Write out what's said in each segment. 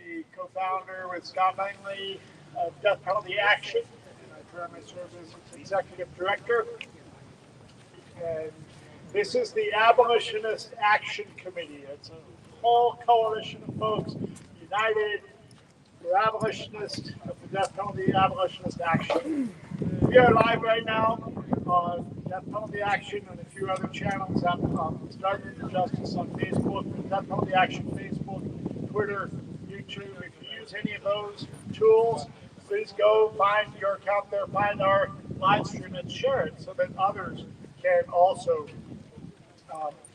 the co-founder with Scott Langley of Death Penalty Action, and I currently serve as executive director. And this is the Abolitionist Action Committee. It's a whole coalition of folks united for abolitionists, for death penalty abolitionist action. We are live right now on Death Penalty Action and a few other channels. Starvin for Justice on Facebook, Death Penalty Action Facebook, Twitter, YouTube. If you use any of those tools, please go find your account there, find our live stream and share it so that others can also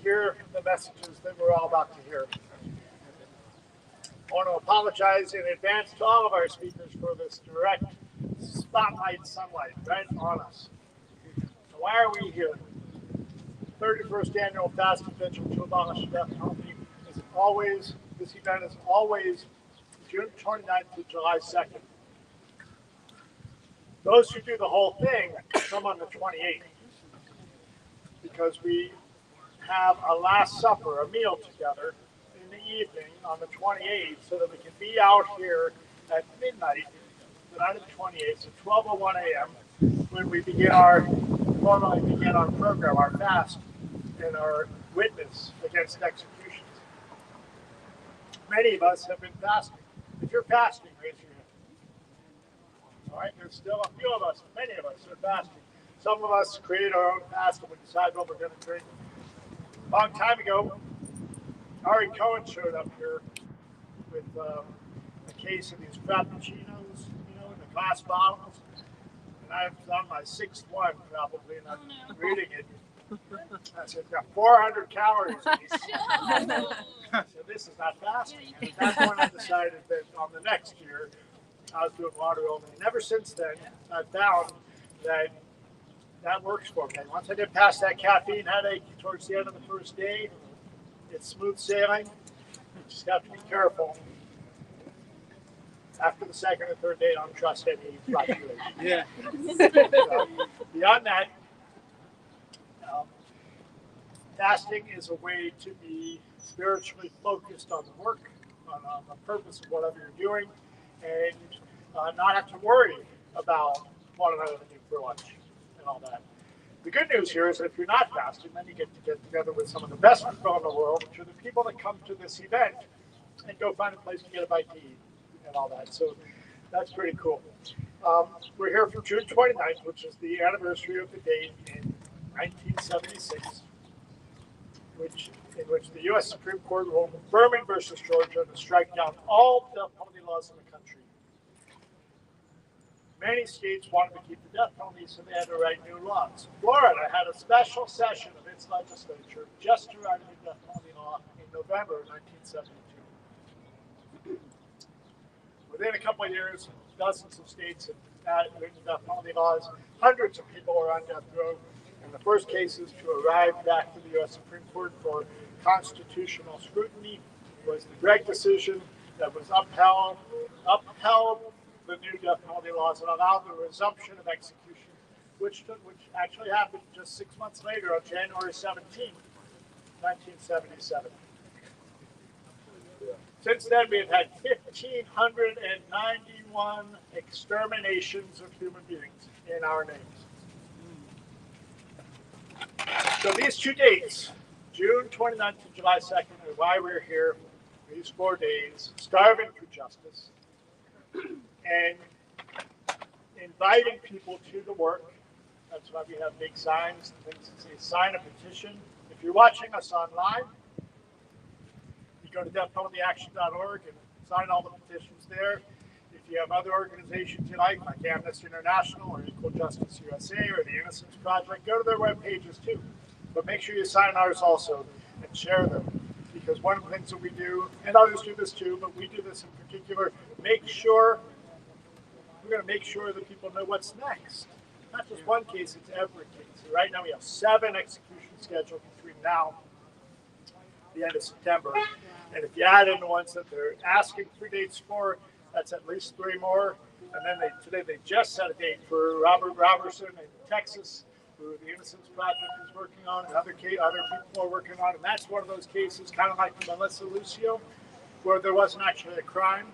hear the messages that we're all about to hear. I want to apologize in advance to all of our speakers for this direct spotlight sunlight right on us. So why are we here? 31st annual Fast and Vigil to Abolish the Death Penalty is always, this event is always June 29th to July 2nd. Those who do the whole thing come on the 28th because we have a Last Supper, a meal together in the evening on the 28th so that we can be out here at midnight, the night of the 28th, so 12:01 a.m. when we formally begin our program, our fast, and our witness against executions. Many of us have been fasting. If you're fasting, raise your hand. All right, there's still a few of us, many of us are fasting. Some of us create our own fast and we decide what we're going to drink. A long time ago, Ari Cohen showed up here with a case of these frappuccinos, in the glass bottles. And I've done my sixth one probably, and I'm reading it. I said, got 400 calories in these. So this is not fasting. And at that point, I decided that on the next year, I was doing water only. And ever since then, I found that works for me. Once I get past that caffeine headache towards the end of the first day, it's smooth sailing. You just have to be careful. After the second or third day, don't trust any fluctuation. Yeah. Beyond that, fasting is a way to be spiritually focused on the work, on the purpose of whatever you're doing, and not have to worry about what I'm going to do for lunch and all that. The good news here is that if you're not fasting, then you get to get together with some of the best people in the world, which are the people that come to this event and go find a place to get a bite to eat and all that. So that's pretty cool. We're here from June 29th, which is the anniversary of the date in 1976, in which the U.S. Supreme Court ruled Berman versus Georgia to strike down all death penalty laws in the country. Many states wanted to keep the death penalty, so they had to write new laws. Florida had a special session of its legislature just to write a new death penalty law in November of 1972. Within a couple of years, dozens of states have written death penalty laws. Hundreds of people are on death row. And the first cases to arrive back to the U.S. Supreme Court for constitutional scrutiny was the Gregg decision that was upheld the new death penalty laws and allowed the resumption of execution, which actually happened just 6 months later on January 17, 1977. Since then, we have had 1,591 exterminations of human beings in our names. So these two dates, June 29th to July 2nd, are why we're here these 4 days, starving for justice, and inviting people to the work. That's why we have big signs, things that say sign a petition. If you're watching us online, you go to deathpenaltyaction.org and sign all the petitions there. If you have other organizations you like Amnesty International or Equal Justice USA or the Innocence Project, go to their web pages too. But make sure you sign ours also and share them. Because one of the things that we do, and others do this too, but we do this in particular, we're going to make sure that people know what's next. Not just one case, it's every case. So right now we have 7 executions scheduled between now and the end of September. And if you add in the ones that they're asking for dates for, that's at least 3 more. And then today they just set a date for Robert Robertson in Texas, who the Innocence Project is working on, and other people are working on. And that's one of those cases, kind of like Melissa Lucio, where there wasn't actually a crime,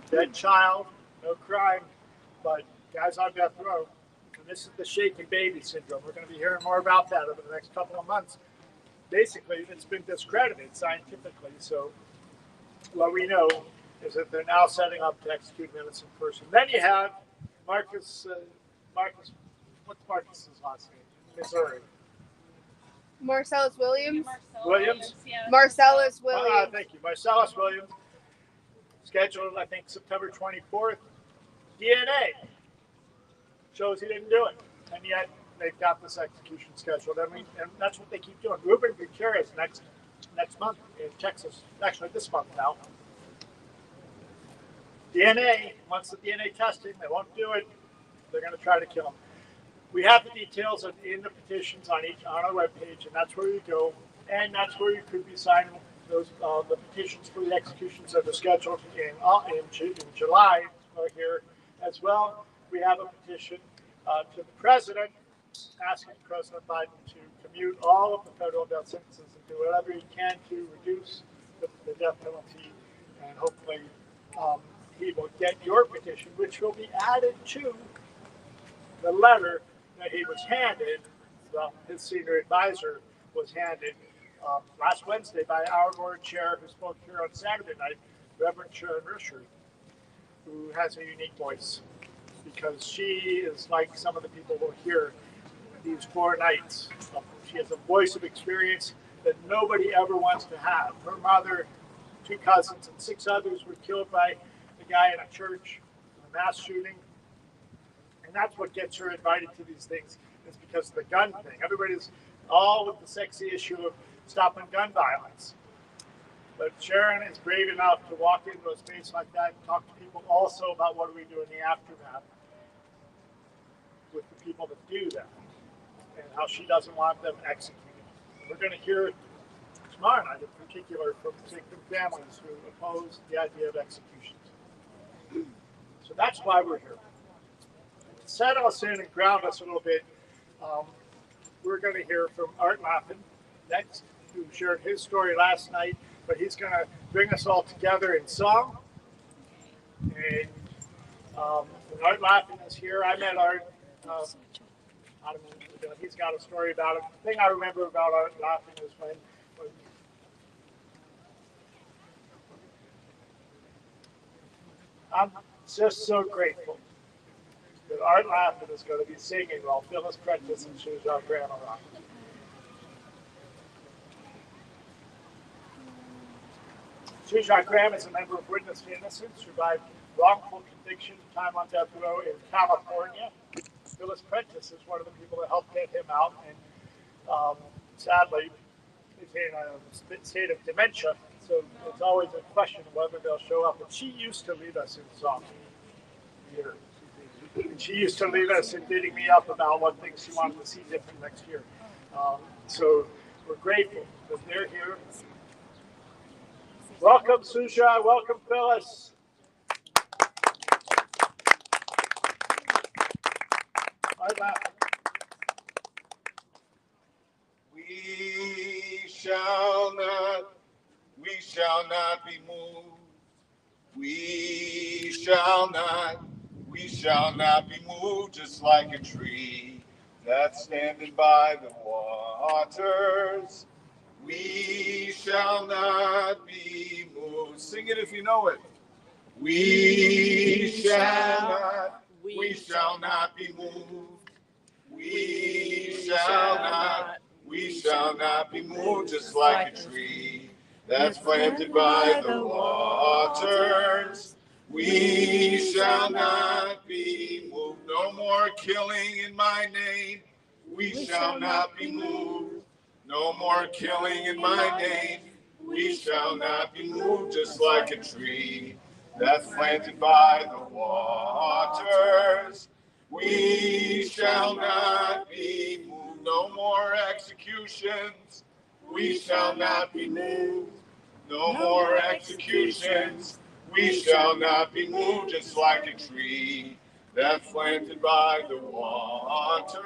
dead child, no crime, but guys on death row. And this is the shaken baby syndrome. We're going to be hearing more about that over the next couple of months. Basically, it's been discredited scientifically. So what we know is that they're now setting up to execute an innocent person. Then you have Marcus, what's Marcus's last name? Missouri. Marcellus Williams. Williams? Marcellus Williams. Thank you. Marcellus Williams. Scheduled, I think, September 24th. DNA shows he didn't do it. And yet they've got this execution scheduled. And that's what they keep doing. Ruben Gutierrez next month in Texas. Actually, this month now. DNA, once the DNA testing, they won't do it. They're going to try to kill him. We have the details in the petitions on our webpage, and that's where you go. And that's where you could be signing those the petitions for the executions that are scheduled in July here as well. We have a petition to the president asking President Biden to commute all of the federal death sentences and do whatever he can to reduce the death penalty, and hopefully he will get your petition, which will be added to the letter that he was handed, his senior advisor was handed last Wednesday by our board chair who spoke here on Saturday night, Reverend Sharon Risher, who has a unique voice because she is like some of the people we'll hear these 4 nights. She has a voice of experience that nobody ever wants to have. Her mother, 2 cousins, and 6 others were killed by the guy in a church in a mass shooting. And that's what gets her invited to these things, is because of the gun thing. Everybody's all with the sexy issue of stopping gun violence. But Sharon is brave enough to walk into a space like that and talk to people also about what do we do in the aftermath with the people that do that and how she doesn't want them executed. We're going to hear tomorrow night in particular from victim families who oppose the idea of executions. So that's why we're here. To set us in and ground us a little bit, we're going to hear from Art Laffin next, who shared his story last night, but he's going to bring us all together in song. And Art Laffin is here. I met Art. He's got a story about it. The thing I remember about Art Laffin is when I'm just so grateful that Art Laffin is going to be singing while Phyllis Prentice and Gina Grimm are on. Gina Grimm is a member of Witness to Innocence, survived wrongful conviction, time on death row in California. Phyllis Prentice is one of the people that helped get him out, and sadly, he's in a state of dementia, so it's always a question of whether they'll show up. But she used to lead us in song here. And she used to lead us in bidding me up about what things she wanted to see different next year. So we're grateful that they're here. Welcome, Susha. Welcome, Phyllis. We shall not be moved. We shall not be moved, just like a tree that's standing by the waters. We shall not be moved. Sing it if you know it. We shall not be moved. We shall not be moved, just like a tree that's planted by the waters. We shall not be moved. No more killing in my name. We shall not be moved. No more killing in my name. We shall not be moved, just like a tree that's planted by the waters. We shall not be moved. No more executions. We shall not be moved. No more executions. We shall not be moved, just like a tree that's planted by the waters.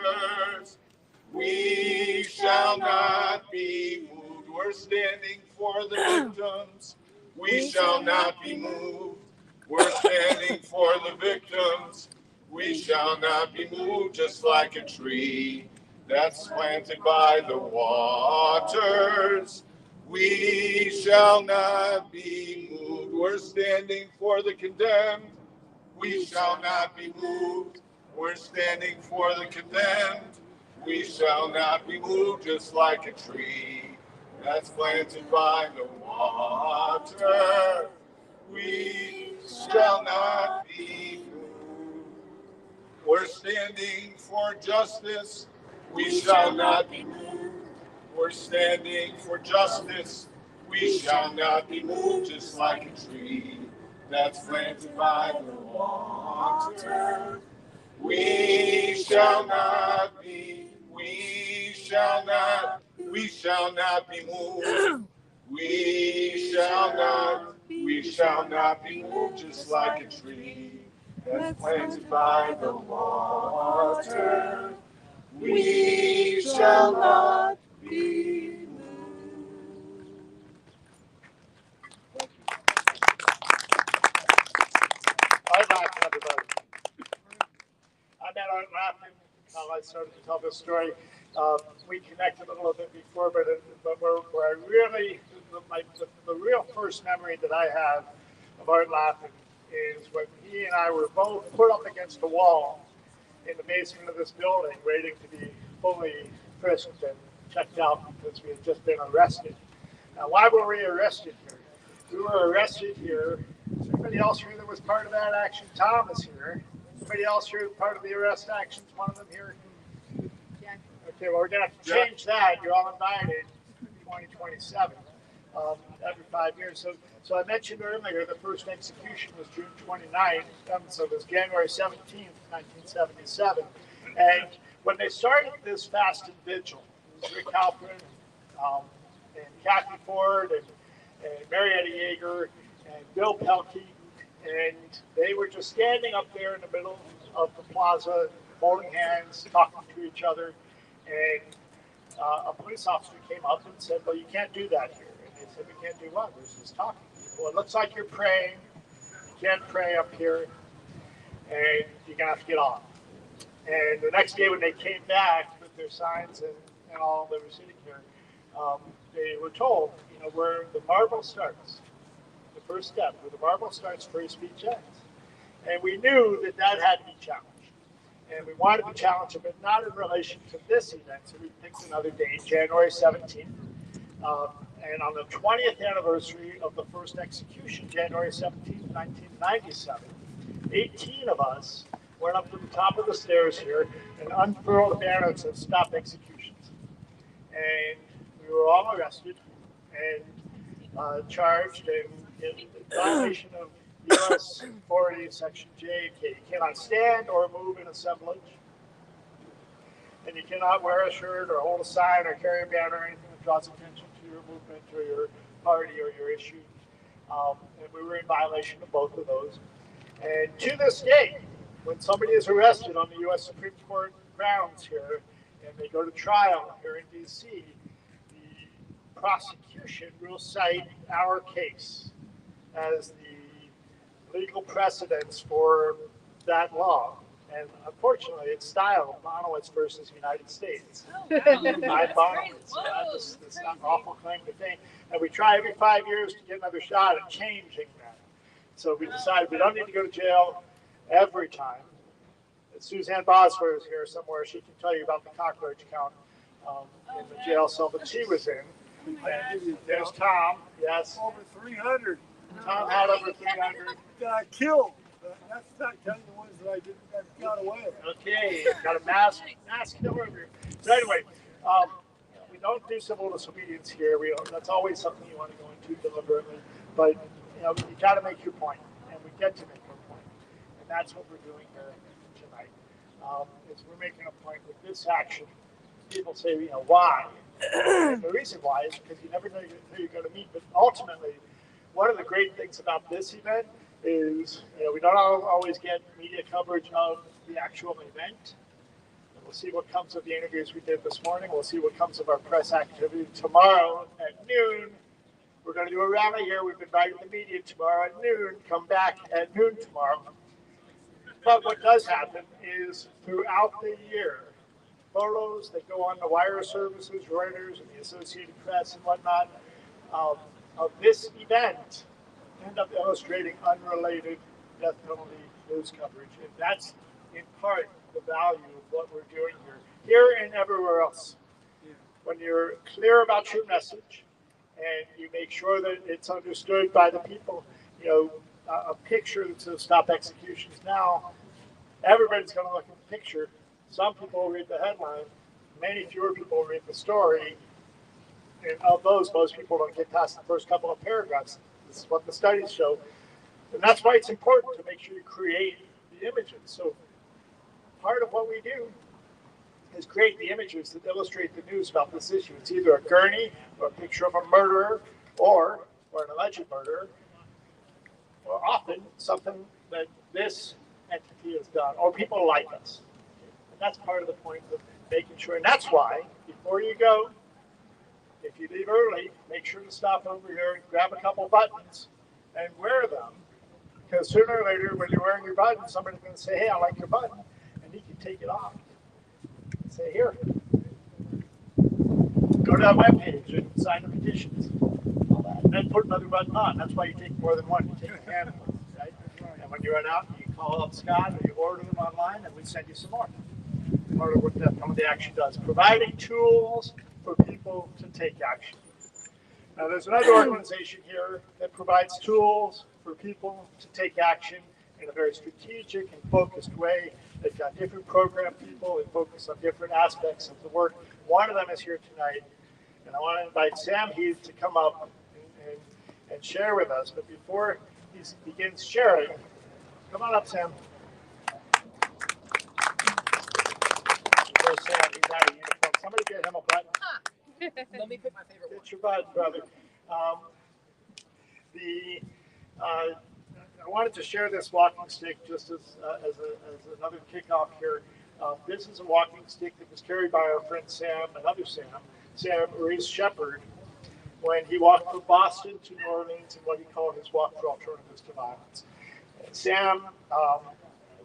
We shall not be moved. We're standing for the victims. We shall not be moved. We're standing for the victims. We shall not be moved, just like a tree that's planted by the waters. We shall not be moved. We're standing for the condemned. We shall not be moved. We're standing for the condemned. We shall not be moved, just like a tree that's planted by the water. We shall not be moved. We're standing for justice. We shall not be moved. We're standing for justice. We shall not be moved, just like a tree that's planted by the water. We shall not be, we shall not be moved. We shall not be moved, just like a tree that's planted by the water. We shall not be moved. Hi, back, everybody. I met Art laughing how I started to tell this story. We connected a little bit before, but where I really, the real first memory that I have of Art laughing is when he and I were both put up against the wall in the basement of this building, waiting to be fully frisked and checked out because we had just been arrested. Now, why were we arrested here? We were arrested here. Is anybody else here that was part of that action? Tom is here. Anybody else here part of the arrest actions? One of them here? Yeah. Okay, well, we're going to have to change that. You're all invited in 2027, every 5 years. So I mentioned earlier the first execution was June 29th, so it was January 17th, 1977. And when they started this fast and vigil, it was Rick Halpern and Kathy Ford and Marietta Yeager and Bill Pelkey, and they were just standing up there in the middle of the plaza, holding hands, talking to each other, and a police officer came up and said, well, you can't do that here. And they said, we can't do what? We're just talking. Well, it looks like you're praying. You can't pray up here, and you're going to have to get off. And the next day when they came back with their signs and all, they were sitting here, they were told, where the marble starts, the first step, where the marble starts, free speech ends. And we knew that had to be challenged. And we wanted to challenge it, but not in relation to this event. So we picked another date, January 17th. And on the 20th anniversary of the first execution, January 17th, 1997, 18 of us went up to the top of the stairs here and unfurled a banner that said, stop executions. And we were all arrested and charged in violation of U.S. 40, Section J. You cannot stand or move in assemblage. And you cannot wear a shirt or hold a sign or carry a banner or anything that draws attention to your movement or your party or your issue. And we were in violation of both of those. And to this day, when somebody is arrested on the U.S. Supreme Court grounds here and they go to trial here in D.C., the prosecution will cite our case as the legal precedence for that law. And unfortunately, it's styled Monowitz versus United States. By Monowitz. This is an awful claim to fame. And we try every 5 years to get another shot at changing that. So we decided we don't need to go to jail every time. Suzanne Bosworth is here somewhere. She can tell you about the cockroach count in the jail cell that she was in. And there's Tom. Yes. Over 300. Tom had over 300. Killed. That's not counting the ones that I got away. Okay, got a mass killer over here. So anyway, we don't do civil disobedience here. That's always something you want to go into deliberately. But you got to make your point, and we get to make our point, and that's what we're doing here tonight. Is we're making a point with this action. People say, why? And the reason why is because you never know who you're going to meet. But ultimately, one of the great things about this event is, we don't always get media coverage of the actual event. And we'll see what comes of the interviews we did this morning. We'll see what comes of our press activity. Tomorrow at noon, we're We're going to do a rally here. We've invited the media tomorrow at noon. Come back at noon tomorrow. But what does happen is throughout the year, photos that go on the wire services, Reuters, and the Associated Press and whatnot of this event end up illustrating unrelated death penalty news coverage. And that's in part the value of what we're doing here and everywhere else. When you're clear about your message and you make sure that it's understood by the people, a picture that says stop executions now, everybody's going to look at the picture. Some people will read the headline, many fewer people will read the story, and of those, most people don't get past the first couple of paragraphs. This is what the studies show. And that's why it's important to make sure you create the images. So part of what we do is create the images that illustrate the news about this issue. It's either a gurney or a picture of a murderer or an alleged murderer, or often something that this entity has done, or people like us. And that's part of the point of making sure. And that's why, before you go, if you leave early, make sure to stop over here and grab a couple buttons and wear them. Because sooner or later, when you're wearing your button, somebody's going to say, hey, I like your button. And you can take it off. Say, here. Go to that webpage and sign the petitions. All that. And then put another button on. That's why you take more than one. You take a handful. Right? And when you run out, you call up Scott or you order them online, and we send you some more. Part of what death penalty action does. Providing tools for people to take action. Now, there's another organization here that provides tools for people to take action in a very strategic and focused way. They've got different program people that focus on different aspects of the work. One of them is here tonight, and I want to invite Sam Heath to come up and share with us. But before he begins sharing, come on up, Sam. Sam, he's out of uniform. Somebody get him a button. Let me pick my favorite one. Get your button, brother. I wanted to share this walking stick just as another kickoff here. This is a walking stick that was carried by our friend Sam, another Sam Reese Shepard, when he walked from Boston to New Orleans in what he called his walk for alternatives to violence. And Sam,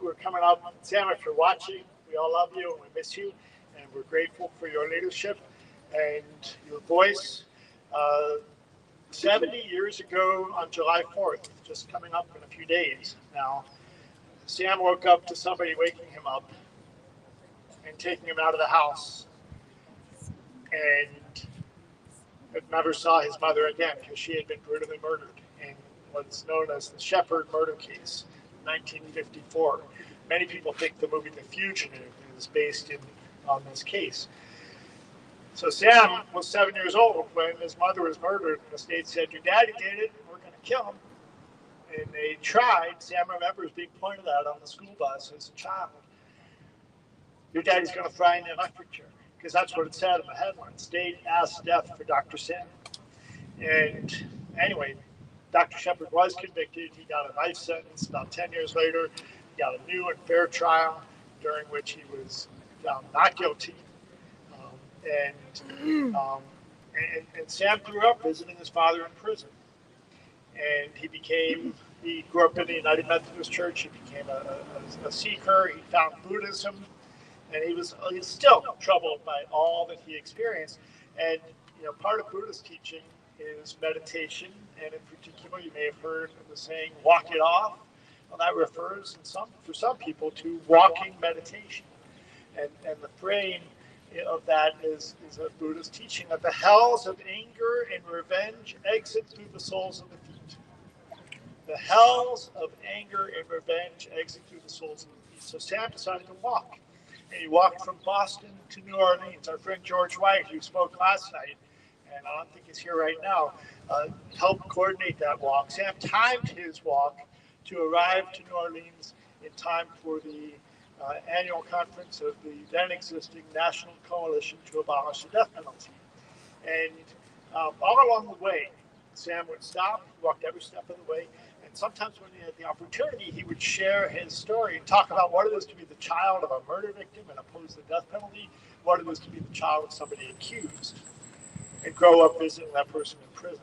we're coming up. Sam, if you're watching, we all love you and we miss you, and we're grateful for your leadership and your voice. 70 years ago on July 4th, just coming up in a few days now, Sam woke up to somebody waking him up and taking him out of the house, and never saw his mother again because she had been brutally murdered in what's known as the Shepard murder case, 1954. Many people think the movie The Fugitive is based on this case. So Sam was 7 years old when his mother was murdered, and the state said, your daddy did it, we're going to kill him. And they tried. Sam remembers being pointed out on the school bus as a child. Your daddy's going to fry in the electric chair, because that's what it said in the headline. State asked death for Dr. Sam. And anyway, Dr. Shepard was convicted. He got a life sentence. About 10 years later, he got a new and fair trial during which he was found not guilty. And Sam grew up visiting his father in prison. And he grew up in the United Methodist Church. He became a seeker. He found Buddhism. And he's still troubled by all that he experienced. And, part of Buddhist teaching is meditation. And in particular, you may have heard of the saying, walk it off. Well, that refers for some people to walking meditation. And the frame of that is a Buddhist teaching that the hells of anger and revenge exit through the soles of the feet. The hells of anger and revenge exit through the soles of the feet. So Sam decided to walk. And he walked from Boston to New Orleans. Our friend George White, who spoke last night, and I don't think he's here right now, helped coordinate that walk. Sam timed his walk to arrive to New Orleans in time for the annual conference of the then existing National Coalition to Abolish the Death Penalty. And all along the way, Sam would stop, walked every step of the way, and sometimes when he had the opportunity, he would share his story and talk about what it is to be the child of a murder victim and oppose the death penalty, what it is to be the child of somebody accused, and grow up visiting that person in prison.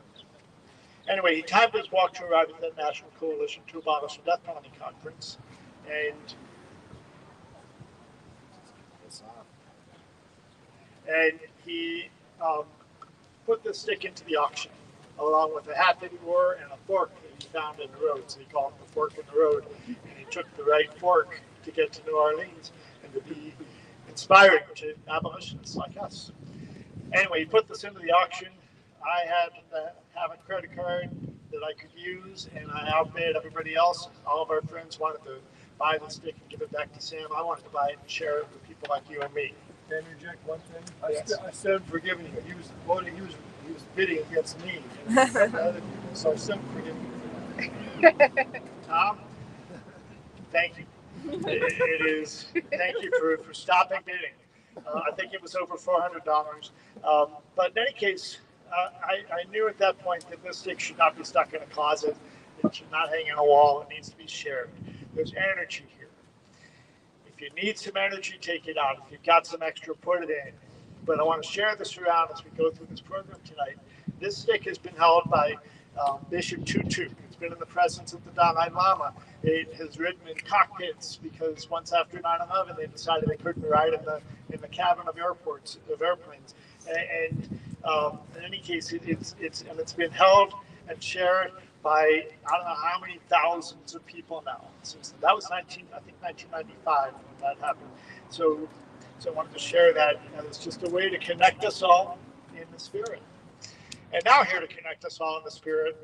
Anyway, he timed his walk to arrive at the National Coalition to Abolish the Death Penalty Conference, and he put the stick into the auction, along with a hat that he wore and a fork that he found in the road. So he called it the fork in the road, and he took the right fork to get to New Orleans and to be inspired to abolitionists like us. Anyway, he put this into the auction. I had to have a credit card that I could use, and I outbid everybody else. All of our friends wanted to buy the stick and give it back to Sam. I wanted to buy it and share it with people like you and me. Can I interject one thing? Yes. I said forgiving you. He was voting. He was bidding against me and other people. So I said forgiving you for that. Tom, thank you. It is. Thank you for stopping bidding. I think it was over $400. But in any case, I knew at that point that this stick should not be stuck in a closet. It should not hang on a wall. It needs to be shared. There's energy here. If you need some energy, take it out. If you've got some extra, put it in. But I want to share this around as we go through this program tonight. This stick has been held by Bishop Tutu. It's been in the presence of the Dalai Lama. It has ridden in cockpits because once after 9/11, they decided they couldn't ride in the cabin of airplanes. And in any case, it's been held and shared by I don't know how many thousands of people now. Since that was 1995 when that happened. So I wanted to share that as just a way to connect us all in the spirit. And now here to connect us all in the spirit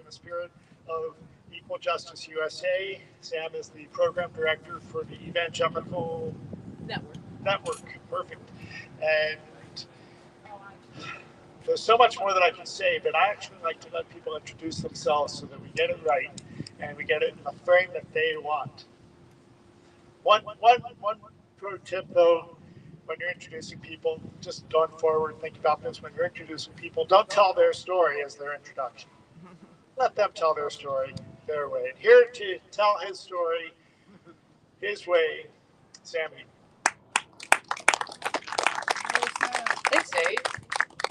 of Equal Justice USA. Sam is the program director for the Evangelical Network. Perfect. And there's so much more that I can say, but I actually like to let people introduce themselves so that we get it right and we get it in a frame that they want. One pro tip though, when you're introducing people, just going forward, think about this. When you're introducing people, don't tell their story as their introduction. Let them tell their story their way. And here to tell his story his way, Sam Heath. Thanks, Dave.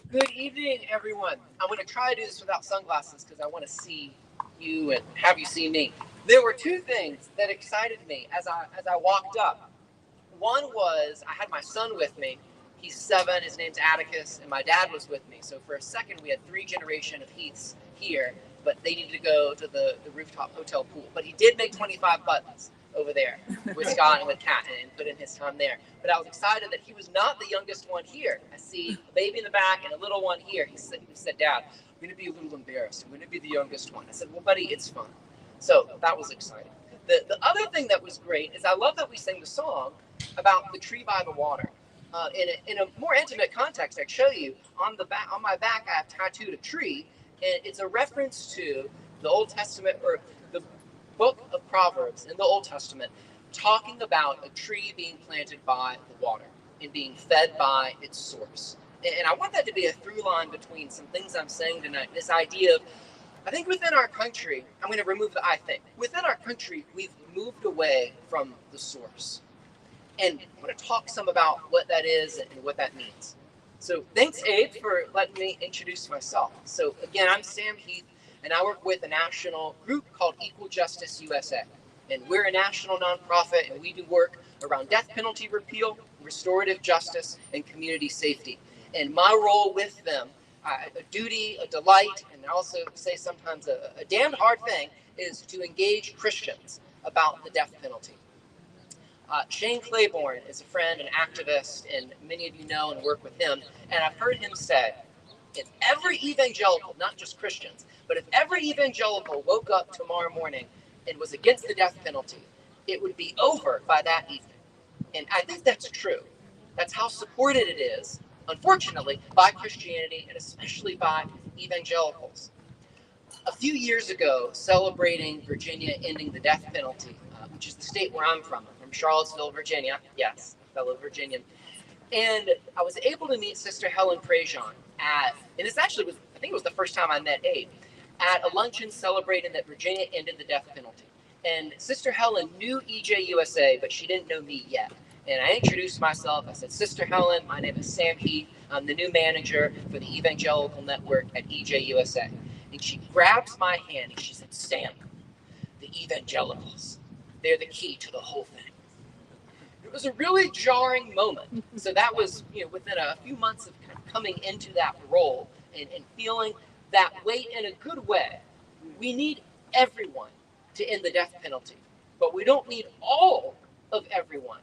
Good evening, everyone. I'm going to try to do this without sunglasses because I want to see you and have you see me. There were two things that excited me as I walked up. One was I had my son with me. He's 7. His name's Atticus, and my dad was with me. So for a second, we had 3 generations of Heaths here, but they needed to go to the rooftop hotel pool. But he did make 25 buttons over there with Scott and with Kat and put in his time there. But I was excited that he was not the youngest one here. I see a baby in the back and a little one here. He said, Dad, I'm going to be a little embarrassed. I'm going to be the youngest one. I said, well, buddy, it's fun. So that was exciting. The other thing that was great is I love that we sang the song about the tree by the water. In a more intimate context, I'd show you on my back I have tattooed a tree, and it's a reference to the Old Testament, or the book of Proverbs in the Old Testament, talking about a tree being planted by the water and being fed by its source. And I want that to be a through line between some things I'm saying tonight. This idea of, I think within our country, I'm going to remove the I think. Within our country, we've moved away from the source. And I'm going to talk some about what that is and what that means. So thanks, Abe, for letting me introduce myself. So again, I'm Sam Heath, and I work with a national group called Equal Justice USA. And we're a national nonprofit, and we do work around death penalty repeal, restorative justice, and community safety. And my role with them, a duty, a delight, and I also say sometimes a damned hard thing, is to engage Christians about the death penalty. Shane Claiborne is a friend and activist, and many of you know and work with him. And I've heard him say, if every evangelical, not just Christians, but if every evangelical woke up tomorrow morning and was against the death penalty, it would be over by that evening. And I think that's true. That's how supported it is, unfortunately, by Christianity and especially by evangelicals. A few years ago, celebrating Virginia ending the death penalty, which is the state where I'm from Charlottesville, Virginia. Yes, fellow Virginian. And I was able to meet Sister Helen Prejean and this actually was, I think it was the first time I met Abe, at a luncheon celebrating that Virginia ended the death penalty. And Sister Helen knew EJUSA, but she didn't know me yet. And I introduced myself. I said, Sister Helen, my name is Sam Heath. I'm the new manager for the Evangelical Network at EJUSA. And she grabs my hand and she said, Sam, the evangelicals, they're the key to the whole thing. It was a really jarring moment. So that was, within a few months of kind of coming into that role and feeling that weight in a good way. We need everyone to end the death penalty, but we don't need all of everyone.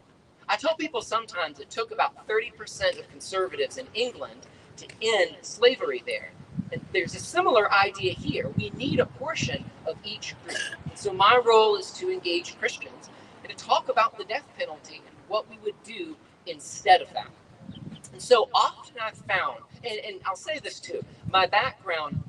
I tell people sometimes it took about 30% of conservatives in England to end slavery there. And there's a similar idea here. We need a portion of each group. And so my role is to engage Christians and to talk about the death penalty and what we would do instead of that. And so often I've found, and I'll say this too, my background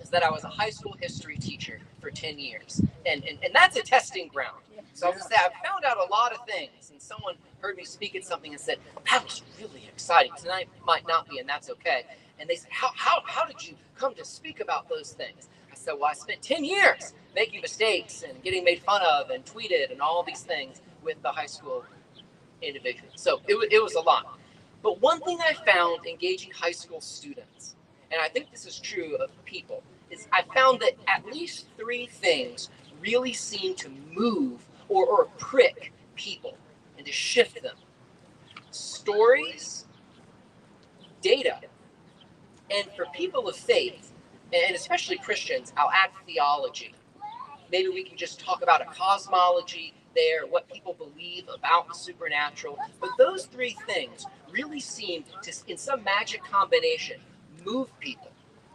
is that I was a high school history teacher for 10 years. And that's a testing ground. So I'll just say I've found out a lot of things. And someone heard me speak at something and said, that was really exciting. Tonight might not be, and that's okay. And they said, how did you come to speak about those things? I said, well, I spent 10 years making mistakes and getting made fun of and tweeted and all these things with the high school individuals. So it was a lot. But one thing I found engaging high school students, and I think this is true of people, is I found that at least 3 things really seem to move or prick people and to shift them. Stories, data, and for people of faith, and especially Christians, I'll add theology. Maybe we can just talk about a cosmology there, what people believe about the supernatural. But those 3 things really seem to, in some magic combination, move people.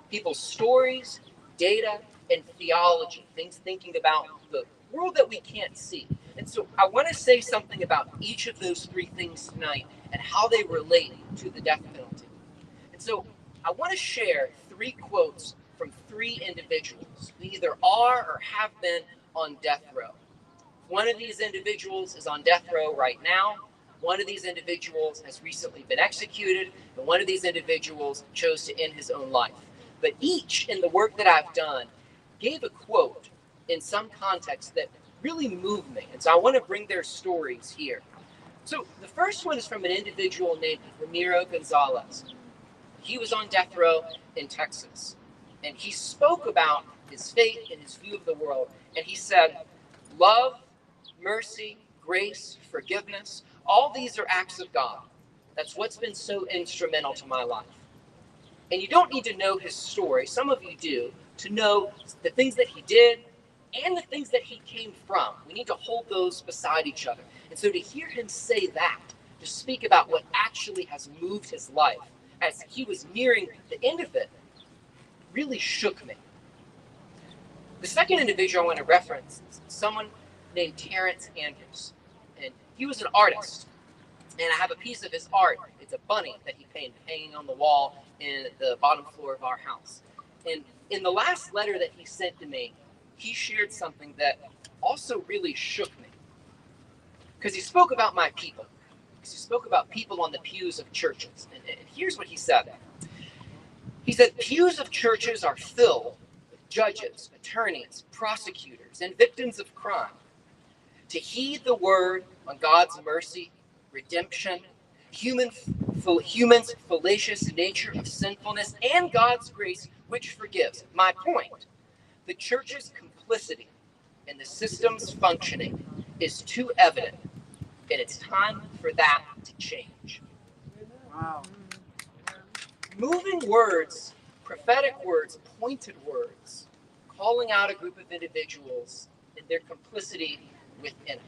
People's stories, data, and theology, things thinking about the world that we can't see. And so I want to say something about each of those 3 things tonight and how they relate to the death penalty. And so I want to share 3 quotes from 3 individuals who either are or have been on death row. One of these individuals is on death row right now. One of these individuals has recently been executed, and one of these individuals chose to end his own life. But each, in the work that I've done, gave a quote in some context that really moved me. And so I want to bring their stories here. So the first one is from an individual named Ramiro Gonzalez. He was on death row in Texas, and he spoke about his faith and his view of the world. And he said, love, mercy, grace, forgiveness, all these are acts of God. That's what's been so instrumental to my life. And you don't need to know his story, some of you do, to know the things that he did and the things that he came from. We need to hold those beside each other. And so to hear him say that, to speak about what actually has moved his life as he was nearing the end of it, really shook me. The second individual I want to reference is someone named Terrence Andrews. And he was an artist. And I have a piece of his art. It's a bunny that he painted hanging on the wall in the bottom floor of our house. And in the last letter that he sent to me, he shared something that also really shook me. Because he spoke about my people. Because he spoke about people on the pews of churches. And here's what he said. He said, pews of churches are filled with judges, attorneys, prosecutors, and victims of crime. To heed the word on God's mercy, redemption, humans' fallacious nature of sinfulness, and God's grace, which forgives. My point, the church's complicity in the system's functioning is too evident, and it's time for that to change. Wow. Moving words, prophetic words, pointed words, calling out a group of individuals and their complicity within it.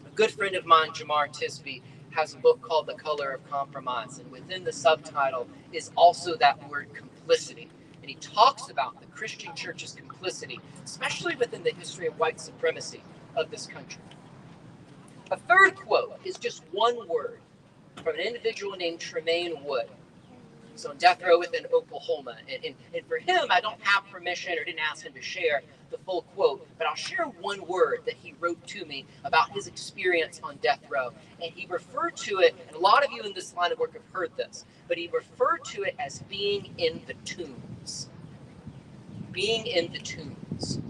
A good friend of mine, Jamar Tisby, has a book called The Color of Compromise, and within the subtitle is also that word complicity. And he talks about the Christian church's complicity, especially within the history of white supremacy of this country. A third quote is just one word from an individual named Tremaine Wood. He's on death row within Oklahoma. And for him, I don't have permission or didn't ask him to share the full quote, but I'll share one word that he wrote to me about his experience on death row. And he referred to it, and a lot of you in this line of work have heard this, but he referred to it as being in the tombs. Being in the tombs.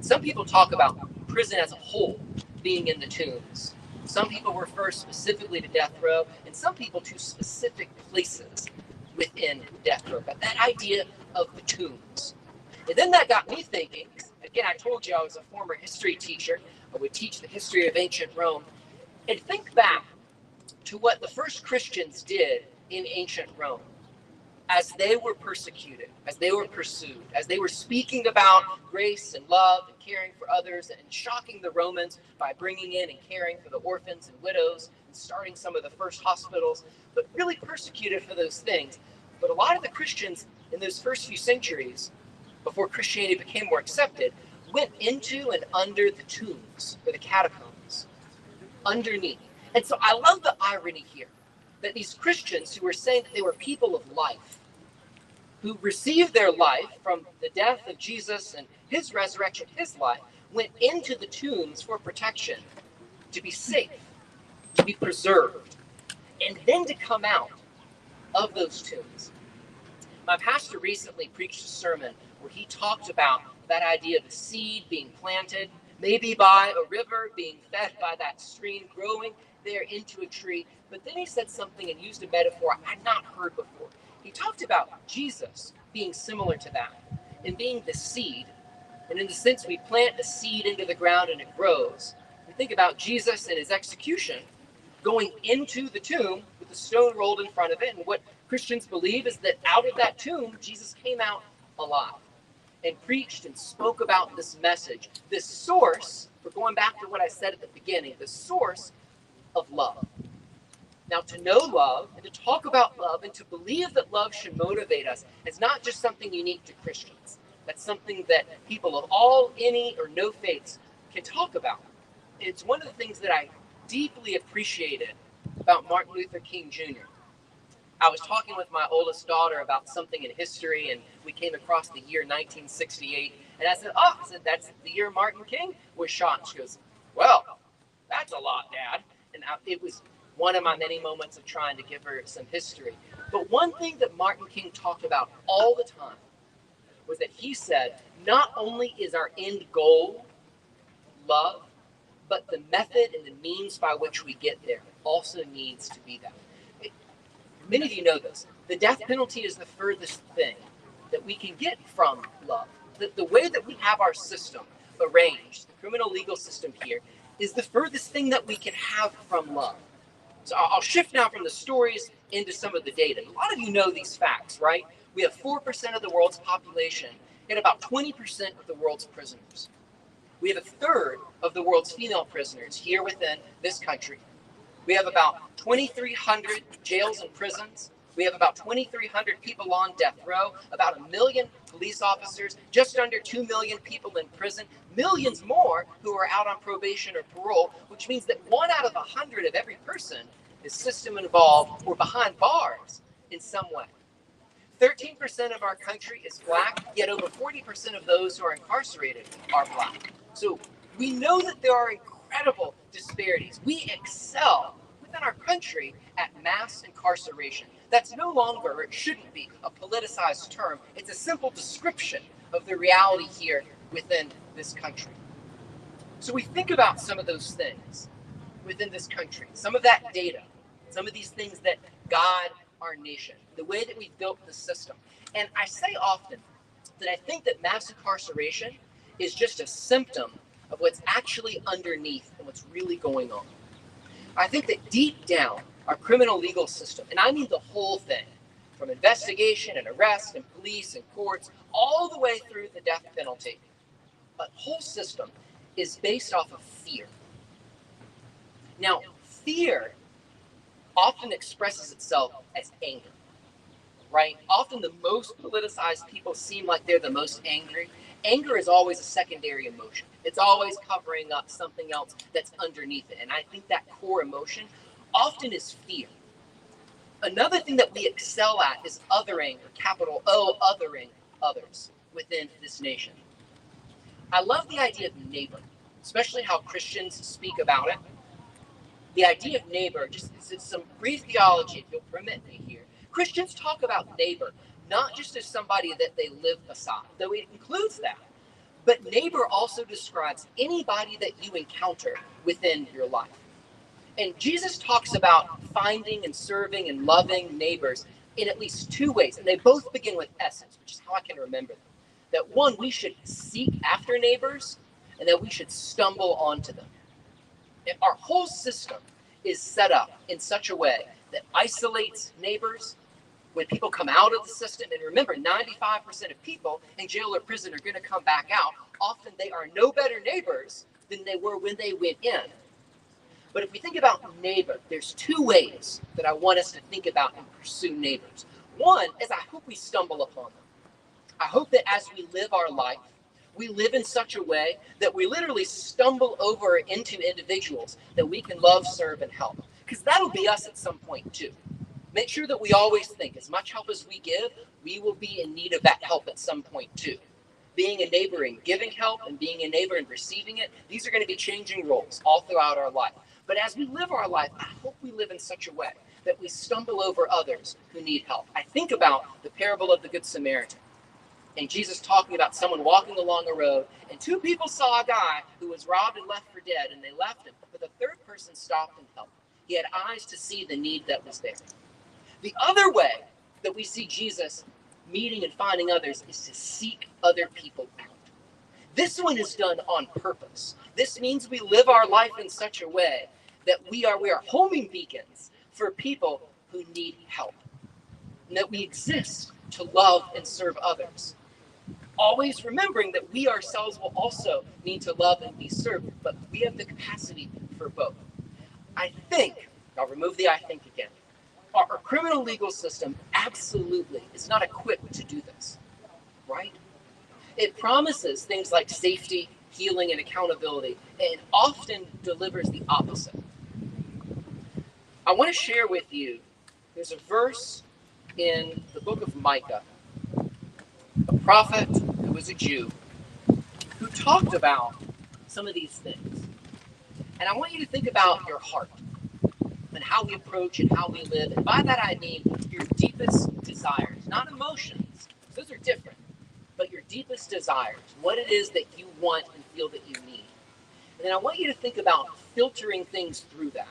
Some people talk about prison as a whole being in the tombs. Some people refer specifically to death row, and some people to specific places within death row. But that idea of the tombs. And then that got me thinking. Again, I told you I was a former history teacher. I would teach the history of ancient Rome. And think back to what the first Christians did in ancient Rome as they were persecuted, as they were pursued, as they were speaking about grace and love and caring for others and shocking the Romans by bringing in and caring for the orphans and widows and starting some of the first hospitals, but really persecuted for those things. But a lot of the Christians in those first few centuries, before Christianity became more accepted, went into and under the tombs or the catacombs, underneath. And so I love the irony here that these Christians who were saying that they were people of life, who received their life from the death of Jesus and his resurrection, his life, went into the tombs for protection, to be safe, to be preserved, and then to come out of those tombs. My pastor recently preached a sermon where he talked about that idea of the seed being planted, maybe by a river, being fed by that stream, growing there into a tree. But then he said something and used a metaphor I'd not heard before. He talked about Jesus being similar to that and being the seed. And in the sense we plant a seed into the ground and it grows. We think about Jesus and his execution going into the tomb with the stone rolled in front of it. And what Christians believe is that out of that tomb, Jesus came out alive and preached and spoke about this message, this source, we're going back to what I said at the beginning, the source of love. Now, to know love and to talk about love and to believe that love should motivate us is not just something unique to Christians. That's something that people of all, any, or no faiths can talk about. It's one of the things that I deeply appreciated about Martin Luther King Jr. I was talking with my oldest daughter about something in history, and we came across the year 1968. And I said, that's the year Martin King was shot. And she goes, well, that's a lot, Dad. And it was one of my many moments of trying to give her some history. But one thing that Martin King talked about all the time was that he said, not only is our end goal love, but the method and the means by which we get there also needs to be that. Many of you know this. The death penalty is the furthest thing that we can get from love. The way that we have our system arranged, the criminal legal system here, is the furthest thing that we can have from love. So I'll shift now from the stories into some of the data. A lot of you know these facts, right? We have 4% of the world's population and about 20% of the world's prisoners. We have a third of the world's female prisoners here within this country. We have about 2,300 jails and prisons. We have about 2,300 people on death row, about 1 million police officers, just under 2 million people in prison, millions more who are out on probation or parole, which means that 1 out of 100 of every person is system involved or behind bars in some way. 13% of our country is black, yet over 40% of those who are incarcerated are black. So we know that there are incredible disparities. We excel within our country at mass incarceration. That's no longer, or it shouldn't be, a politicized term. It's a simple description of the reality here within this country. So we think about some of those things within this country, some of that data, some of these things that guide our nation, the way that we built the system. And I say often that I think that mass incarceration is just a symptom of what's actually underneath and what's really going on. I think that deep down, our criminal legal system, and I mean the whole thing, from investigation and arrest and police and courts, all the way through the death penalty, the whole system is based off of fear. Now, fear often expresses itself as anger, right? Often the most politicized people seem like they're the most angry. Anger is always a secondary emotion. It's always covering up something else that's underneath it. And I think that core emotion often is fear. Another thing that we excel at is othering, or capital O, othering others within this nation. I love the idea of neighbor, especially how Christians speak about it. The idea of neighbor, just some brief theology, if you'll permit me here. Christians talk about neighbor not just as somebody that they live beside, though it includes that. But neighbor also describes anybody that you encounter within your life. And Jesus talks about finding and serving and loving neighbors in at least 2 ways. And they both begin with essence, which is how I can remember them. that one, we should seek after neighbors, and that we should stumble onto them. And our whole system is set up in such a way that isolates neighbors when people come out of the system. And remember, 95% of people in jail or prison are going to come back out. Often they are no better neighbors than they were when they went in. But if we think about neighbor, there's two ways that I want us to think about and pursue neighbors. One is I hope we stumble upon them. I hope that as we live our life, we live in such a way that we literally stumble over into individuals that we can love, serve, and help. Because that'll be us at some point too. Make sure that we always think as much help as we give, we will be in need of that help at some point too. Being a neighbor and giving help and being a neighbor and receiving it, these are going to be changing roles all throughout our life. But as we live our life, I hope we live in such a way that we stumble over others who need help. I think about the parable of the Good Samaritan. And Jesus talking about someone walking along a road, and two people saw a guy who was robbed and left for dead, and they left him. But the third person stopped and helped. He had eyes to see the need that was there. The other way that we see Jesus meeting and finding others is to seek other people out. This one is done on purpose. This means we live our life in such a way that we are homing beacons for people who need help, and that we exist to love and serve others. Always remembering that we ourselves will also need to love and be served, but we have the capacity for both. I think, I'll remove the I think again, our criminal legal system absolutely is not equipped to do this, right? It promises things like safety, healing, and accountability, and often delivers the opposite. I want to share with you, there's a verse in the book of Micah, a prophet who was a Jew, who talked about some of these things. And I want you to think about your heart and how we approach and how we live. And by that I mean your deepest desires, not emotions. Those are different. But your deepest desires, what it is that you want and feel that you need. And then I want you to think about filtering things through that.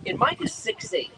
In Micah 6:8,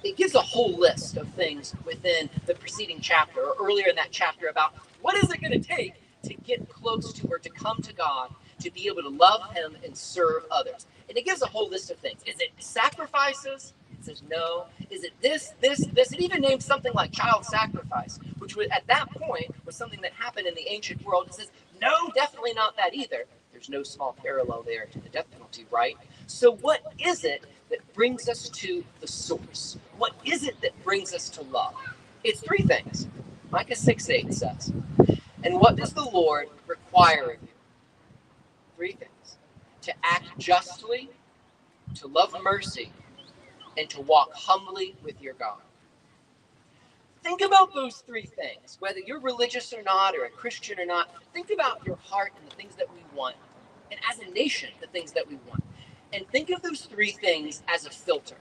it gives a whole list of things within the preceding chapter, or earlier in that chapter, about what is it going to take to get close to or to come to God, to be able to love him and serve others. And it gives a whole list of things. Is it sacrifices? It says no. Is it this? It even names something like child sacrifice, which was, at that point was something that happened in the ancient world. It says, no, definitely not that either. There's no small parallel there to the death penalty, right? So what is it that brings us to the source? What is it that brings us to love? It's three things. Micah 6:8 says, and what does the Lord require of you? Three things. To act justly, to love mercy, and to walk humbly with your God. Think about those three things. Whether you're religious or not, or a Christian or not, think about your heart and the things that we want. And as a nation, the things that we want. And think of those three things as a filter.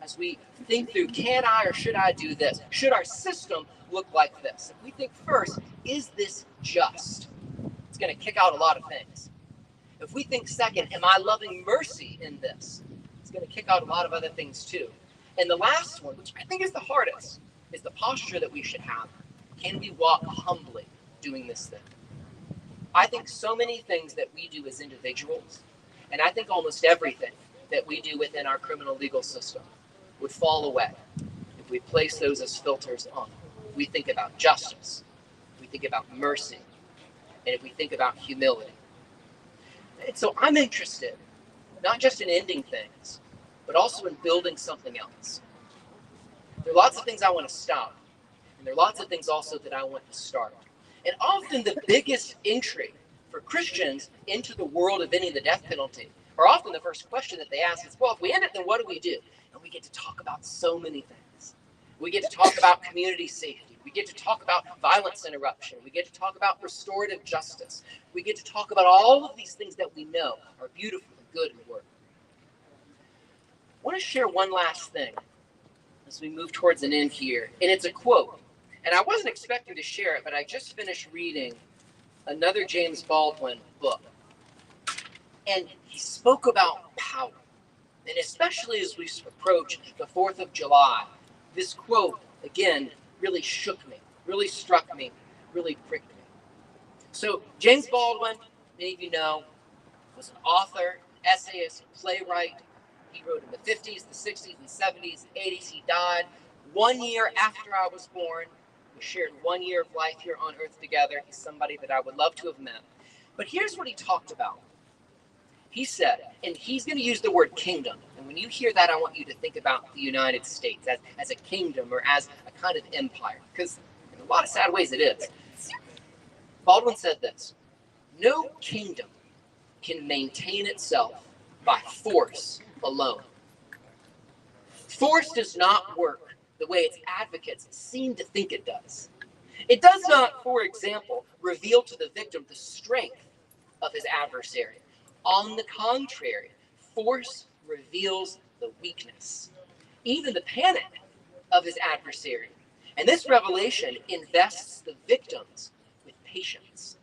As we think through, can I or should I do this? Should our system look like this? If we think first, is this just? It's going to kick out a lot of things. If we think second, am I loving mercy in this? It's going to kick out a lot of other things too. And the last one, which I think is the hardest, is the posture that we should have. Can we walk humbly doing this thing? I think so many things that we do as individuals, and I think almost everything that we do within our criminal legal system would fall away if we place those as filters on. We think about justice, we think about mercy, and if we think about humility. And so I'm interested, not just in ending things, but also in building something else. There are lots of things I want to stop, and there are lots of things also that I want to start. And often the biggest entry for Christians into the world of ending the death penalty, or often the first question that they ask is, well, if we end it, then what do we do? And we get to talk about so many things. We get to talk about community safety. We get to talk about violence interruption. We get to talk about restorative justice. We get to talk about all of these things that we know are beautiful and good and work. I want to share one last thing as we move towards an end here. And it's a quote. And I wasn't expecting to share it, but I just finished reading another James Baldwin book. And he spoke about power. And especially as we approach the 4th of July, this quote, again, really shook me, really struck me, really pricked me. So James Baldwin, many of you know, was an author, essayist, playwright. He wrote in the 50s, the 60s, the 70s, the 80s. He died 1 year after I was born. We shared 1 year of life here on earth together. He's somebody that I would love to have met. But here's what he talked about. He said, and he's going to use the word kingdom. And when you hear that, I want you to think about the United States as a kingdom or as a kind of empire. Because in a lot of sad ways it is. Baldwin said this: no kingdom can maintain itself by force alone. Force does not work the way its advocates seem to think it does. It does not, for example, reveal to the victim the strength of his adversary. On the contrary, force reveals the weakness, even the panic of his adversary. And this revelation invests the victims with patience.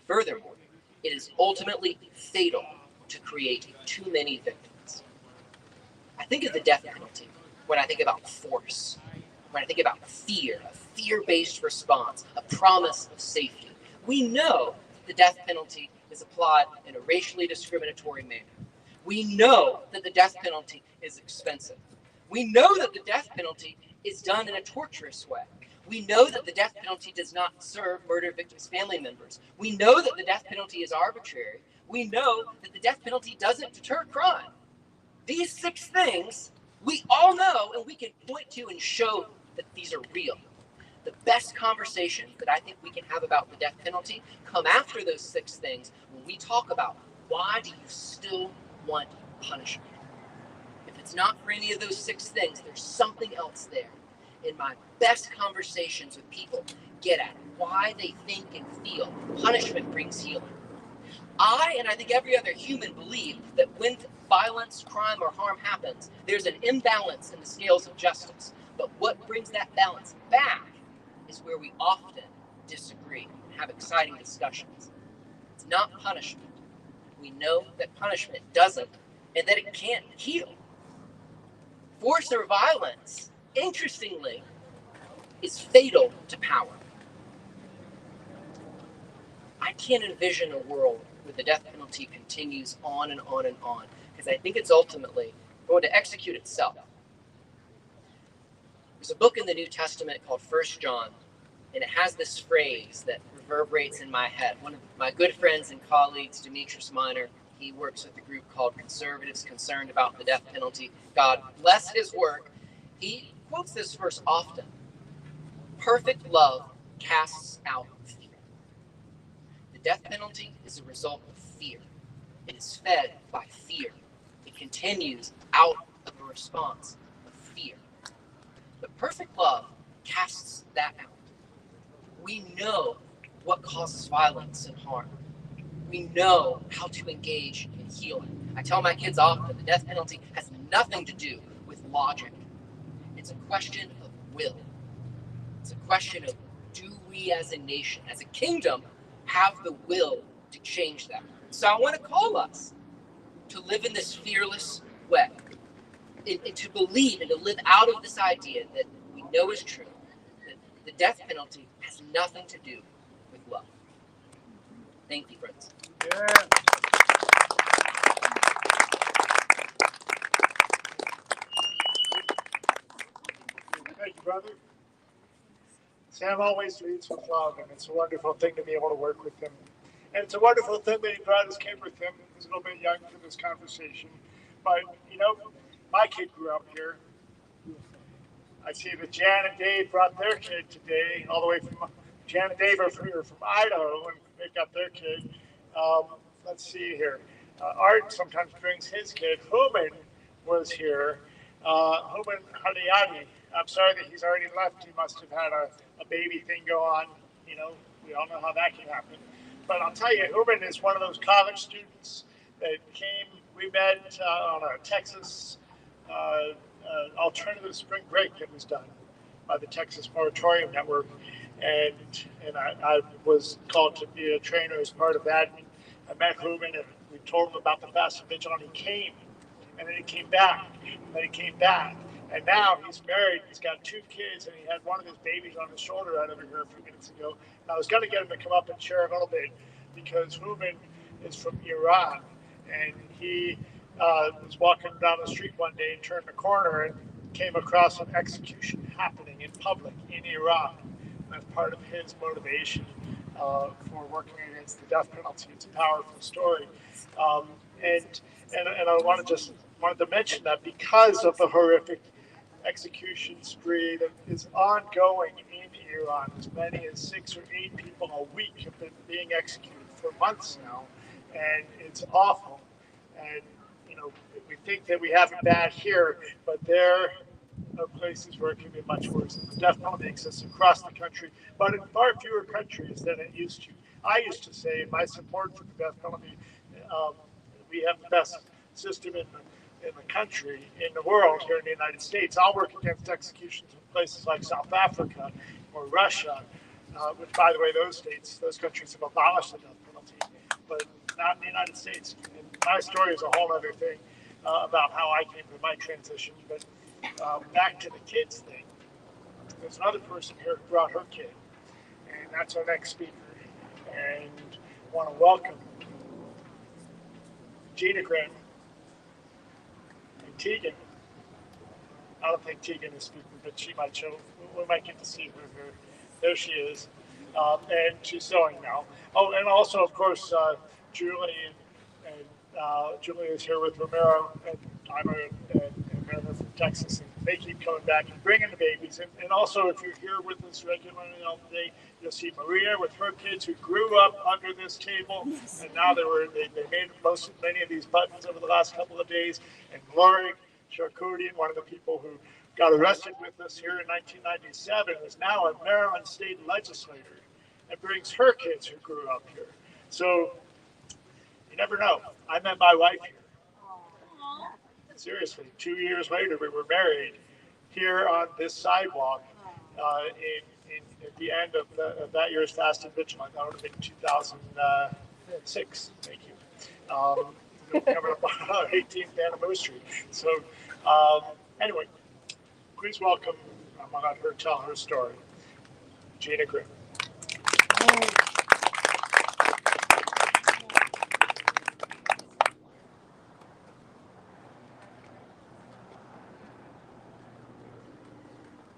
Furthermore, it is ultimately fatal to create too many victims. I think of the death penalty when I think about force, when I think about fear, a fear-based response, a promise of safety. We know the death penalty is applied in a racially discriminatory manner. We know that the death penalty is expensive. We know that the death penalty is done in a torturous way. We know that the death penalty does not serve murder victims' family members. We know that the death penalty is arbitrary. We know that the death penalty doesn't deter crime. These 6 things we all know, and we can point to and show that these are real. The best conversation that I think we can have about the death penalty come after those 6 things when we talk about why do you still want punishment? If it's not for any of those 6 things, there's something else there. In my best conversations with people, get at why they think and feel punishment brings healing. And I think every other human believe that when violence, crime, or harm happens, there's an imbalance in the scales of justice. But what brings that balance back is where we often disagree and have exciting discussions. It's not punishment. We know that punishment doesn't, and that it can't heal. Force or violence, interestingly, is fatal to power. I can't envision a world where the death penalty continues on and on and on, because I think it's ultimately going to execute itself. There's a book in the New Testament called 1 John, and it has this phrase that reverberates in my head. One of my good friends and colleagues, Demetrius Minor, he works with a group called Conservatives Concerned About the Death Penalty. God bless his work. He quotes this verse often. Perfect love casts out fear. The death penalty is a result of fear. It is fed by fear. It continues out of a response of fear. But perfect love casts that out. We know what causes violence and harm. We know how to engage in healing. I tell my kids often the death penalty has nothing to do with logic. It's a question of will. It's a question of, do we as a nation, as a kingdom, have the will to change that? So I want to call us to live in this fearless way, and to believe and to live out of this idea that we know is true, that the death penalty has nothing to do with love. Thank you, friends. Yeah. Thank you, brother. Sam always leads with love, and it's a wonderful thing to be able to work with him. And it's a wonderful thing that he brought his kid with him. He's a little bit young for this conversation. But, you know, my kid grew up here. I see that Jan and Dave brought their kid today, all the way from Jan and Dave are from Idaho, and they got their kid. Let's see here. Art sometimes brings his kid. Human was here. Human Hadiadi. I'm sorry that he's already left. He must have had a baby thing go on. You know, we all know how that can happen. But I'll tell you, Human is one of those college students that came. We met on a Texas alternative spring break that was done by the Texas Moratorium Network. And I was called to be a trainer as part of that. I met Human, and we told him about the Fast and Vigil, and he came. And then he came back, and then he came back. And now he's married, he's got 2 kids, and he had one of his babies on his shoulder right over here a few minutes ago. And I was going to get him to come up and share a little bit because Hooman is from Iran, and he was walking down the street one day and turned the corner and came across an execution happening in public in Iran. And that's part of his motivation for working against the death penalty. It's a powerful story. And I wanted to mention that because of the horrific execution spree that is ongoing in Iran, as many as 6 or 8 people a week have been being executed for months now, and it's awful. And we think that we have it bad here, but there are places where it can be much worse. The death penalty exists across the country, but in far fewer countries than it used to. I used to say in my support for the death penalty, we have the best system in the country, in the world, here in the United States. I'll work against executions in places like South Africa or Russia, which, by the way, those countries have abolished the death penalty, but not in the United States. And my story is a whole other thing about how I came to my transition. But back to the kids thing, there's another person here who brought her kid, and that's our next speaker. And I want to welcome Gina Grimm and Tegan. I don't think Tegan is speaking, but she might show. We might get to see her here. There she is, and she's sewing now. Oh, and also, of course, Julie and Julie is here with Romero and Timer and Mariner from Texas, and they keep coming back and bringing the babies. And also, if you're here with us regularly all day, you'll see Maria with her kids who grew up under this table, and now they made many of these buttons over the last couple of days. And Lori Charcoutian, one of the people who got arrested with us here in 1997, is now a Maryland state legislator and brings her kids who grew up here. So you never know. I met my wife here. Seriously, 2 years later, we were married here on this sidewalk at the end of that year's Fast and Vigil. That would have been 2006. Thank you. Coming up on our 18th anniversary. So anyway, please welcome, I'm going to let her tell her story, Gina Grimm.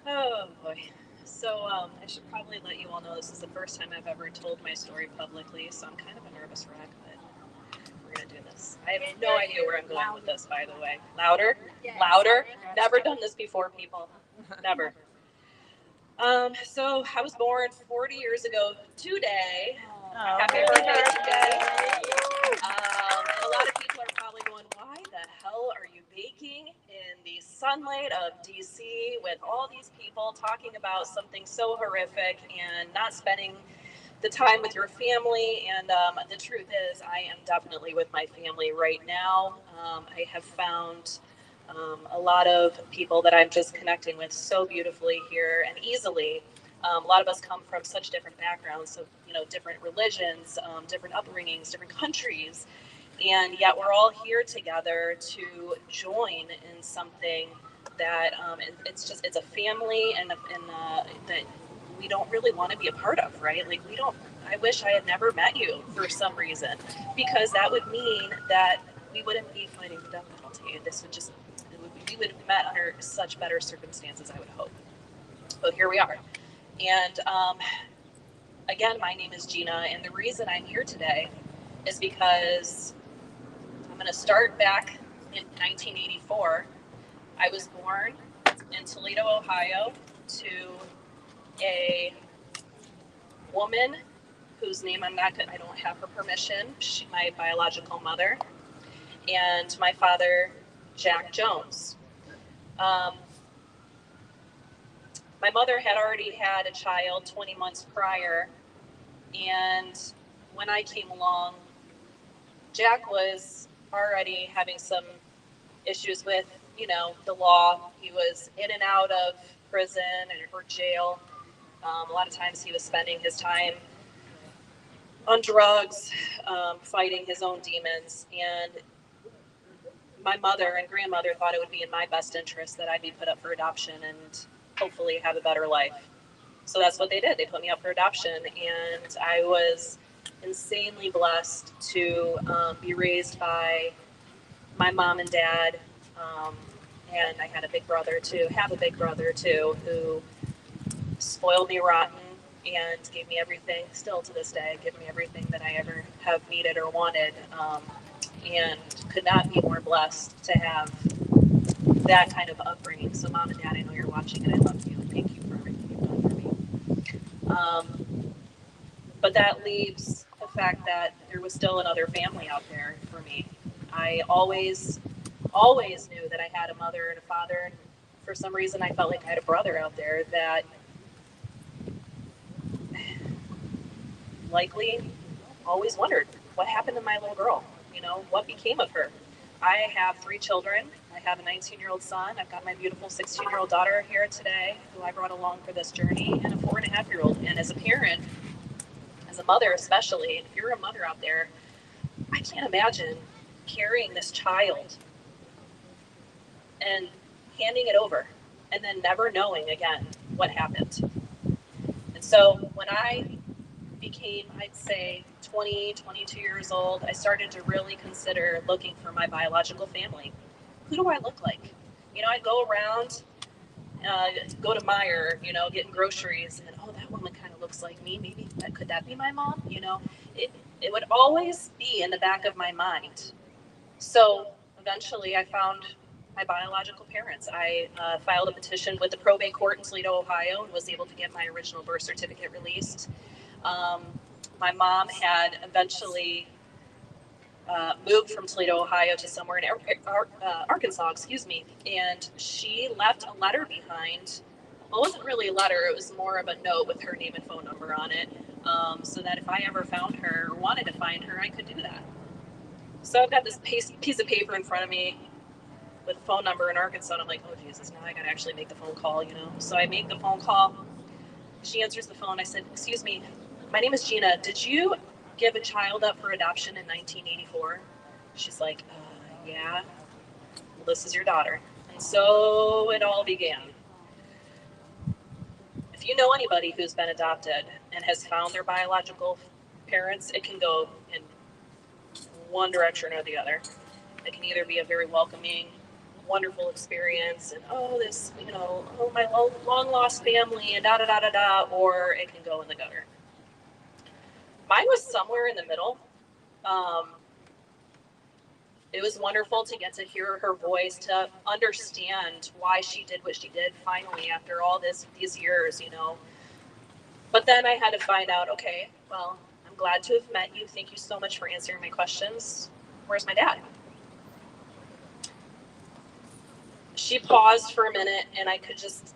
Oh boy. So I should probably let you all know this is the first time I've ever told my story publicly, so I'm kind of a nervous wreck, but we're going to do this. I have no idea where I'm going with this, by the way. Louder? Yes. Louder? Never done this before, people. Never. So I was born 40 years ago today. Happy birthday today. And a lot of people are probably going, why the hell are you baking in the sunlight of DC with all these people talking about something so horrific and not spending the time with your family? And the truth is, I am definitely with my family right now. I have found a lot of people that I'm just connecting with so beautifully here and easily. A lot of us come from such different backgrounds, so different religions, different upbringings, different countries, and yet we're all here together to join in something that it's a family and that we don't really want to be a part of, right? Like I wish I had never met you for some reason, because that would mean that we wouldn't be fighting the death penalty. We would have met under such better circumstances, I would hope. But here we are. And again, my name is Gina, and the reason I'm here today is because I'm going to start back in 1984. I was born in Toledo, Ohio, to a woman whose name I don't have her permission. She's my biological mother, and my father, Jack Jones. My mother had already had a child 20 months prior, and when I came along, Jack was already having some issues with, the law. He was in and out of prison or jail. A lot of times he was spending his time on drugs, fighting his own demons. And my mother and grandmother thought it would be in my best interest that I be put up for adoption and hopefully have a better life. So that's what they did. They put me up for adoption, and I was insanely blessed to be raised by my mom and dad. And I had a big brother too, who spoiled me rotten and gave me everything, still to this day, give me everything that I ever have needed or wanted. And could not be more blessed to have that kind of upbringing. So Mom and Dad, I know you're watching, and I love you, and thank you for everything you've done for me. But that leaves the fact that there was still another family out there for me. I always knew that I had a mother and a father, and for some reason I felt like I had a brother out there that likely always wondered what happened to my little girl, what became of her. I have 3 children. I have a 19-year-old son. I've got my beautiful 16-year-old daughter here today, who I brought along for this journey, and a 4.5-year-old. And as a parent, as a mother especially, if you're a mother out there, I can't imagine carrying this child and handing it over and then never knowing again what happened. And so when I became, I'd say, 20, 22 years old, I started to really consider looking for my biological family. Who do I look like? I'd go around, go to Meijer, getting groceries, and oh, that woman kind of looks like me. Maybe could that be my mom? It would always be in the back of my mind. So eventually I found my biological parents. I filed a petition with the probate court in Toledo, Ohio, and was able to get my original birth certificate released. My mom had eventually moved from Toledo, Ohio to somewhere in Arkansas, and she left a letter behind. Well, it wasn't really a letter, it was more of a note with her name and phone number on it, so that if I ever found her or wanted to find her, I could do that. So I've got this piece of paper in front of me with a phone number in Arkansas, and I'm like, oh Jesus, now I gotta actually make the phone call, So I make the phone call. She answers the phone. I said, excuse me, my name is Gina. Did you give a child up for adoption in 1984? She's like, yeah. Well, this is your daughter. And so it all began. If you know anybody who's been adopted and has found their biological parents, it can go in one direction or the other. It can either be a very welcoming, wonderful experience, and this, my long lost family, and da da da da da, or it can go in the gutter. Mine was somewhere in the middle. It was wonderful to get to hear her voice, to understand why she did what she did finally after all these years, But then I had to find out, okay, well, I'm glad to have met you. Thank you so much for answering my questions. Where's my dad? She paused for a minute, and I could just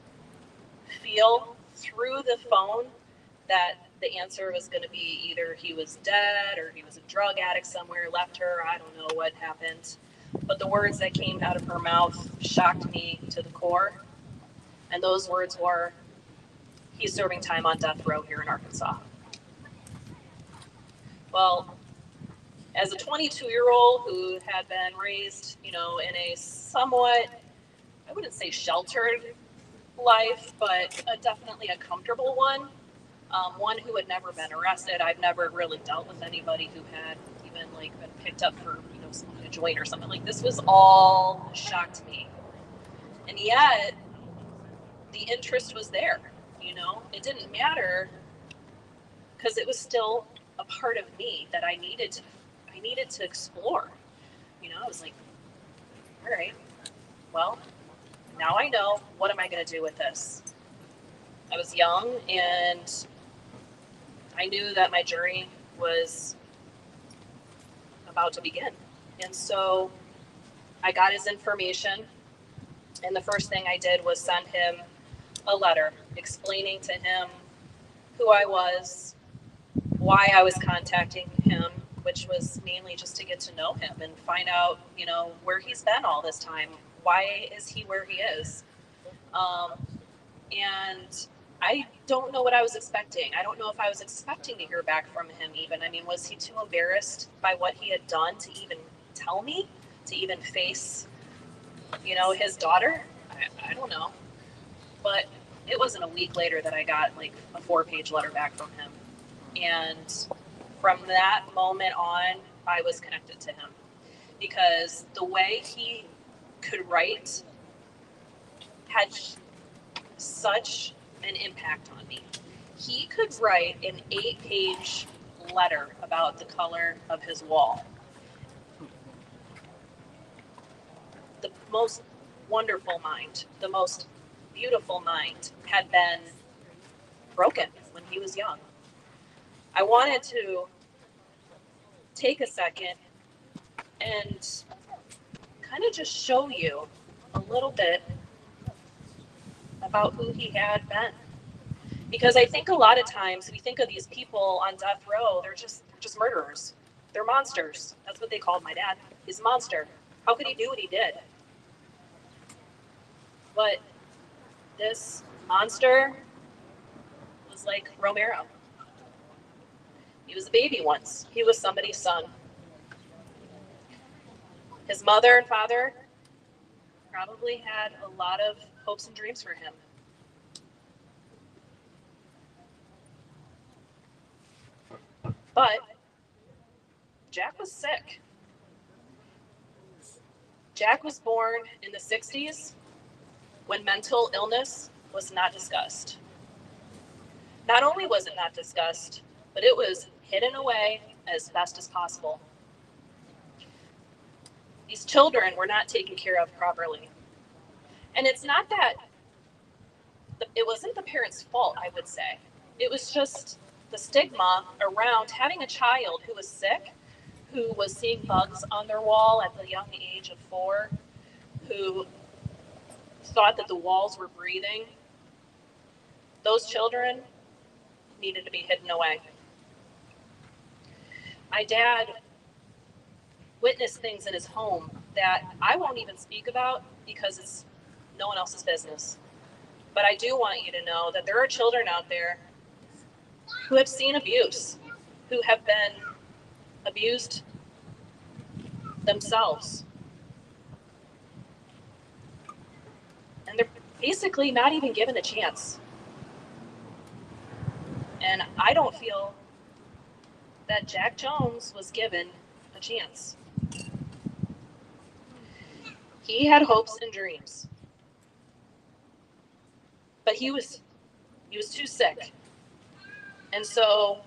feel through the phone that the answer was going to be either he was dead or he was a drug addict somewhere, left her. I don't know what happened. But the words that came out of her mouth shocked me to the core. And those words were, he's serving time on death row here in Arkansas. Well, as a 22-year-old who had been raised, in a somewhat, I wouldn't say sheltered life, but definitely a comfortable one. One who had never been arrested. I've never really dealt with anybody who had even been picked up for smoking a joint or something. This was all a shock to me, and yet the interest was there. It didn't matter because it was still a part of me that I needed to explore. I was like, all right, well, now I know. What am I going to do with this? I was young, and I knew that my journey was about to begin. And so I got his information, and the first thing I did was send him a letter explaining to him who I was, why I was contacting him, which was mainly just to get to know him and find out, where he's been all this time. Why is he where he is? And I don't know what I was expecting. I don't know if I was expecting to hear back from him even. Was he too embarrassed by what he had done to even tell me? to even face, his daughter. I don't know. But it wasn't a week later that I got like a 4-page letter back from him. And from that moment on, I was connected to him because the way he could write had such an impact on me. He could write an 8-page letter about the color of his wall. The most wonderful mind, the most beautiful mind had been broken when he was young. I wanted to take a second and kind of just show you a little bit about who he had been. Because I think a lot of times we think of these people on death row, they're just murderers. They're monsters. That's what they called my dad. He's a monster. How could he do what he did? But this monster was like Romero. He was a baby once. He was somebody's son. His mother and father probably had a lot of hopes and dreams for him. But Jack was sick. Jack was born in the 60s when mental illness was not discussed. Not only was it not discussed, but it was hidden away as best as possible. These children were not taken care of properly. And it's not that, it wasn't the parents' fault, I would say. It was just the stigma around having a child who was sick, who was seeing bugs on their wall at the young age of 4, who thought that the walls were breathing. Those children needed to be hidden away. My dad witnessed things in his home that I won't even speak about because it's no one else's business. But I do want you to know that there are children out there who have seen abuse, who have been abused themselves. And they're basically not even given a chance. And I don't feel that Jack Jones was given a chance. He had hopes and dreams. But he was too sick. And so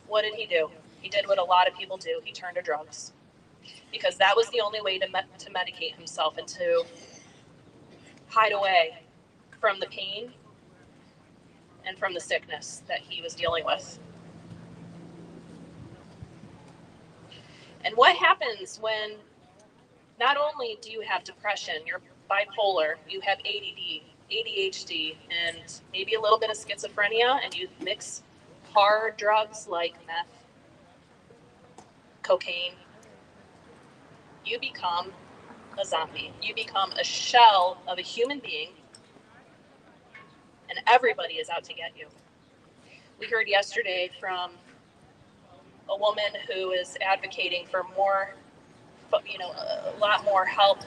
what did he do? He did what a lot of people do. He turned to drugs. Because that was the only way to medicate himself and to hide away from the pain and from the sickness that he was dealing with. And what happens when not only do you have depression, you're bipolar, you have ADD, ADHD, and maybe a little bit of schizophrenia, and you mix hard drugs like meth, cocaine, you become a zombie. You become a shell of a human being, and everybody is out to get you. We heard yesterday from a woman who is advocating for more, a lot more help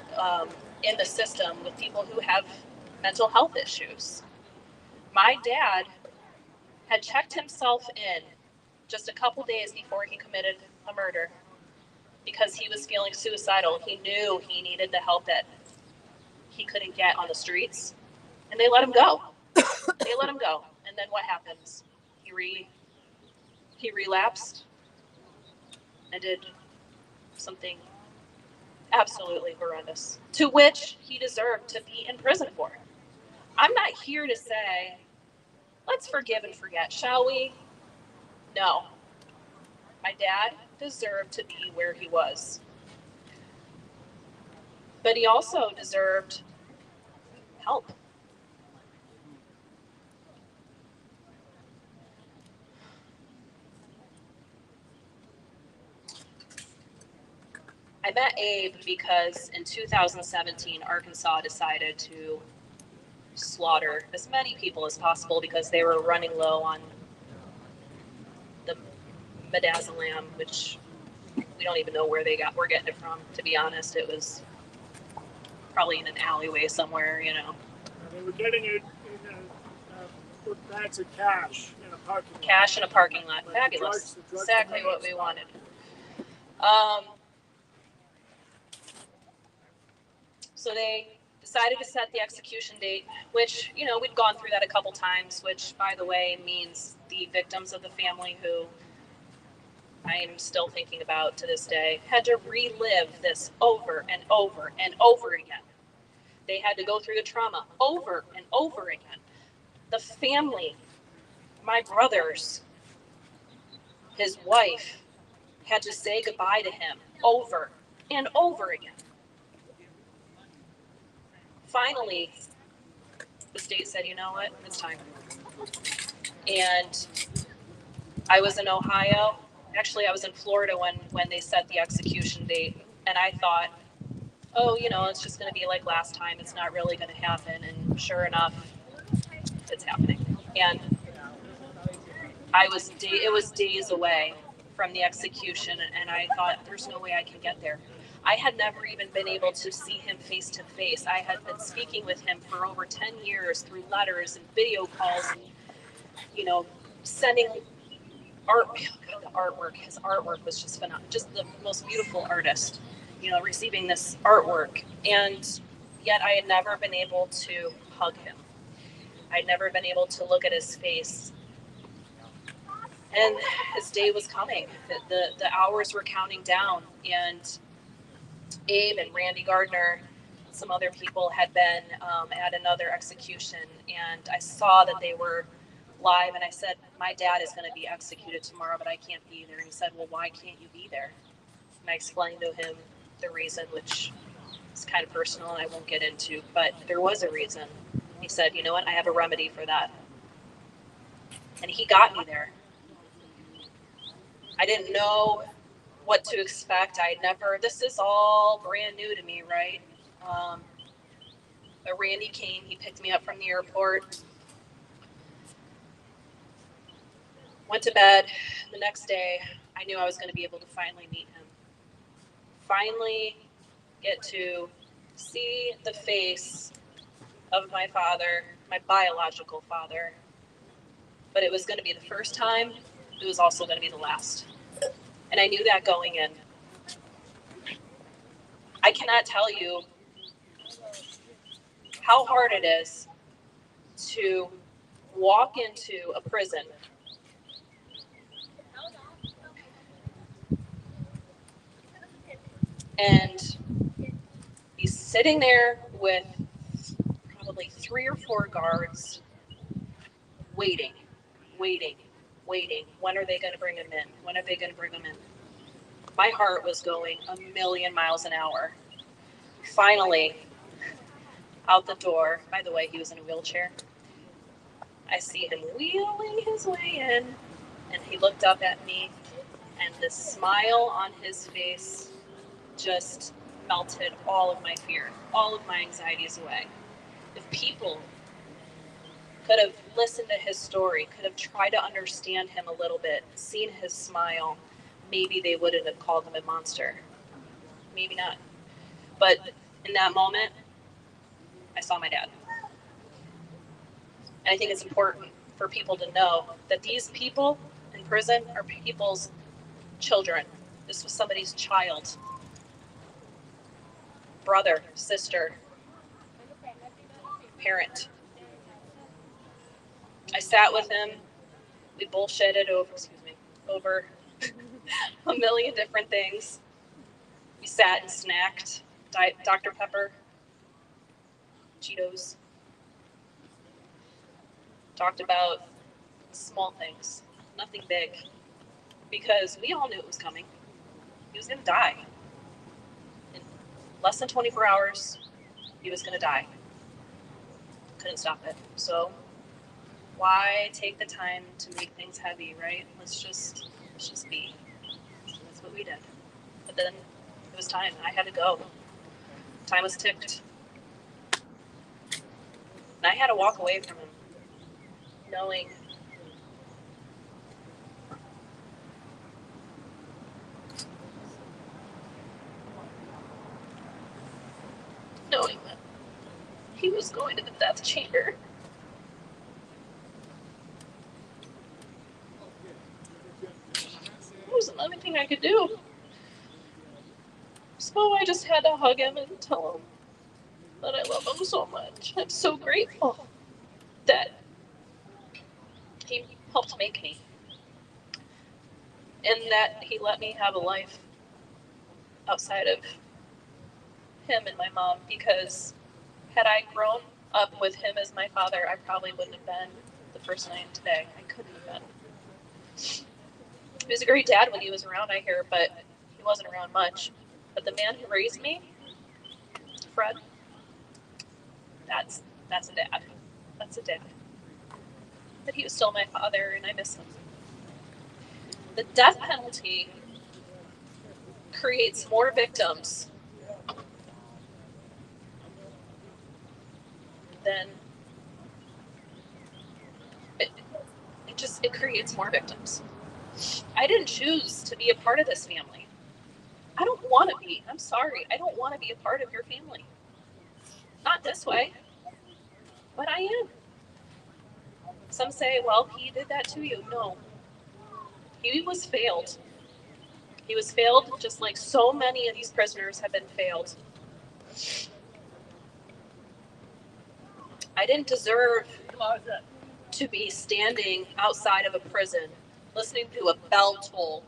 in the system with people who have mental health issues. My dad had checked himself in just a couple days before he committed a murder because he was feeling suicidal. He knew he needed the help that he couldn't get on the streets, and they let him go. They let him go. And then what happens? He relapsed and did something absolutely horrendous, to which he deserved to be in prison for. I'm not here to say, let's forgive and forget, shall we? No. My dad deserved to be where he was. But he also deserved help. I met Abe because in 2017, Arkansas decided to slaughter as many people as possible because they were running low on the midazolam, which we don't even know where we're getting it from, to be honest. It was probably in an alleyway somewhere, you know. They were getting it in bags of cash in a parking lot. Cash in a parking lot. But Fabulous. the drugs Exactly were what we not wanted. So they decided to set the execution date, which, you know, we'd gone through that a couple times, which, by the way, means the victims of the family, who I am still thinking about to this day, had to relive this over and over and over again. They had to go through the trauma over and over again. The family, my brothers, his wife, had to say goodbye to him over and over again. Finally, the state said, you know what, it's time. And I was in Ohio. Actually, I was in Florida when they set the execution date. And I thought, oh, you know, it's just going to be like last time. It's not really going to happen. And sure enough, it's happening. And it was days away from the execution. And I thought, there's no way I can get there. I had never even been able to see him face to face. I had been speaking with him for over 10 years through letters and video calls, and, you know, sending art. God, the artwork. His artwork was just phenomenal. Just the most beautiful artist, you know, receiving this artwork. And yet I had never been able to hug him. I'd never been able to look at his face. And his day was coming. The hours were counting down, and Abe and Randy Gardner, some other people had been at another execution, and I saw that they were live, and I said, my dad is going to be executed tomorrow, but I can't be there. And he said, well, why can't you be there? And I explained to him the reason, which is kind of personal and I won't get into, but there was a reason. He said, you know what, I have a remedy for that. And he got me there. I didn't know what to expect. This is all brand new to me, right? But Randy came, he picked me up from the airport, went to bed. The next day, I knew I was going to be able to finally meet him. Finally get to see the face of my father, my biological father. But it was going to be the first time. It was also going to be the last. And I knew that going in. I cannot tell you how hard it is to walk into a prison and be sitting there with probably 3 or 4 guards waiting. When are they going to bring him in? When are they going to bring him in? My heart was going a million miles an hour. Finally, out the door, by the way, he was in a wheelchair. I see him wheeling his way in, and he looked up at me, and the smile on his face just melted all of my fear, all of my anxieties away. If people could have listened to his story, could have tried to understand him a little bit, seen his smile, maybe they wouldn't have called him a monster. Maybe not. But in that moment, I saw my dad. And I think it's important for people to know that these people in prison are people's children. This was somebody's child, brother, sister, parent. I sat with him. We bullshitted over a million different things. We sat and snacked Dr. Pepper, Cheetos. Talked about small things, nothing big, because we all knew it was coming. He was going to die. In less than 24 hours, he was going to die. Couldn't stop it. So why take the time to make things heavy, right? Let's just be. That's what we did. But then it was time. I had to go. Time was ticked. And I had to walk away from him, knowing that he was going to the death chamber. There wasn't anything I could do. So I just had to hug him and tell him that I love him so much. I'm so grateful that he helped make me. And that he let me have a life outside of him and my mom, because had I grown up with him as my father, I probably wouldn't have been the person I am today. I couldn't have been. He was a great dad when he was around, I hear, but he wasn't around much. But the man who raised me, Fred, that's a dad. That's a dad. But he was still my father, and I miss him. The death penalty creates more victims than it creates more victims. I didn't choose to be a part of this family. I don't want to be. I'm sorry. I don't want to be a part of your family. Not this way. But I am. Some say, well, he did that to you. No. He was failed. He was failed just like so many of these prisoners have been failed. I didn't deserve to be standing outside of a prison, listening to a bell toll,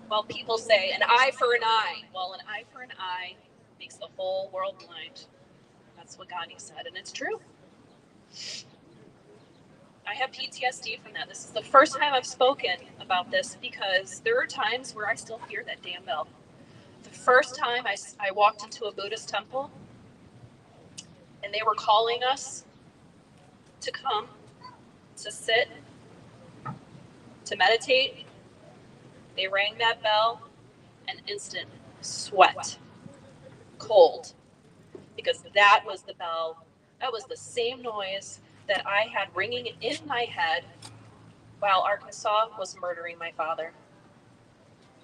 while people say, an eye for an eye. Well, an eye for an eye makes the whole world blind. That's what Gandhi said, and it's true. I have PTSD from that. This is the first time I've spoken about this, because there are times where I still hear that damn bell. The first time I walked into a Buddhist temple, and they were calling us to come, to sit, to meditate. They rang that bell, and instant sweat, cold, because that was the bell. That was the same noise that I had ringing in my head while Arkansas was murdering my father.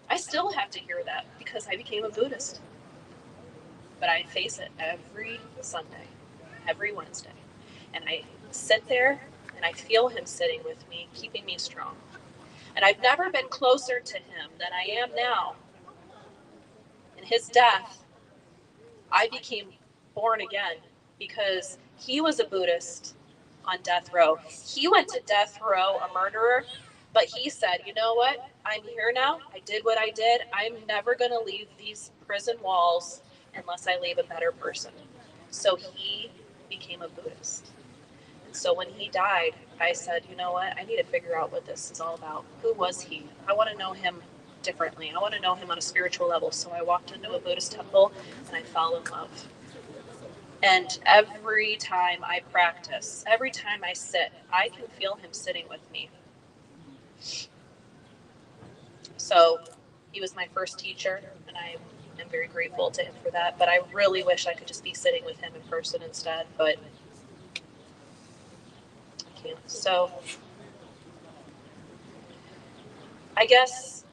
I still have to hear that because I became a Buddhist. But I face it every Sunday, every Wednesday. And I sit there and I feel him sitting with me, keeping me strong. And I've never been closer to him than I am now. In his death, I became born again because he was a Buddhist on death row. He went to death row, a murderer, but he said, you know what? I'm here now. I did what I did. I'm never going to leave these prison walls unless I leave a better person. So he became a Buddhist. And so when he died, I said, you know what? I need to figure out what this is all about. Who was he? I want to know him differently. I want to know him on a spiritual level. So I walked into a Buddhist temple and I fell in love. And every time I practice, every time I sit, I can feel him sitting with me. So he was my first teacher, and I am very grateful to him for that. But I really wish I could just be sitting with him in person instead, but I can't. So I guess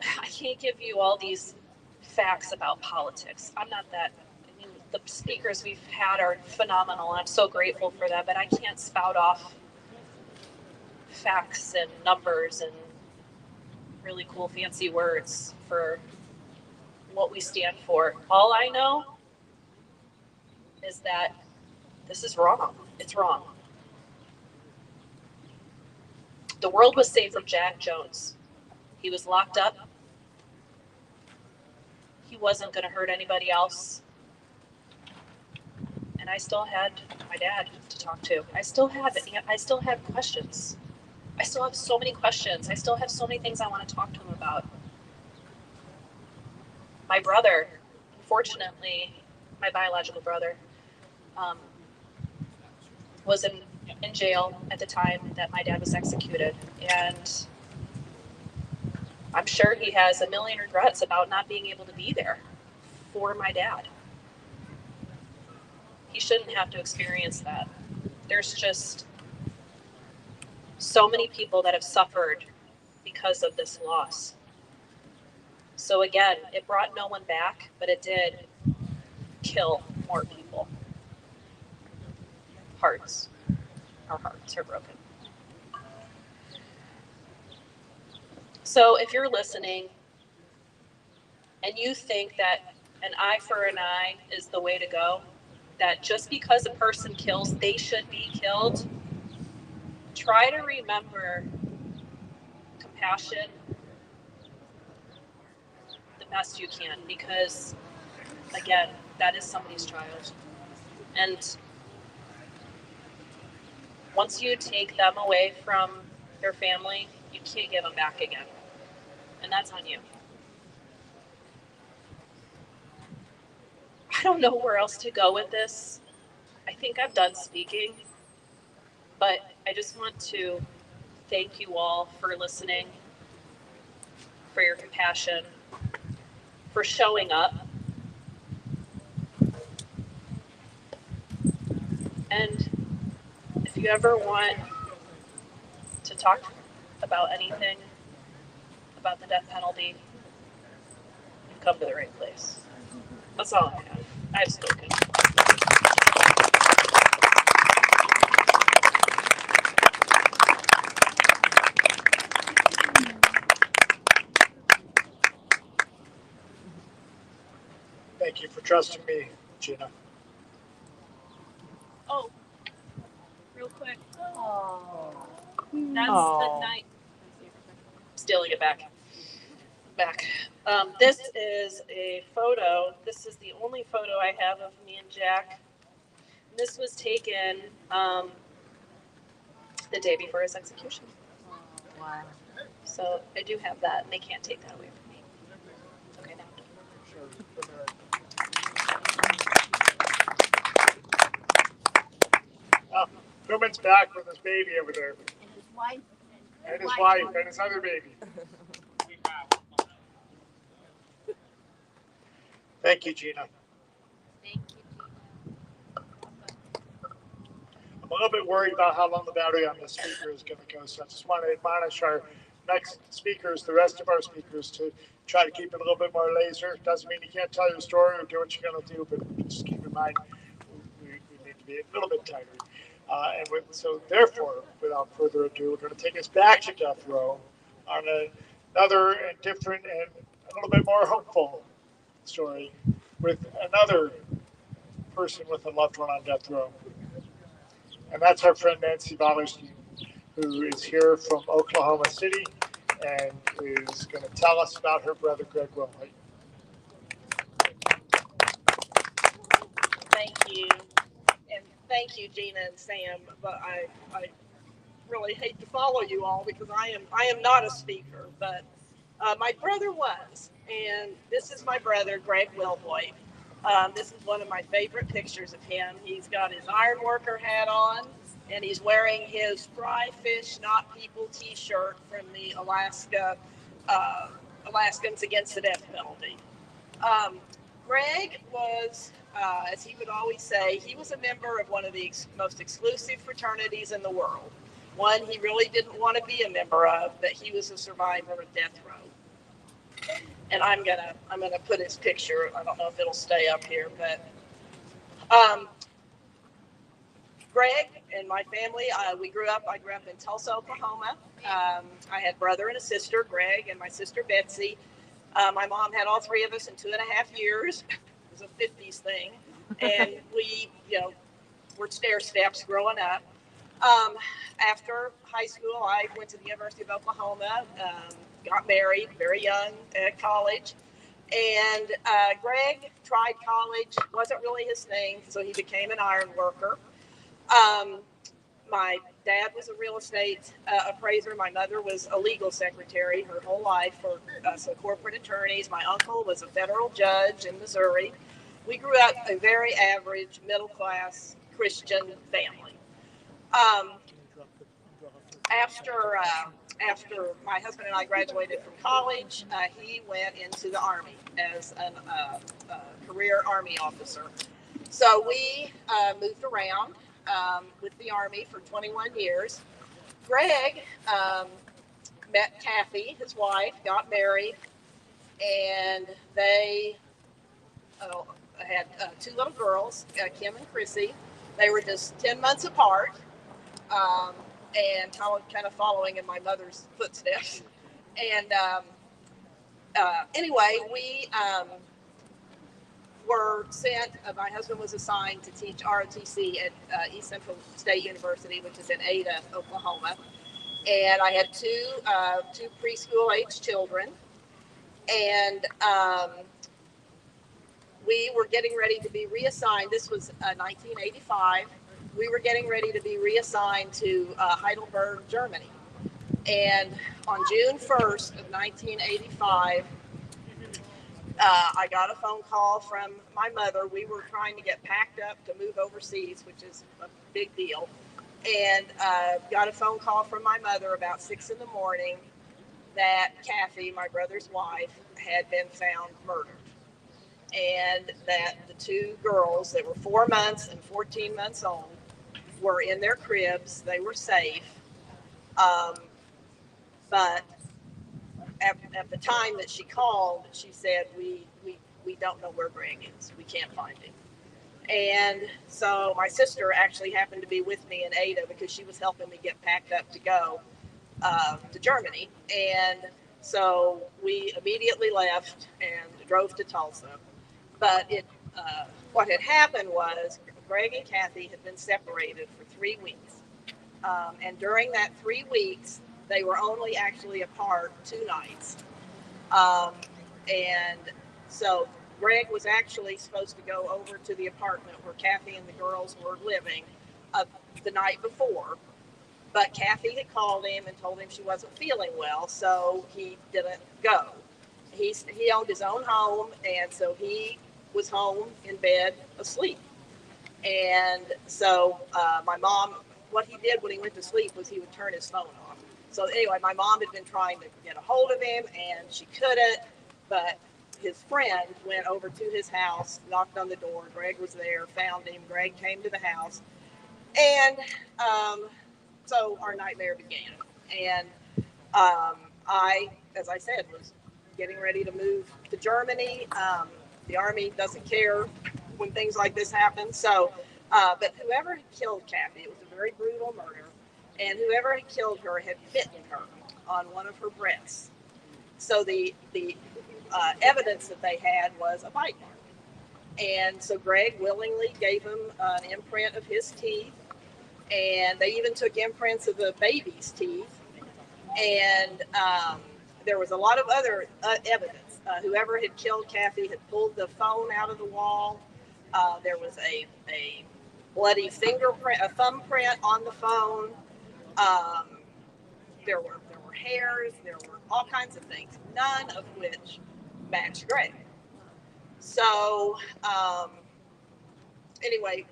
I can't give you all these facts about politics. I'm not that. I mean, the speakers we've had are phenomenal. I'm so grateful for that, but I can't spout off facts and numbers and really cool fancy words for what we stand for. All I know is that this is wrong. It's wrong. The world was saved from Jack Jones. He was locked up. He wasn't going to hurt anybody else. And I still had my dad to talk to. I still have questions. I still have so many questions. I still have so many things I want to talk to him about. My brother, unfortunately, my biological brother, was in jail at the time that my dad was executed. And I'm sure he has a million regrets about not being able to be there for my dad. He shouldn't have to experience that. There's just so many people that have suffered because of this loss. So again, it brought no one back, but it did kill more people. Our hearts are broken. So if you're listening and you think that an eye for an eye is the way to go, that just because a person kills, they should be killed, try to remember compassion the best you can, because again, that is somebody's child. And once you take them away from their family, you can't give them back again. And that's on you. I don't know where else to go with this. I think I'm done speaking, but I just want to thank you all for listening, for your compassion, for showing up. And if you ever want to talk about anything, about the death penalty, you've come to the right place. That's all I have. I've spoken. Thank you for trusting me, Gina. Oh, real quick. That's the night. Stealing it back. This is a photo. This is the only photo I have of me and Jack. This was taken the day before his execution. Wow. So I do have that, and they can't take that away from me. Okay, now. Truman's back with his baby over there. And his wife. And his wife and his other baby. Thank you, Gina. Thank you, Gina. I'm a little bit worried about how long the battery on this speaker is going to go, so I just want to admonish our next speakers, the rest of our speakers, to try to keep it a little bit more laser. Doesn't mean you can't tell your story or do what you're going to do, but just keep in mind we need to be a little bit tighter. So therefore, without further ado, we're going to take us back to death row on another and different and a little bit more hopeful story with another person with a loved one on death row. And that's our friend Nancy Vollersten, who is here from Oklahoma City and is going to tell us about her brother, Greg Wilhoit. Thank you. And thank you, Gina and Sam. But I really hate to follow you all because I am not a speaker, but my brother was. And this is my brother, Greg Wilhoit. This is one of my favorite pictures of him. He's got his iron worker hat on, and he's wearing his Fry Fish Not People t-shirt from the Alaskans Against the Death Penalty. Greg was, as he would always say, he was a member of one of the most exclusive fraternities in the world. One he really didn't want to be a member of, but he was a survivor of death row. And I'm gonna put his picture. I don't know if it'll stay up here, but Greg and my family, I grew up in Tulsa, Oklahoma. I had a brother and a sister, Greg, and my sister Betsy. My mom had all three of us in 2.5 years. It was a 50s thing, and we, were stair steps growing up. After high school, I went to the University of Oklahoma, got married very young at college, and Greg tried college, wasn't really his thing, so he became an iron worker. My dad was a real estate appraiser. My mother was a legal secretary her whole life for some corporate attorneys. My uncle was a federal judge in Missouri. We grew up a very average, middle-class Christian family. After my husband and I graduated from college, he went into the Army as a career Army officer. So we moved around with the Army for 21 years. Greg met Kathy, his wife, got married, and they had two little girls, Kim and Chrissy. They were just 10 months apart, and kind of following in my mother's footsteps. And anyway, we were sent, my husband was assigned to teach ROTC at East Central State University, which is in Ada, Oklahoma. And I had two preschool age children. And we were getting ready to be reassigned. This was 1985. We were getting ready to be reassigned to Heidelberg, Germany. And on June 1st of 1985, I got a phone call from my mother. We were trying to get packed up to move overseas, which is a big deal. And got a phone call from my mother about 6 in the morning that Kathy, my brother's wife, had been found murdered. And that the two girls that were 4 months and 14 months old were in their cribs. They were safe. But at the time that she called, she said, we don't know where Greg is. We can't find him. And so my sister actually happened to be with me in Ada because she was helping me get packed up to go to Germany. And so we immediately left and drove to Tulsa. But what had happened was Greg and Kathy had been separated for 3 weeks. And during that 3 weeks, they were only actually apart 2 nights. And so Greg was actually supposed to go over to the apartment where Kathy and the girls were living the night before. But Kathy had called him and told him she wasn't feeling well, so he didn't go. He owned his own home, and so he was home in bed asleep. And so my mom, what he did when he went to sleep was he would turn his phone off. So anyway, my mom had been trying to get a hold of him, and she couldn't, but his friend went over to his house, knocked on the door. Greg was there, found him. Greg came to the house. And so our nightmare began. And I, as I said, was getting ready to move to Germany. The Army doesn't care when things like this happen. So, but whoever had killed Kathy, it was a very brutal murder. And whoever had killed her had bitten her on one of her breasts. So the evidence that they had was a bite mark. And so Greg willingly gave him an imprint of his teeth. And they even took imprints of the baby's teeth. And there was a lot of other evidence. Whoever had killed Kathy had pulled the phone out of the wall. There was a bloody fingerprint, a thumbprint on the phone. There were hairs. There were all kinds of things, none of which matched Greg. So anyway,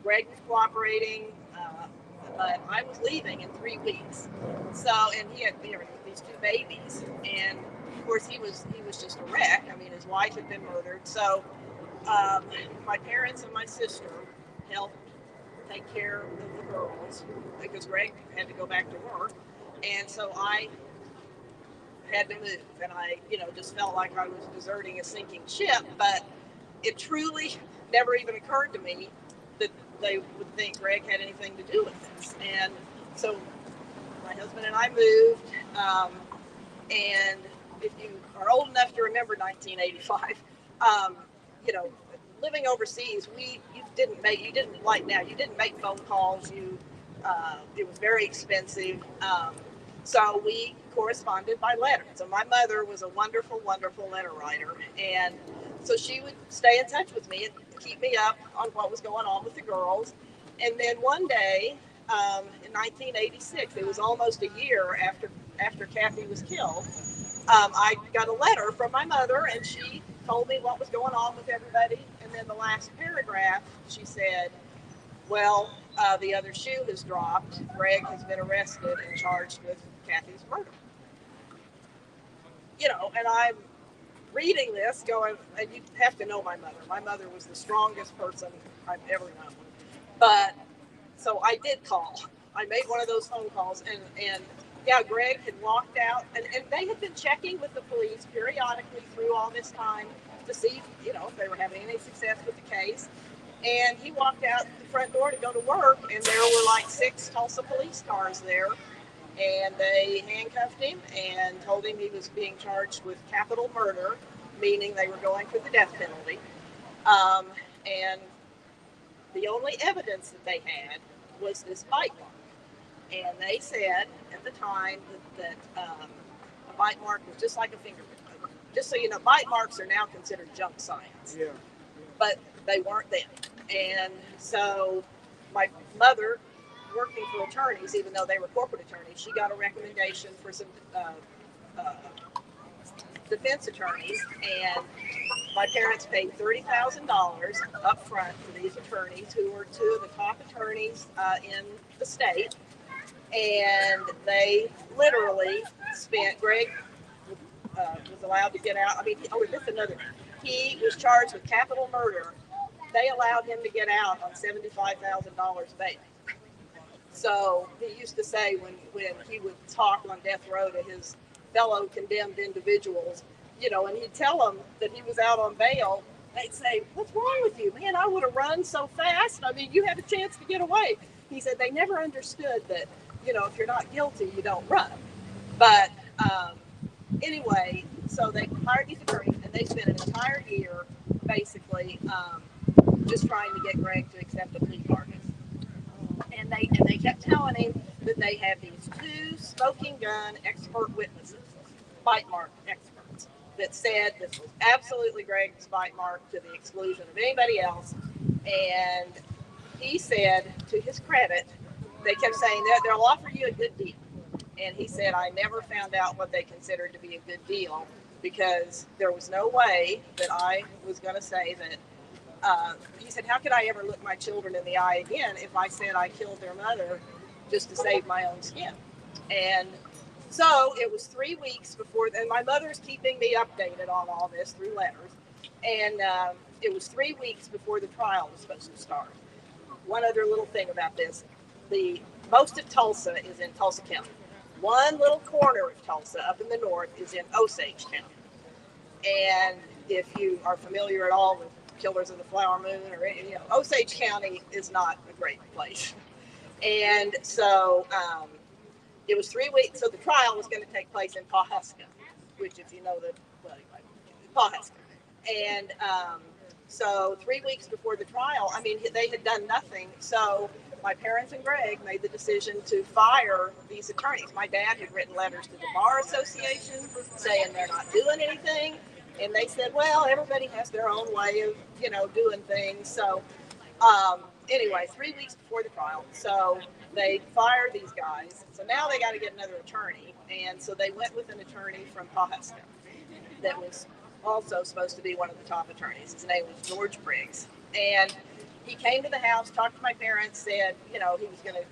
Greg was cooperating, but I was leaving in 3 weeks. So, and he had these 2 babies, and of course he was just a wreck. I mean, his wife had been murdered. So my parents and my sister helped take care of the girls because Greg had to go back to work, and so I had to move, and I, just felt like I was deserting a sinking ship. But it truly never even occurred to me that they would think Greg had anything to do with this. And so my husband and I moved, and if you are old enough to remember 1985, living overseas, you didn't make phone calls. It was very expensive. So we corresponded by letter. So my mother was a wonderful, wonderful letter writer. And so she would stay in touch with me and keep me up on what was going on with the girls. And then one day, in 1986, it was almost a year after Kathy was killed, I got a letter from my mother, and she told me what was going on with everybody. And then the last paragraph, she said, well, the other shoe has dropped. Greg has been arrested and charged with Kathy's murder. And I'm reading this going, and you have to know my mother. My mother was the strongest person I've ever known. But, so I did call. I made one of those phone calls, and yeah, Greg had walked out, and they had been checking with the police periodically through all this time to see, if they were having any success with the case. And he walked out the front door to go to work, and there were like 6 Tulsa police cars there. And they handcuffed him and told him he was being charged with capital murder, meaning they were going for the death penalty. And the only evidence that they had was this bite mark. And they said at the time that a bite mark was just like a fingerprint. Just so you know, bite marks are now considered junk science. Yeah. But they weren't then. And so my mother, working for attorneys, even though they were corporate attorneys, she got a recommendation for some defense attorneys, and my parents paid $30,000 up front for these attorneys, who were 2 of the top attorneys in the state. And they literally spent, Greg was allowed to get out. I mean, that's another, he was charged with capital murder. They allowed him to get out on $75,000 bail. So he used to say when he would talk on death row to his fellow condemned individuals, and he'd tell them that he was out on bail, they'd say, "What's wrong with you? Man, I would have run so fast. I mean, you had a chance to get away." He said they never understood that, if you're not guilty, you don't run. But anyway, so they hired these attorneys, and they spent an entire year basically just trying to get Greg to accept a plea bargain. And they kept telling him that they had these 2 smoking gun expert witnesses, bite mark experts, that said this was absolutely Greg's bite mark to the exclusion of anybody else. And he said, to his credit, they kept saying that they'll offer you a good deal. And he said, I never found out what they considered to be a good deal, because there was no way that I was going to say that. He said, how could I ever look my children in the eye again if I said I killed their mother just to save my own skin? And so it was 3 weeks before, and my mother's keeping me updated on all this through letters. And it was 3 weeks before the trial was supposed to start. One other little thing about this, most of Tulsa is in Tulsa County. One little corner of Tulsa up in the north is in Osage County. And if you are familiar at all with Killers of the Flower Moon, or Osage County is not a great place. And so it was 3 weeks. So the trial was going to take place in Pawhuska, which, if you know Pawhuska. And so 3 weeks before the trial, I mean, they had done nothing. So my parents and Greg made the decision to fire these attorneys. My dad had written letters to the Bar Association saying they're not doing anything. And they said, well, everybody has their own way of, doing things. So anyway, 3 weeks before the trial, so they fired these guys. So now they got to get another attorney. And so they went with an attorney from Pawhuska that was also supposed to be one of the top attorneys. His name was George Briggs. And he came to the house, talked to my parents, said, he was going to,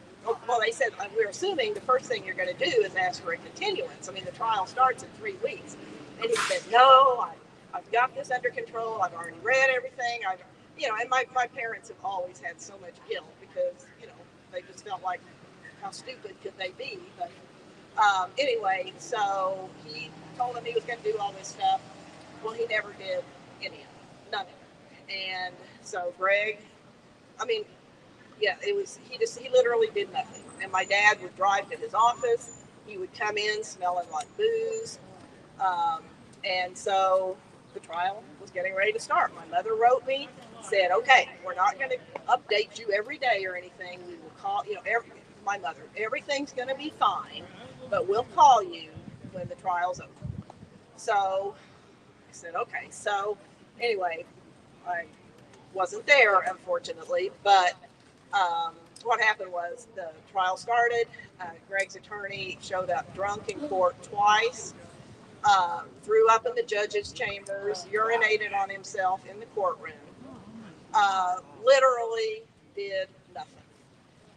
well, they said, we're assuming the first thing you're going to do is ask for a continuance. I mean, the trial starts in 3 weeks. And he said, no, I've got this under control. I've already read everything. And my parents have always had so much guilt because, they just felt like, how stupid could they be? But anyway, so he told them he was going to do all this stuff. Well, he never did any of it, none of it. And so Greg, he literally did nothing. And my dad would drive to his office. He would come in smelling like booze. And so the trial was getting ready to start. My mother wrote me, said, okay, we're not going to update you every day or anything. We will call, my mother, everything's going to be fine, but we'll call you when the trial's over. So I said, okay. So anyway, I wasn't there, unfortunately, but what happened was the trial started. Greg's attorney showed up drunk in court twice. Threw up in the judge's chambers, urinated on himself in the courtroom, literally did nothing.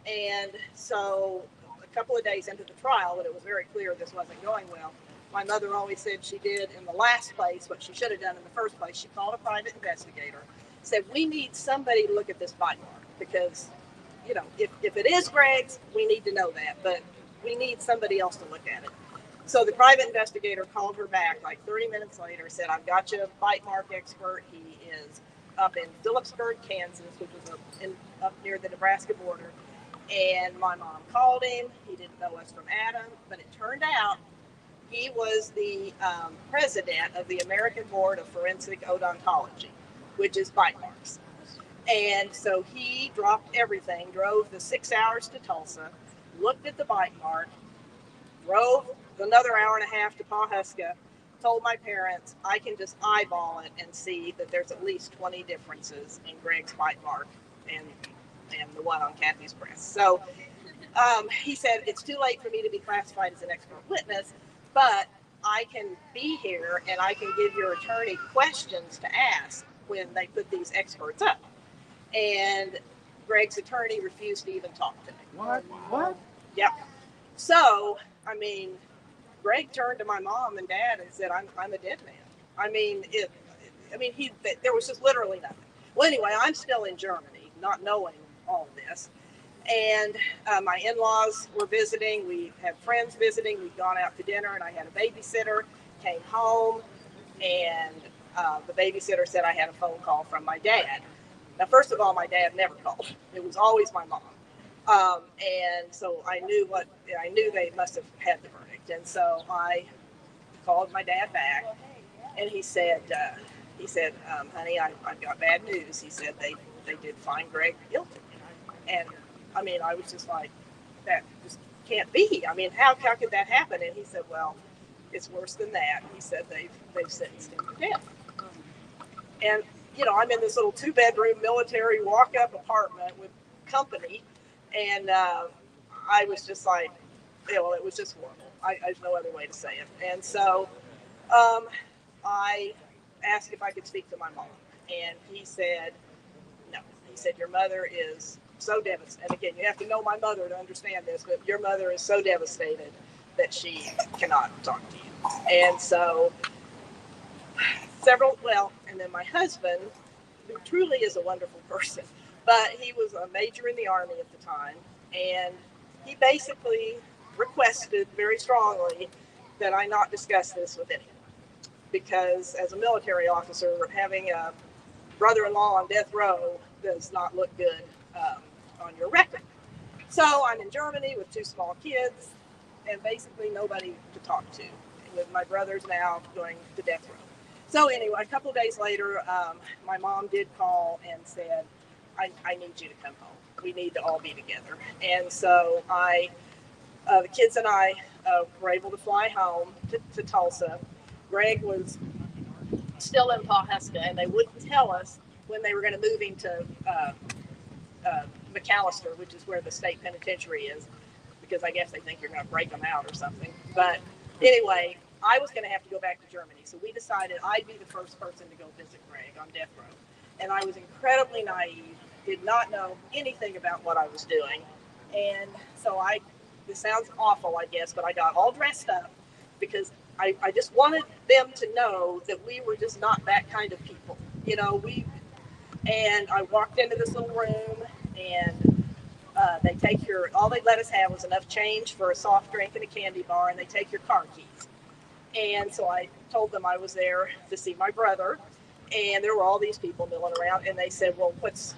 And so a couple of days into the trial, when it was very clear this wasn't going well, my mother always said she did in the last place what she should have done in the first place. She called a private investigator, said, we need somebody to look at this bite mark because, if it is Greg's, we need to know that. But we need somebody else to look at it. So the private investigator called her back like 30 minutes later, said, I've got you a bite mark expert. He is up in Phillipsburg, Kansas, which is up near the Nebraska border. And my mom called him. He didn't know us from Adam, but it turned out he was the president of the American Board of Forensic Odontology, which is bite marks. And so he dropped everything, drove the 6 hours to Tulsa, looked at the bite mark, drove another hour and a half to Pawhuska, told my parents, I can just eyeball it and see that there's at least 20 differences in Greg's bite mark and the one on Kathy's breast. So he said, it's too late for me to be classified as an expert witness, but I can be here and I can give your attorney questions to ask when they put these experts up. And Greg's attorney refused to even talk to me. What? Yep. So, I mean, Greg turned to my mom and dad and said, I'm a dead man. I mean, there was just literally nothing. Well, anyway, I'm still in Germany, not knowing all of this. And my in-laws were visiting. We had friends visiting. We'd gone out to dinner, and I had a babysitter, came home, and the babysitter said I had a phone call from my dad. Now, first of all, my dad never called. It was always my mom. And so I knew they must have had the verdict. And so I called my dad back, and he said, honey, I've got bad news. He said they did find Greg guilty. And I mean, I was just like, that just can't be. I mean, how could that happen? And he said, well, it's worse than that. He said they've sentenced him to death. And, you know, I'm in this little 2-bedroom military walk-up apartment with company. And I was just like, it was just horrible. There's no other way to say it. And so I asked if I could speak to my mom. And he said, no. He said, your mother is so devastated. And again, you have to know my mother to understand this, but your mother is so devastated that she cannot talk to you. And so and then my husband, who truly is a wonderful person, but he was a major in the Army at the time, and he basically requested very strongly that I not discuss this with anyone, because as a military officer, having a brother-in-law on death row does not look good on your record. So I'm in Germany with 2 small kids and basically nobody to talk to, with my brothers now going to death row. So anyway, a couple of days later, my mom did call and said, I need you to come home. We need to all be together. And so the kids and I were able to fly home to Tulsa. Greg was still in Pawhuska, and they wouldn't tell us when they were going to move him to McAllister, which is where the state penitentiary is, because I guess they think you're going to break them out or something. But anyway, I was going to have to go back to Germany. So we decided I'd be the first person to go visit Greg on death row. And I was incredibly naive, did not know anything about what I was doing. And so this sounds awful, I guess, but I got all dressed up because I just wanted them to know that we were just not that kind of people. You know, and I walked into this little room, and all they let us have was enough change for a soft drink and a candy bar, and they take your car keys. And so I told them I was there to see my brother, and there were all these people milling around, and they said, well, what's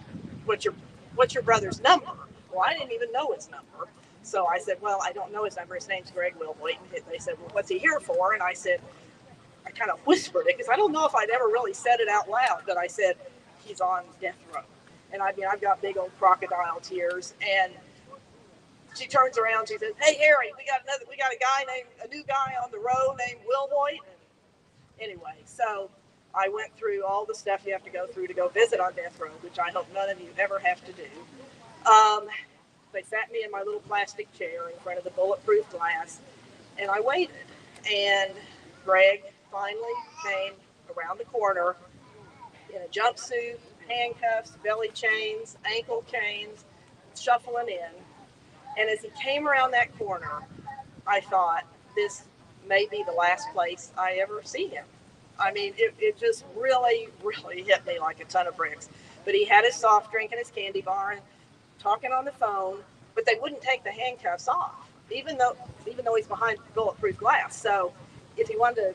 your brother's number? Well, I didn't even know his number. So I said, well, I don't know his number. His name's Greg Wilhoit. And they said, well, what's he here for? And I said, I kind of whispered it because I don't know if I'd ever really said it out loud, but I said, he's on death row. And I mean, I've got big old crocodile tears. And she turns around, she says, hey, Harry, we got a new guy on the row named Wilhoit. Anyway, so I went through all the stuff you have to go through to go visit on death row, which I hope none of you ever have to do. They sat me in my little plastic chair in front of the bulletproof glass, and I waited. And Greg finally came around the corner in a jumpsuit, handcuffs, belly chains, ankle chains, shuffling in. And as he came around that corner, I thought, this may be the last place I ever see him. I mean, it just really, really hit me like a ton of bricks. But he had his soft drink and his candy bar and talking on the phone, but they wouldn't take the handcuffs off. even though he's behind bulletproof glass. So if he wanted to,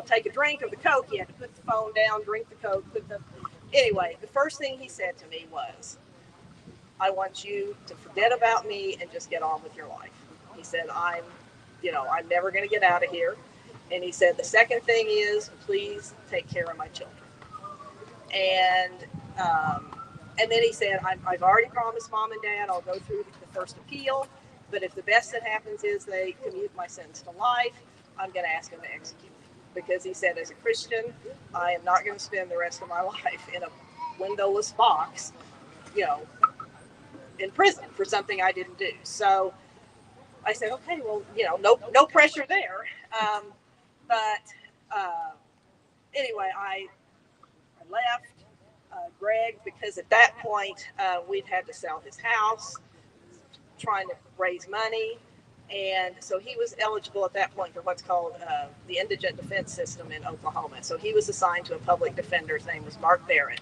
take a drink of the Coke, he had to put the phone down, drink the Coke, Anyway, the first thing he said to me was, I want you to forget about me and just get on with your life. He said, I'm never going to get out of here. And he said, the second thing is, please take care of my children. And then he said, I've already promised Mom and Dad I'll go through the first appeal, but if the best that happens is they commute my sentence to life, I'm going to ask them to execute me. Because he said, as a Christian, I am not going to spend the rest of my life in a windowless box, in prison for something I didn't do. So I said, okay, well, no pressure there. Anyway, I left Greg because at that point we'd had to sell his house, trying to raise money. And so he was eligible at that point for what's called the indigent defense system in Oklahoma. So he was assigned to a public defender. His name was Mark Barrett.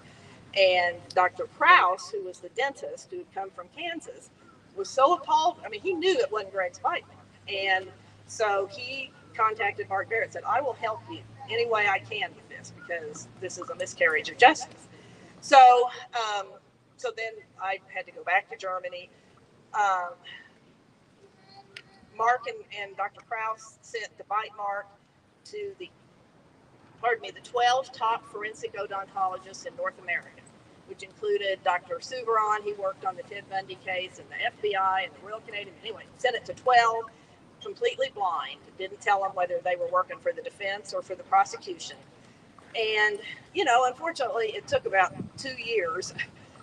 And Dr. Krause, who was the dentist who had come from Kansas, was so appalled. I mean, he knew it wasn't Greg's bite mark. And so he contacted Mark Barrett and said, I will help you any way I can with this because this is a miscarriage of justice. So then I had to go back to Germany. Mark and Dr. Krause sent the bite mark to the 12 top forensic odontologists in North America, which included Dr. Suberon. He worked on the Ted Bundy case and the FBI and the Royal Canadian. Anyway, sent it to 12, completely blind. Didn't tell them whether they were working for the defense or for the prosecution. And, unfortunately, it took about 2 years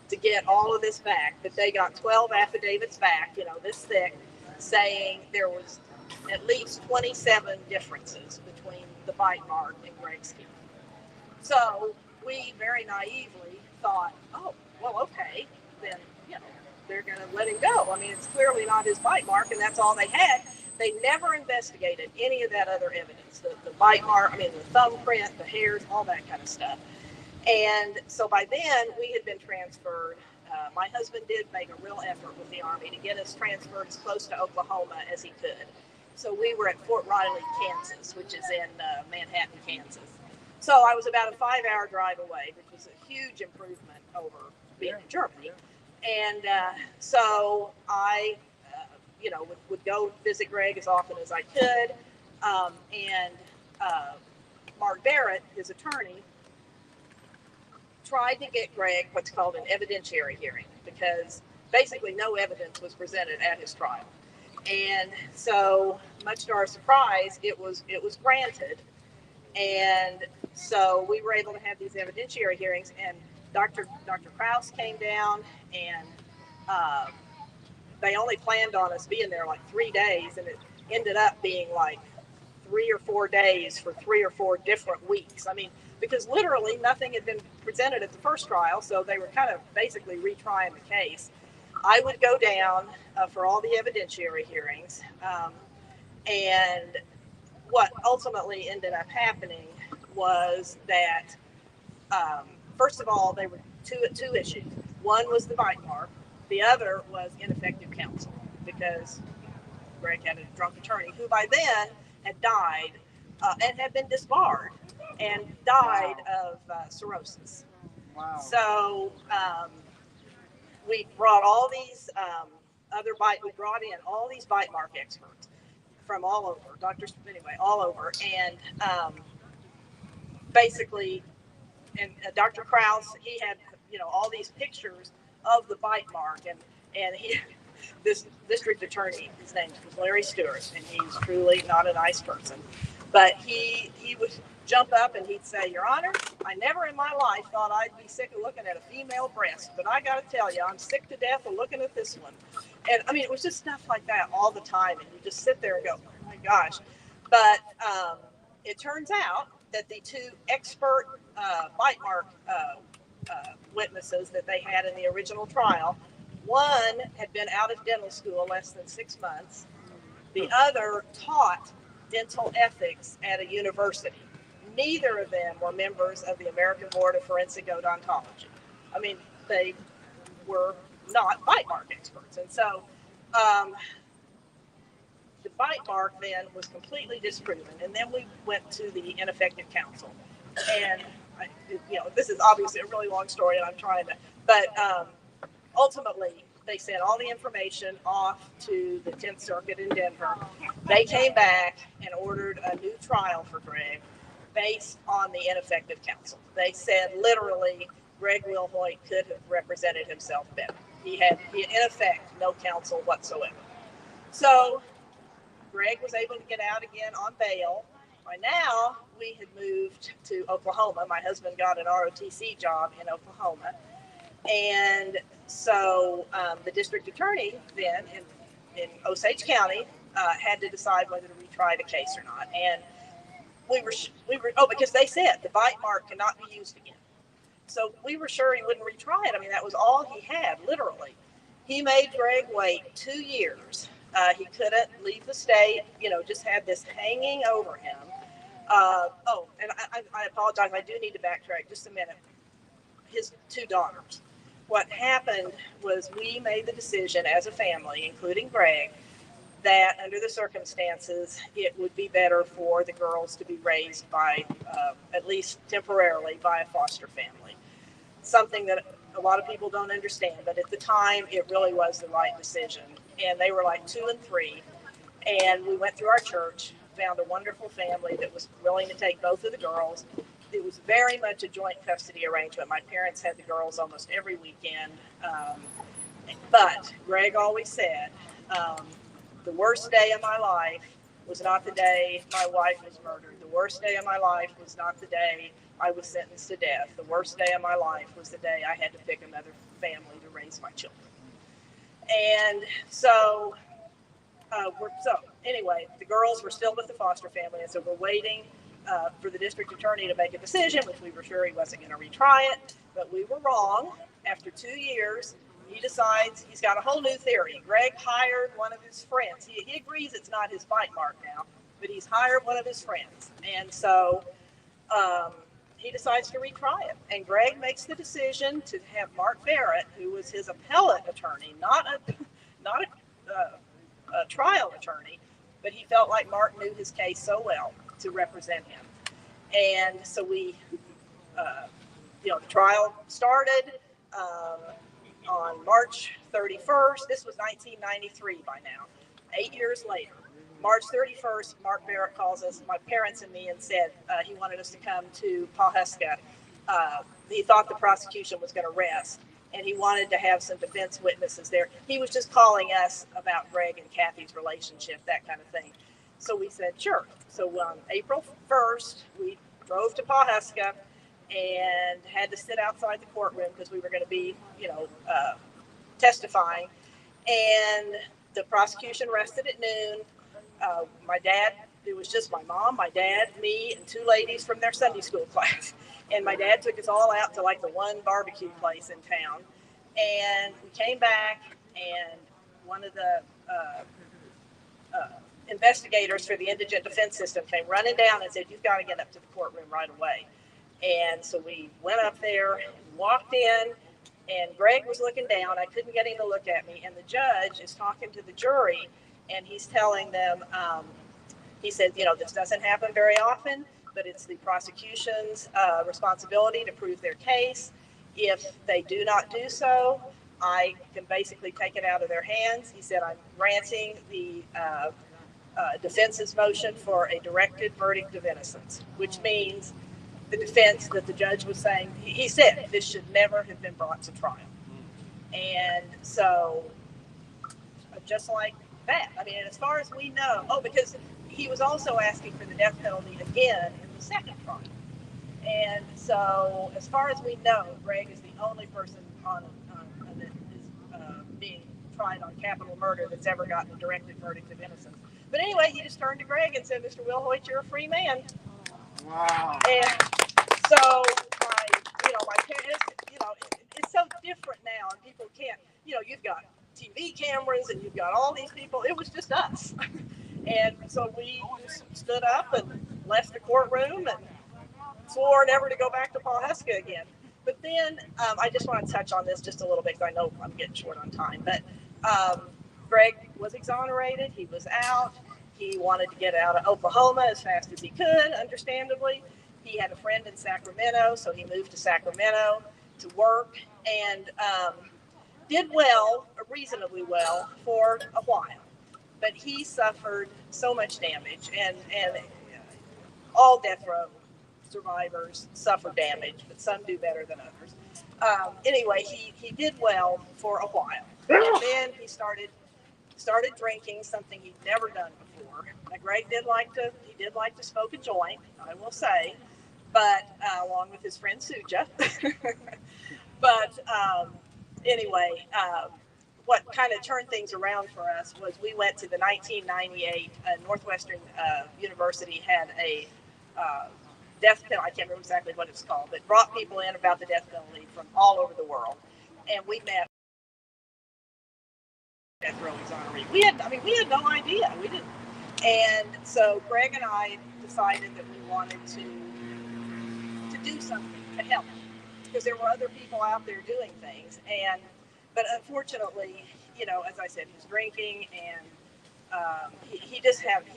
to get all of this back, but they got 12 affidavits back, this thick, saying there was at least 27 differences between the bite mark and Greg's teeth. So we very naively thought, oh, well, okay, then, they're going to let him go. I mean, it's clearly not his bite mark, and that's all they had. They never investigated any of that other evidence, the bite mark, the thumbprint, the hairs, all that kind of stuff. And so by then, we had been transferred. My husband did make a real effort with the Army to get us transferred as close to Oklahoma as he could. So we were at Fort Riley, Kansas, which is in Manhattan, Kansas. So I was about a 5-hour drive away, which was a huge improvement over being in Germany. And so I, would go visit Greg as often as I could. Mark Barrett, his attorney, tried to get Greg what's called an evidentiary hearing because basically no evidence was presented at his trial. And so, much to our surprise, it was granted. And so we were able to have these evidentiary hearings, and Dr. Krause came down, and they only planned on us being there like 3 days, and it ended up being like 3 or 4 days for 3 or 4 different weeks. Because literally nothing had been presented at the first trial, so they were kind of basically retrying the case. I would go down for all the evidentiary hearings, and what ultimately ended up happening was that, first of all, there were two issues. One was the bite mark. The other was ineffective counsel, because Greg had a drunk attorney who by then had died and had been disbarred and died of cirrhosis. Wow. So we brought all these we brought in all these bite mark experts from all over, doctors, anyway, all over. And basically, and Dr. Krause, he had, all these pictures of the bite mark. And he, this district attorney, his name was Larry Stewart, and he's truly not a nice person. But he would jump up and he'd say, Your Honor, I never in my life thought I'd be sick of looking at a female breast, but I got to tell you, I'm sick to death of looking at this one. And it was just stuff like that all the time. And you just sit there and go, oh my gosh. But it turns out that the 2 expert bite mark witnesses that they had in the original trial, one had been out of dental school less than 6 months. The other taught dental ethics at a university. Neither of them were members of the American Board of Forensic Odontology. They were not bite mark experts. And so bite mark then was completely disproven. And then we went to the ineffective counsel. And, this is obviously a really long story, and I'm trying to, but ultimately, they sent all the information off to the 10th Circuit in Denver. They came back and ordered a new trial for Greg based on the ineffective counsel. They said literally Greg Wilhoit could have represented himself better. He had, in effect, no counsel whatsoever. So Greg was able to get out again on bail. By now, we had moved to Oklahoma. My husband got an ROTC job in Oklahoma. And so the district attorney then in Osage County had to decide whether to retry the case or not. And we were because they said the bite mark cannot be used again. So we were sure he wouldn't retry it. I mean, that was all he had, literally. He made Greg wait 2 years. He couldn't leave the state, just had this hanging over him. And I apologize. I do need to backtrack just a minute. His 2 daughters. What happened was we made the decision as a family, including Greg, that under the circumstances, it would be better for the girls to be raised by, at least temporarily, by a foster family. Something that a lot of people don't understand, but at the time, it really was the right decision. And they were like 2 and 3. And we went through our church, found a wonderful family that was willing to take both of the girls. It was very much a joint custody arrangement. My parents had the girls almost every weekend. But Greg always said, the worst day of my life was not the day my wife was murdered. The worst day of my life was not the day I was sentenced to death. The worst day of my life was the day I had to pick another family to raise my children. And so, anyway, the girls were still with the foster family, and so we're waiting for the district attorney to make a decision, which we were sure he wasn't going to retry it, but we were wrong. After 2 years, he decides he's got a whole new theory. Greg hired one of his friends. He agrees it's not his bite mark now, but he's hired one of his friends. And so he decides to retry it. And Greg makes the decision to have Mark Barrett, who was his appellate attorney, not a trial attorney, but he felt like Mark knew his case so well to represent him. And so the trial started on March 31st. This was 1993 by now, 8 years later. March 31st, Mark Barrett calls us, my parents and me, and said he wanted us to come to Pawhuska. He thought the prosecution was going to rest, and he wanted to have some defense witnesses there. He was just calling us about Greg and Kathy's relationship, that kind of thing. So we said, sure. So on April 1st, we drove to Pawhuska and had to sit outside the courtroom because we were going to be, testifying. And the prosecution rested at noon. My dad, it was just my mom, my dad, me, and 2 ladies from their Sunday school class. And my dad took us all out to like the one barbecue place in town. And we came back, and one of the investigators for the indigent defense system came running down and said, you've got to get up to the courtroom right away. And so we went up there and walked in, and Greg was looking down. I couldn't get him to look at me. And the judge is talking to the jury, and he's telling them, he said, this doesn't happen very often, but it's the prosecution's responsibility to prove their case. If they do not do so, I can basically take it out of their hands. He said, I'm granting the defense's motion for a directed verdict of innocence, which means the defense that the judge was saying, he said this should never have been brought to trial. And so just like that, I mean, as far as we know, because he was also asking for the death penalty again in the second trial. And so as far as we know, Greg is the only person that is being tried on capital murder that's ever gotten a directed verdict of innocence. But anyway, he just turned to Greg and said, Mr. Wilhoit, you're a free man. Wow. And so my parents, it's so different now, and people can't, you've got TV cameras and you've got all these people. It was just us. And so we just stood up and left the courtroom and swore never to go back to Pawhuska again. But then I just want to touch on this just a little bit because I know I'm getting short on time. But Greg was exonerated. He was out. He wanted to get out of Oklahoma as fast as he could, understandably. He had a friend in Sacramento, so he moved to Sacramento to work and did well, reasonably well, for a while. But he suffered so much damage, and all death row survivors suffer damage, but some do better than others. Anyway, he did well for a while, and then he started drinking, something he'd never done before. Now, Greg did like to smoke a joint, I will say, but along with his friend Suja. But anyway, what kind of turned things around for us was we went to the 1998 Northwestern University had a death penalty. I can't remember exactly what it's called, but brought people in about the death penalty from all over the world, and we met death row exoneree. We had no idea. We didn't. And so Greg and I decided that we wanted to do something to help, because there were other people out there doing things. But unfortunately, as I said, he was drinking, and he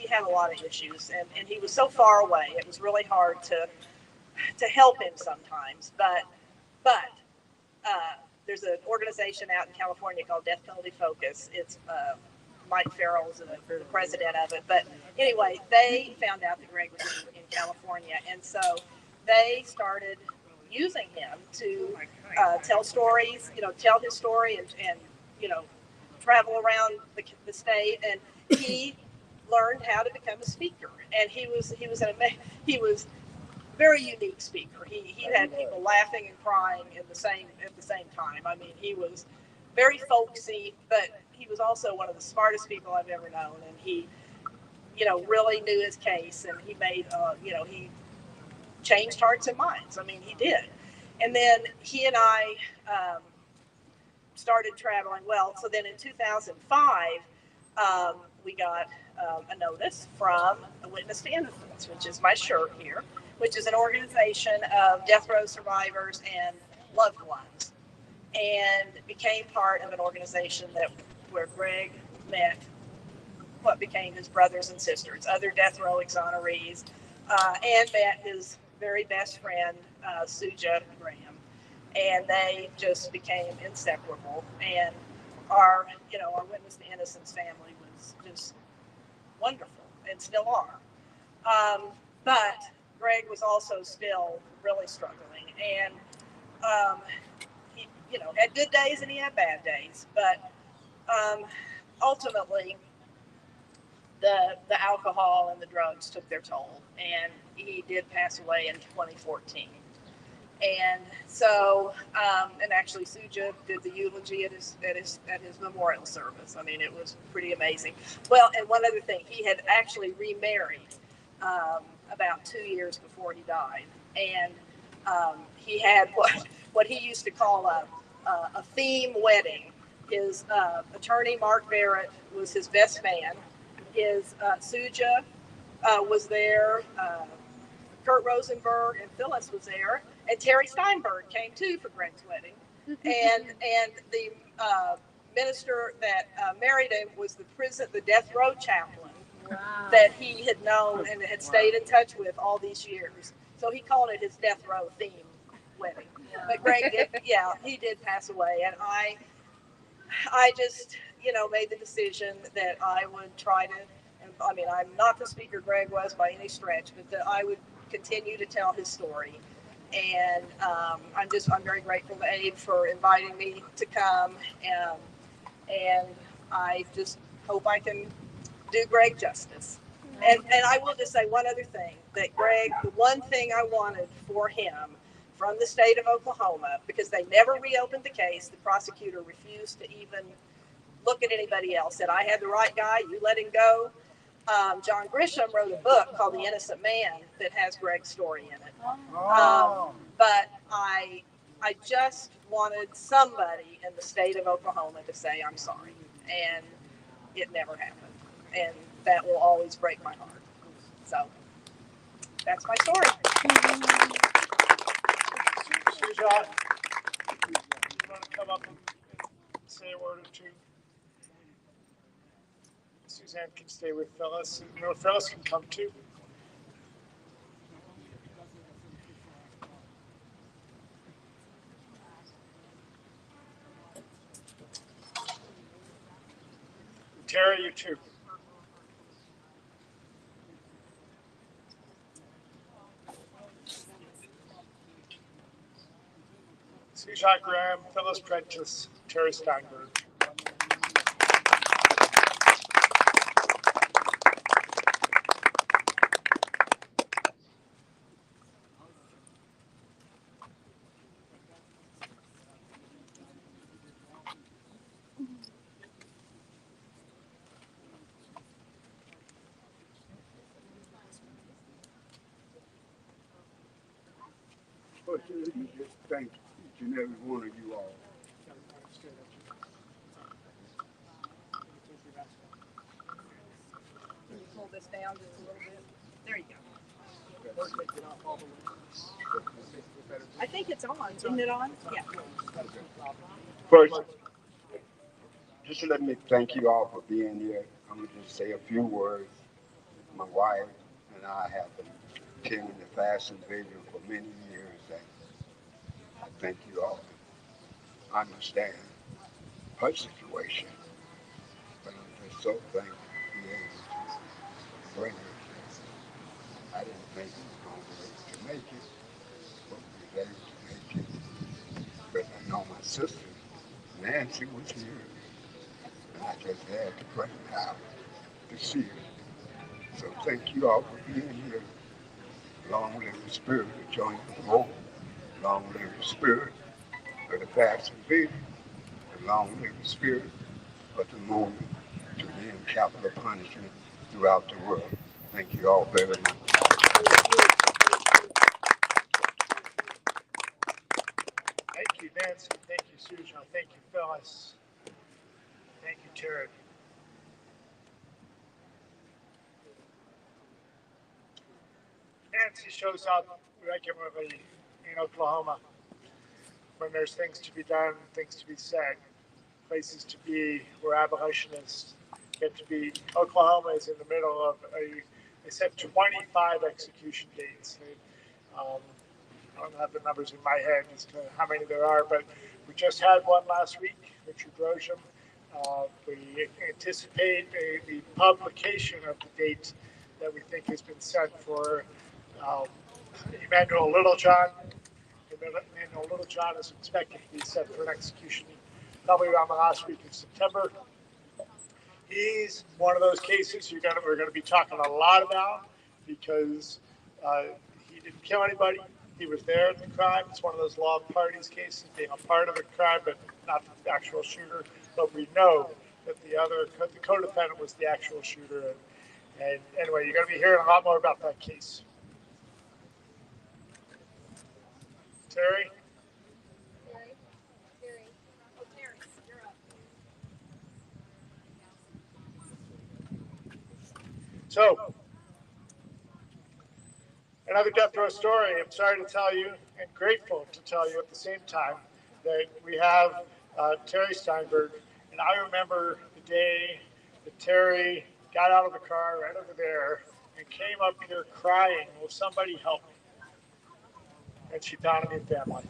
had a lot of issues, and he was so far away. It was really hard to help him sometimes. But there's an organization out in California called Death Penalty Focus. It's Mike Farrell's the president of it. But anyway, they found out that Greg was in California, and so they started using him to tell stories, tell his story, and travel around the state. And he learned how to become a speaker, and he was very unique speaker. He had people laughing and crying at the same time. I mean, he was very folksy, but he was also one of the smartest people I've ever known, and he really knew his case, and he made he changed hearts and minds. I mean, he did. And then he and I started traveling. Well, so then in 2005, we got a notice from the Witness to Innocence, which is my shirt here, which is an organization of death row survivors and loved ones, and became part of an organization where Greg met what became his brothers and sisters, other death row exonerees, and met his very best friend, Gina Grimm, and they just became inseparable. And our Witness to Innocence family was just wonderful, and still are. But Greg was also still really struggling, and he had good days and he had bad days, but ultimately the alcohol and the drugs took their toll, and he did pass away in 2014. And so, and actually Suja did the eulogy at his memorial service. I mean, it was pretty amazing. Well, and one other thing, he had actually remarried about 2 years before he died, and he had what he used to call a theme wedding. His attorney Mark Barrett was his best man. His Suja was there. Kurt Rosenberg and Phyllis was there, and Terri Steinberg came too for Greg's wedding. And the minister that married him was the death row chaplain. Wow. That he had known and had stayed in touch with all these years. So he called it his death row theme wedding. Yeah. But Greg he did pass away, and I just made the decision that I would try to. I mean, I'm not the speaker Greg was by any stretch, but that I would continue to tell his story. And I'm very grateful to Abe for inviting me to come, and I just hope I can do Greg justice. And I will just say one other thing, that Greg, the one thing I wanted for him from the state of Oklahoma, because they never reopened the case, the prosecutor refused to even look at anybody else, said, I had the right guy, you let him go. John Grisham wrote a book called The Innocent Man that has Greg's story in it. But I just wanted somebody in the state of Oklahoma to say, I'm sorry. And it never happened. And that will always break my heart. So that's my story. Suja, you want to come up and say a word or two? Suja. Suzanne can stay with Phyllis, and Phyllis can come too. Terri, you too. Gina Grimm, Phyllis Prentice, Terri Steinberg. First, let me just thank each and every one of you all. Can you pull this down just a little bit? There you go. I think it's on. Isn't it on? Yeah. First, just let me thank you all for being here. I'm going to just say a few words. My wife and I have been attending the fast and vigil for many years, and I thank you all to understand her situation. But I'm just so thankful to be able to bring her. I didn't think we were going to be able to make it, but we were able to make it. But I know my sister, Nancy, was here, and I just had to bring her out to see her. So thank you all for being here. Long live the spirit of joint and hope. Long live the spirit of the fast and vigil. And long live the spirit of the movement to end capital punishment throughout the world. Thank you all very much. Thank you, Nancy. Thank you, Susan. Thank you, Phyllis. Thank you, Terri. Nancy shows up regularly in Oklahoma when there's things to be done, things to be said, places to be where abolitionists get to be. Oklahoma is in the middle of they said 25 execution dates. I don't have the numbers in my head as to how many there are, but we just had one last week, Richard Grosjean. We anticipate the publication of the date that we think has been set for Emmanuel Littlejohn. Emmanuel Littlejohn is expected to be set for an execution probably around the last week of September. He's one of those cases we're going to be talking a lot about because he didn't kill anybody. He was there at the crime. It's one of those law of parties cases, being a part of the crime, but not the actual shooter. But we know that the co-defendant was the actual shooter. And anyway, you're going to be hearing a lot more about that case. Terri? So, another death row story. I'm sorry to tell you, and grateful to tell you at the same time, that we have Terri Steinberg. And I remember the day that Terri got out of the car right over there and came up here crying, "Will somebody help me?" And she found a new family.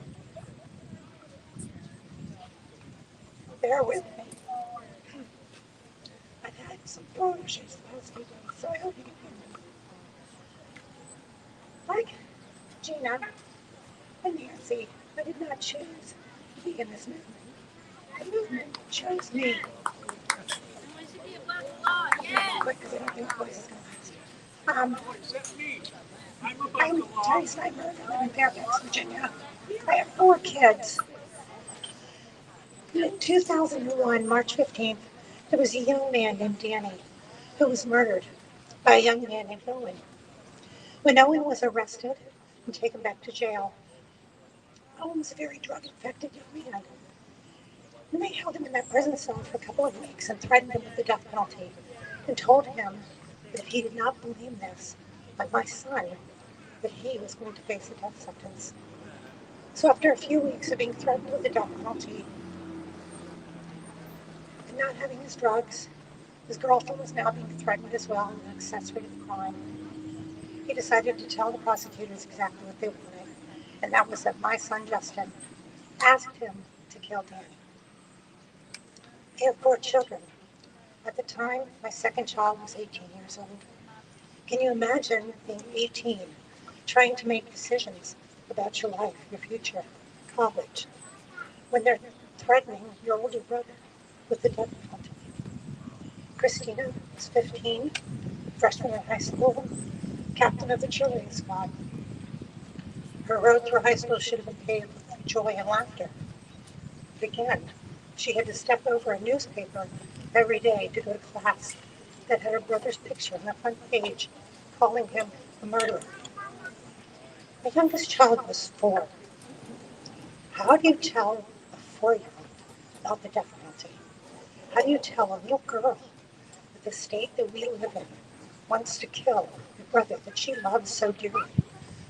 Bear with me. I've had some phone issues the past few days, so I hope you can hear me. Like Gina and Nancy, I did not choose to be in this movement. The movement chose me. Quick, because I don't think the voice is going to last. I'm Terri Steinberg. I live in Fairfax, Virginia. I have 4 kids. In 2001, March 15th, there was a young man named Danny who was murdered by a young man named Owen. When Owen was arrested and taken back to jail, Owen was a very drug-infected young man. And they held him in that prison cell for a couple of weeks and threatened him with the death penalty and told him that if he did not blame this on my son, that he was going to face a death sentence. So after a few weeks of being threatened with the death penalty and not having his drugs His girlfriend was now being threatened as well as an accessory to the crime. He decided to tell the prosecutors exactly what they wanted, and that was that my son Justin asked him to kill Danny. I have 4 children. At the time, my second child was 18 years old. Can you imagine being 18, trying to make decisions about your life, your future, college, when they're threatening your older brother with the death penalty? Christina was 15, freshman in high school, captain of the cheerleading squad. Her road through high school should have been paved with joy and laughter. But again, she had to step over a newspaper every day to go to class that had her brother's picture on the front page, calling him a murderer. My youngest child was 4. How do you tell a 4-year-old about the death penalty? How do you tell a little girl that the state that we live in wants to kill the brother that she loves so dearly,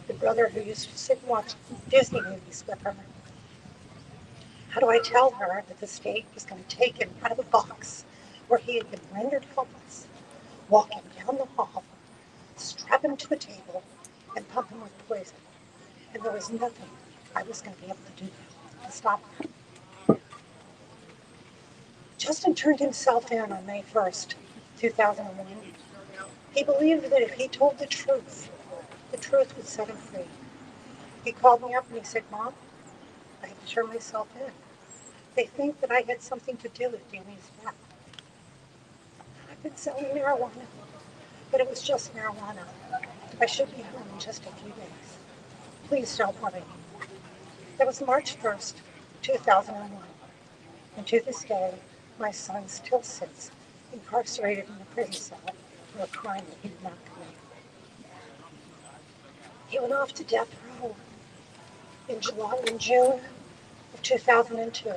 the brother who used to sit and watch Disney movies with her? How do I tell her that the state was going to take him out of a box where he had been rendered helpless, walk him down the hall, strap him to a table, and pump him with poison? And there was nothing I was going to be able to do to stop her. Justin turned himself in on May 1st, 2001. He believed that if he told the truth would set him free. He called me up and he said, "Mom, I have to turn myself in. They think that I had something to do with Danny's death. I've been selling marijuana, but it was just marijuana. I should be home in just a few days. Please don't worry." That was March 1st, 2001. And to this day, my son still sits incarcerated in a prison cell for a crime that he did not commit. He went off to death row in June of 2002.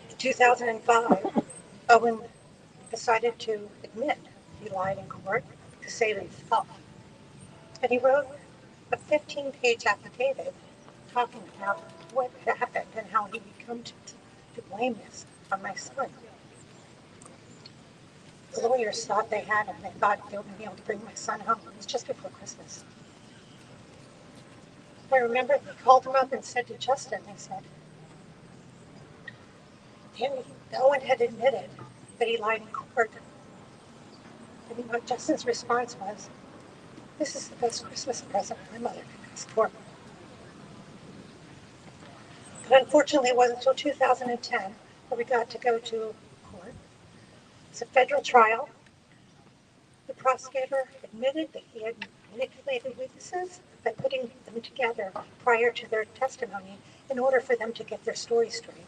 In 2005, Owen decided to admit he lied in court to save himself. And he wrote a 15-page affidavit talking about what happened and how he would come to blame this on my son. The lawyers thought they had him. They thought they were going to be able to bring my son home. It was just before Christmas. I remember they called him up and said to Justin, they said, "Danny, Owen had admitted that he lied in court." And you know what Justin's response was? "This is the best Christmas present my mother could ask for." But unfortunately, it wasn't until 2010 that we got to go to court. It's a federal trial. The prosecutor admitted that he had manipulated witnesses by putting them together prior to their testimony in order for them to get their story straight.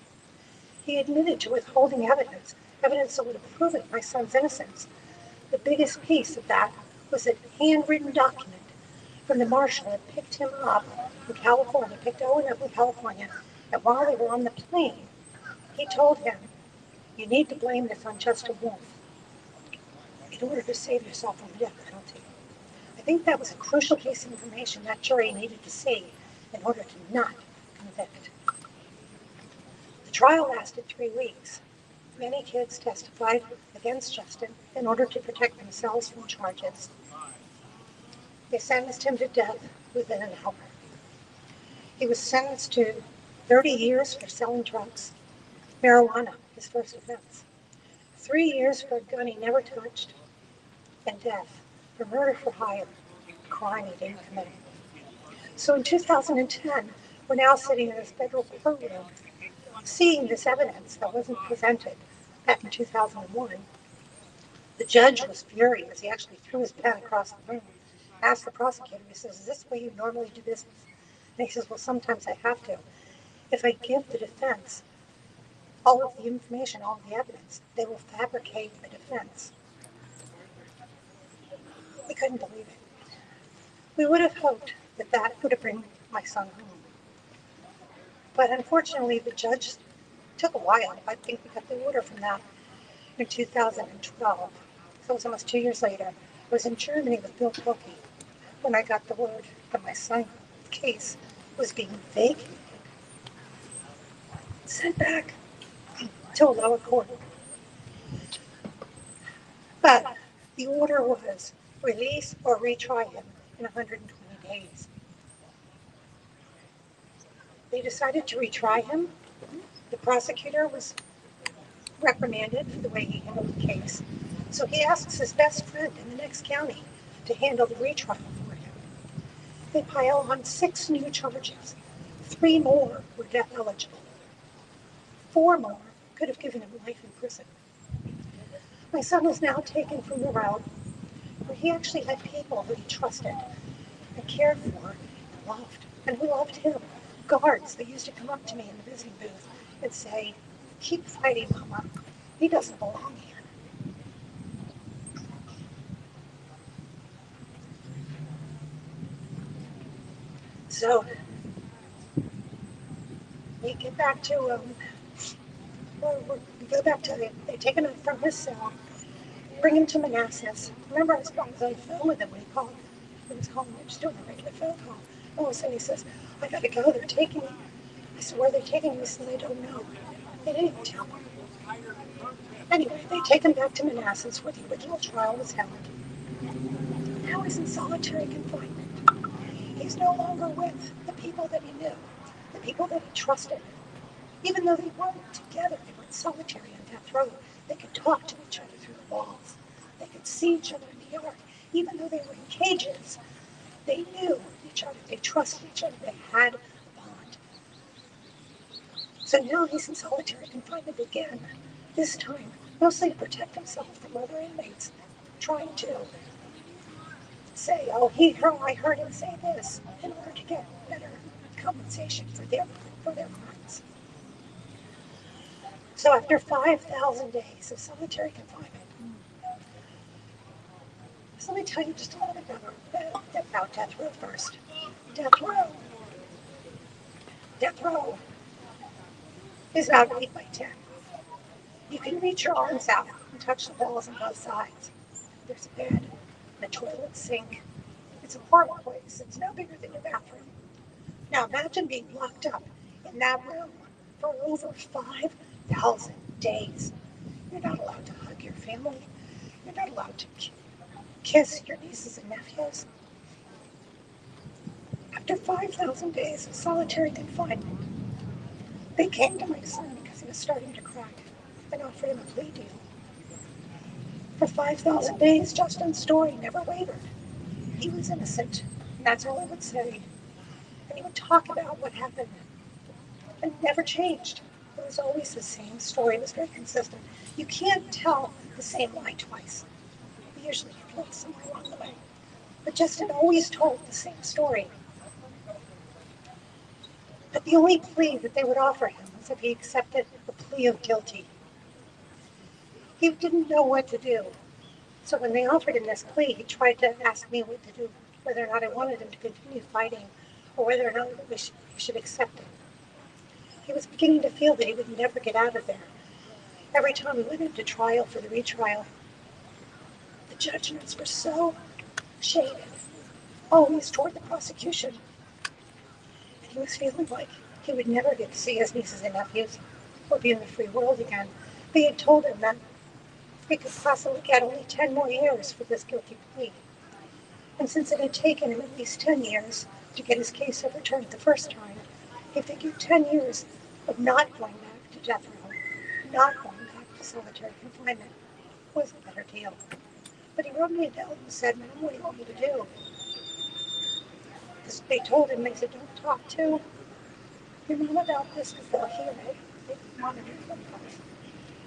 He admitted to withholding evidence that would have proven my son's innocence. The biggest piece of that was a handwritten document from the marshal that picked him up in California, picked Owen up in California, and while they were on the plane, he told him, "You need to blame this on Justin Wolf in order to save yourself from the death penalty." I think that was a crucial piece of information that jury needed to see in order to not convict. The trial lasted 3 weeks. Many kids testified against Justin in order to protect themselves from charges. They sentenced him to death within an hour. He was sentenced to 30 years for selling drugs, marijuana, his first offense, 3 years for a gun he never touched, and death for murder for hire, a crime he didn't commit. So in 2010, we're now sitting in this federal courtroom, seeing this evidence that wasn't presented back in 2001. The judge was furious. He actually threw his pen across the room, asked the prosecutor, he says, "Is this the way you normally do business?" And he says, "Well, sometimes I have to. If I give the defense all of the information, all of the evidence, they will fabricate a defense." We couldn't believe it. We would have hoped that that would have brought my son home. But unfortunately, the judge took a while. I think we got the order from that in 2012. So it was almost 2 years later. I was in Germany with Bill Pilkey when I got the word that my son's case was being vacated, sent back to a lower court. But the order was release or retry him in 120 days. They decided to retry him. The prosecutor was reprimanded for the way he handled the case. So he asks his best friend in the next county to handle the retrial for him. They pile on 6 new charges. 3 more were death eligible. 4 more could have given him life in prison. My son was now taken from the route where he actually had people who he trusted and cared for and loved, and who loved him. Guards that used to come up to me in the visiting booth and say, "Keep fighting, Mama. He doesn't belong here." So we get back to, we go back to, they take him from his cell, bring him to Manassas. Remember, I was on the phone with him when he called. He was calling me, just doing a regular phone call. All of a sudden he says, "I gotta go, they're taking me." I said, "Where are they taking me?" He said, "I don't know." They didn't even tell me. Anyway, they take him back to Manassas where the original trial was held. Now he's in solitary confinement. He's no longer with the people that he knew, the people that he trusted. Even though they weren't together, they were in solitary on death row. They could talk to each other through the walls. They could see each other in the yard. Even though they were in cages, they knew each other. They trusted each other. They had a bond. So now he's in solitary confinement again. This time, mostly to protect himself from other inmates, trying to say, "Oh, I heard him say this," in order to get better compensation for their crimes. So after 5,000 days of solitary confinement, so let me tell you just a little bit about death row first. Death row is about 8 by 10. You can reach your arms out and touch the walls on both sides. There's a bed and a toilet sink. It's a portal place. It's no bigger than your bathroom. Now imagine being locked up in that room for over 5,000 days. You're not allowed to hug your family. You're not allowed to kiss your nieces and nephews. After 5,000 days of solitary confinement, they came to my son because he was starting to crack and offered him a plea deal. For 5,000 days, Justin's story never wavered. He was innocent, and that's all he would say. And he would talk about what happened, and it never changed. It was always the same story. It was very consistent. You can't tell the same lie twice. Usually you put somewhere along the way. But Justin always told the same story. But the only plea that they would offer him was if he accepted the plea of guilty. He didn't know what to do. So when they offered him this plea, he tried to ask me what to do, whether or not I wanted him to continue fighting, or whether or not we should accept it. He was beginning to feel that he would never get out of there. Every time we went into trial for the retrial, the judgments were so shaded, always toward the prosecution. And he was feeling like he would never get to see his nieces and nephews or be in the free world again. They had told him that he could possibly get only 10 more years for this guilty plea. And since it had taken him at least 10 years to get his case overturned the first time, he figured 10 years of not going back to death row, not going back to solitary confinement, was a better deal. But he wrote me a note and said, "Mom, what do you want me to do?" They told him, they said, "Don't talk to your mom about this because they'll hear it. They monitor them.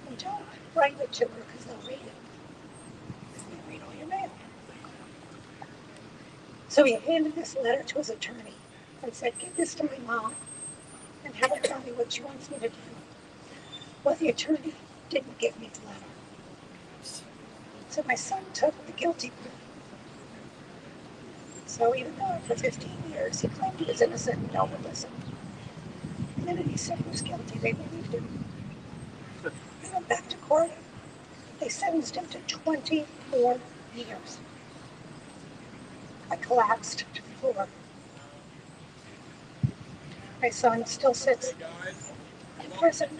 And don't write it to her because they'll read it. They read all your mail." So he handed this letter to his attorney and said, "Give this to my mom and have her tell me what she wants me to do." Well, the attorney didn't give me the letter. So my son took the guilty plea. So even though for 15 years he claimed he was innocent and no one listened, the minute he said he was guilty, they believed him. He went back to court. They sentenced him to 20 more years. I collapsed to the floor. My son still sits in prison.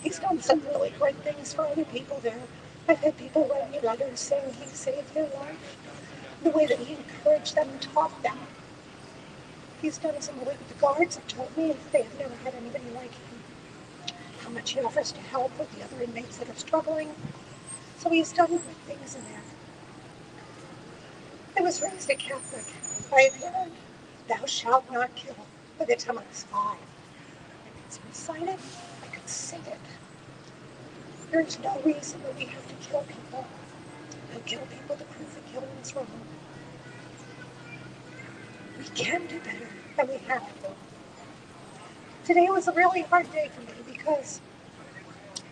He's done some really great things for other people there. I've had people write me letters saying he saved their life, the way that he encouraged them and taught them. He's done some of what the guards have told me, and they have never had anybody like him. How much he offers to help with the other inmates that are struggling. So he's done good things in there. I was raised a Catholic. I had learned, thou shalt not kill, by the time I was 5. I could recite it, I could sing it. There's no reason that we have to kill people. We'll kill people to prove that killing is wrong. We can do better, and we have to. Today was a really hard day for me because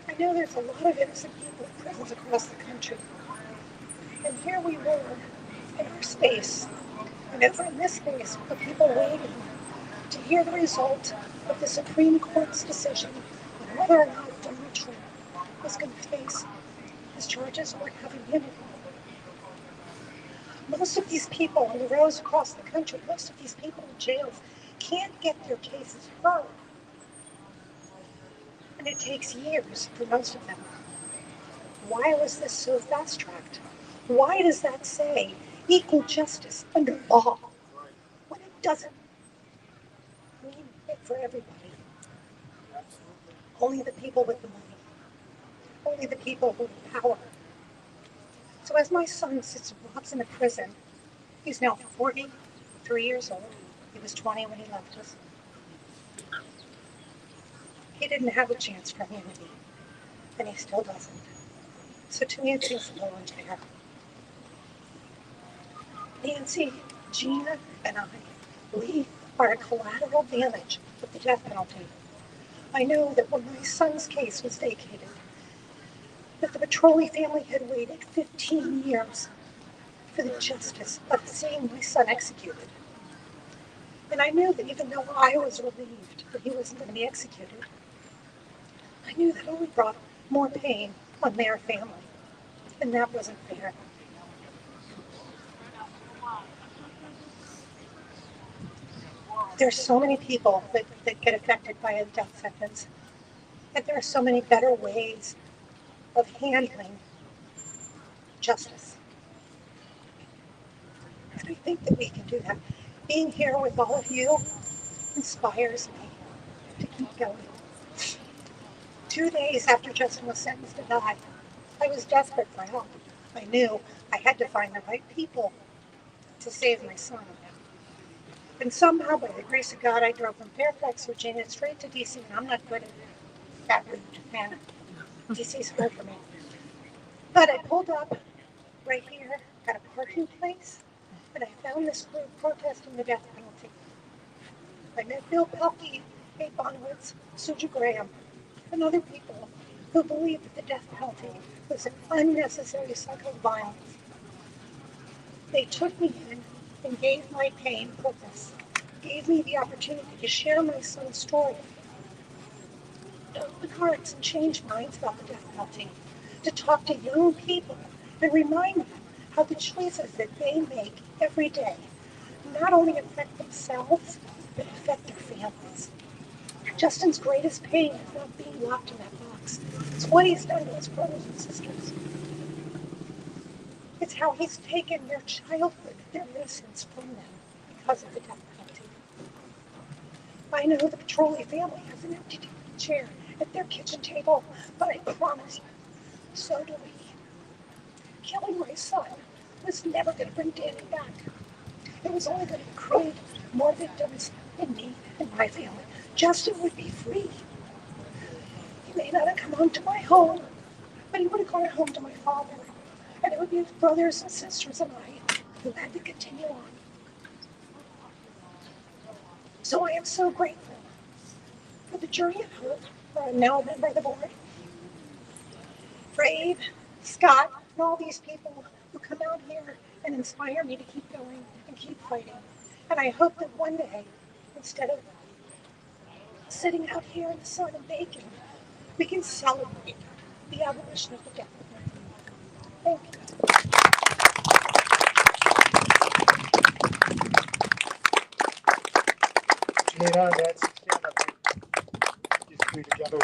I know there's a lot of innocent people in prisons across the country. And here we were in our space, and over in this space were people waiting to hear the result of the Supreme Court's decision on whether or not Donald Trump was going to face his charges or have immunity. Most of these people on the rows across the country, most of these people in jails can't get their cases heard. And it takes years for most of them. Why was this so fast-tracked? Why does that say equal justice under law when it doesn't mean it for everybody? Only the people with the money. Only the people who have power. So as my son sits and rots in a prison, he's now 43 years old. He was 20 when he left us. He didn't have a chance for immunity, and he still doesn't. So to me, it seems a little unfair. Nancy, Gina, and I, we are a collateral damage of the death penalty. I know that when my son's case was vacated, that the Petroli family had waited 15 years for the justice of seeing my son executed. And I knew that even though I was relieved that he wasn't going to be executed, I knew that only brought more pain on their family. And that wasn't fair. There's so many people that get affected by a death sentence. And there are so many better ways of handling justice. And I think that we can do that. Being here with all of you inspires me to keep going. 2 days after Justin was sentenced to die, I was desperate for help. I knew I had to find the right people to save my son. And somehow, by the grace of God, I drove from Fairfax, Virginia, straight to D.C., and I'm not good at that route, and D.C.'s hard for me. But I pulled up right here at a parking place, and I found this group protesting the death penalty. I met Bill Pelkey, Kate Bonowitz, Suja Graham, and other people who believed that the death penalty was an unnecessary cycle of violence. They took me in and gave my pain purpose, gave me the opportunity to share my son's story, to open hearts and change minds about the death penalty, to talk to young people and remind them how the choices that they make every day not only affect themselves, but affect their families. Justin's greatest pain is not being locked in that box. It's what he's done to his brothers and sisters. It's how he's taken their childhood, their innocence from them because of the death penalty. I know the Petroli family has an empty chair at their kitchen table, but I promise you, so do we. Killing my son was never going to bring Danny back. It was only going to create more victims in me and my family. Justin would be free. He may not have come home to my home, but he would have gone home to my father. And it would be his brothers and sisters and I who had to continue on. So I am so grateful for the Jury of Hope, where I'm now a member of the board, for Abe, Scott, and all these people who come out here and inspire me to keep going and keep fighting. And I hope that one day, instead of sitting out here in the sun and baking, we can celebrate the abolition of the death penalty. Thank you. Gina, let's stand up here. These three together.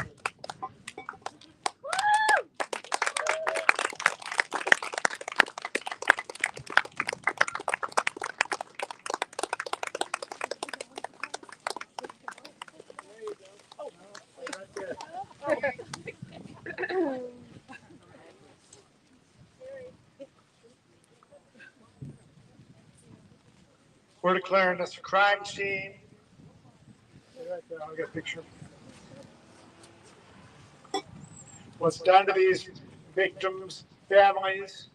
We're declaring this a crime scene. Right there, I'll get a picture. What's done to these victims' families,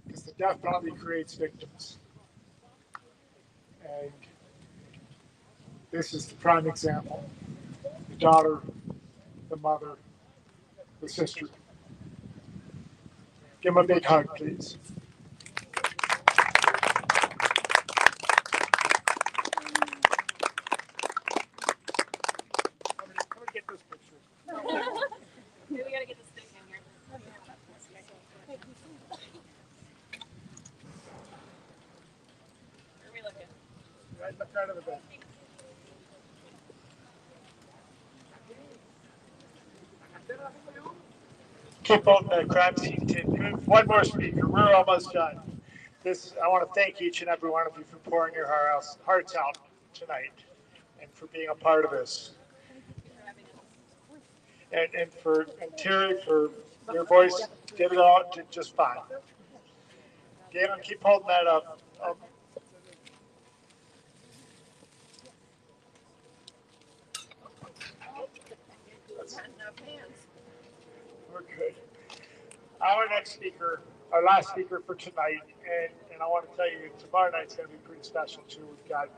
because the death penalty creates victims. And this is the prime example. The daughter, the mother, the sister. Give them a big hug, please. Come and get this picture. We gotta get this thing in here. Where are we looking? Right in the front of the bed. Keep on the crime scene tape. One more speaker. We're almost done. I want to thank each and every one of you for pouring your hearts out tonight and for being a part of this. And Terri, for your voice, did it all did just fine. Gavin, keep holding that up. We're good. Our next speaker, our last speaker for tonight, and I want to tell you, tomorrow night's going to be pretty special too. We've got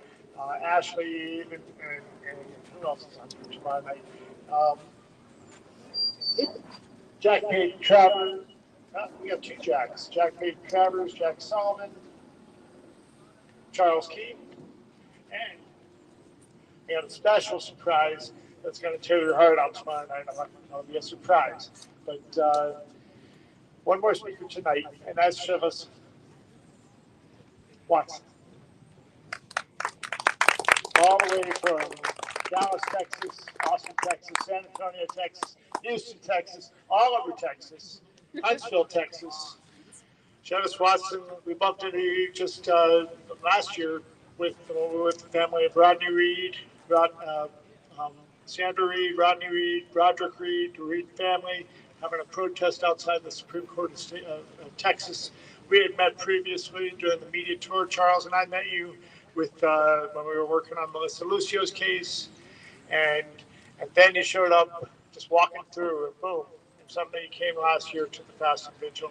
Ashley and who else is on here tomorrow night? Jack Payton Travers. We have two Jacks. Jack Payton Travers, Jack Sullivan, Charles Keith, and we have a special surprise that's going to tear your heart out tomorrow night. It'll be a surprise. But one more speaker tonight, and that's Chivas Watson. All the way from Dallas, Texas, Austin, Texas, San Antonio, Texas, Houston, Texas, all over Texas, Huntsville, Texas. Chivas Watson, we bumped into you just last year with the family of Rodney Reed, Sandra Reed, Rodney Reed, Broderick Reed, the Reed family, having a protest outside the Supreme Court of Texas. We had met previously during the media tour. Charles and I met you with when we were working on Melissa Lucio's case, and then you showed up just walking through, and boom, somebody came last year to the Fast and Vigil,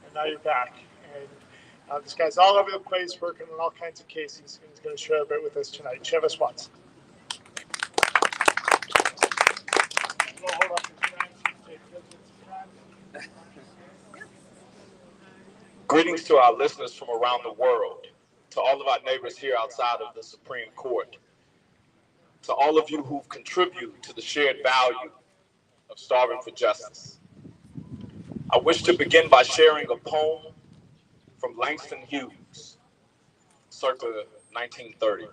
and now you're back. And this guy's all over the place working on all kinds of cases, and he's going to share a bit with us tonight. Chivas Watson. Greetings to our listeners from around the world, to all of our neighbors here outside of the Supreme Court, to all of you who've contributed to the shared value of Starvin for Justice. I wish to begin by sharing a poem from Langston Hughes, circa 1930.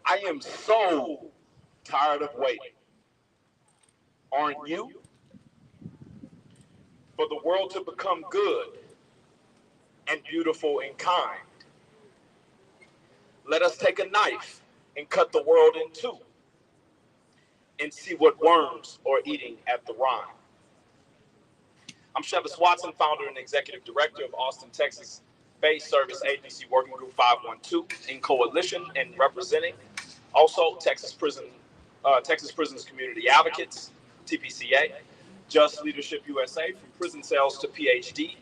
I am so tired of waiting. Aren't you? For the world to become good and beautiful and kind. Let us take a knife and cut the world in two and see what worms are eating at the rind. I'm Chivas Watson, founder and executive director of Austin, Texas-based Service Agency Working Group 512 in coalition and representing also Texas Prisons Community Advocates, TPCA, Just Leadership USA, from prison cells to PhD,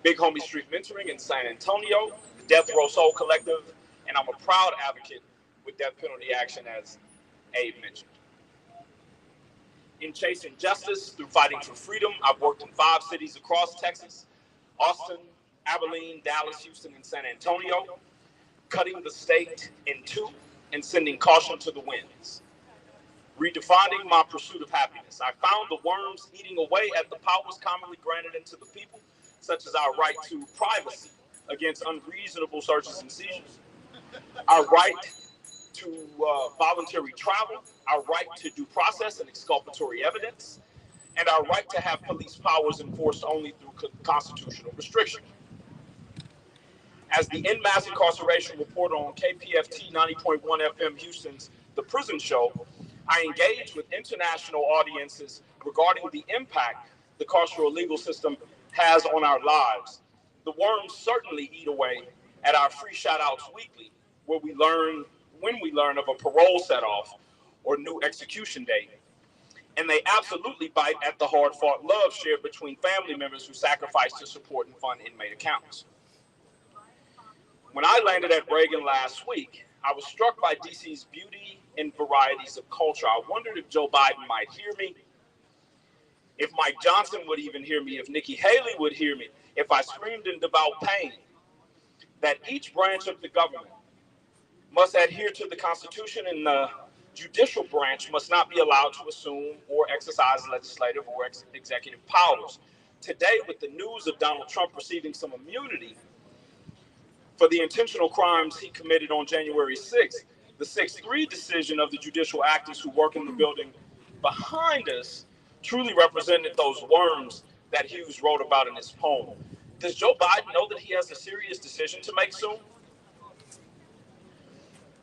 Big Homie Street Mentoring in San Antonio, the Death Row Soul Collective, and I'm a proud advocate with death penalty action, as Abe mentioned. In chasing justice through fighting for freedom, I've worked in 5 cities across Texas: Austin, Abilene, Dallas, Houston, and San Antonio, cutting the state in two and sending caution to the winds. Redefining my pursuit of happiness, I found the worms eating away at the powers commonly granted into the people, such as our right to privacy against unreasonable searches and seizures, our right to voluntary travel, our right to due process and exculpatory evidence, and our right to have police powers enforced only through constitutional restriction. As the End Mass Incarceration reporter on KPFT 90.1 FM Houston's The Prison Show, I engage with international audiences regarding the impact the carceral legal system has on our lives, The worms certainly eat away at our free shout-outs weekly, where we learn when we learn of a parole set-off or new execution date. And they absolutely bite at the hard-fought love shared between family members who sacrifice to support and fund inmate accounts. When I landed at Reagan last week, I was struck by DC's beauty and varieties of culture. I wondered if Joe Biden might hear me, if Mike Johnson would even hear me, if Nikki Haley would hear me, if I screamed in devout pain that each branch of the government must adhere to the Constitution, and the judicial branch must not be allowed to assume or exercise legislative or executive powers. Today, with the news of Donald Trump receiving some immunity for the intentional crimes he committed on January 6th, the 6-3 decision of the judicial actors who work in the building behind us truly represented those worms that Hughes wrote about in his poem. Does Joe Biden know that he has a serious decision to make soon?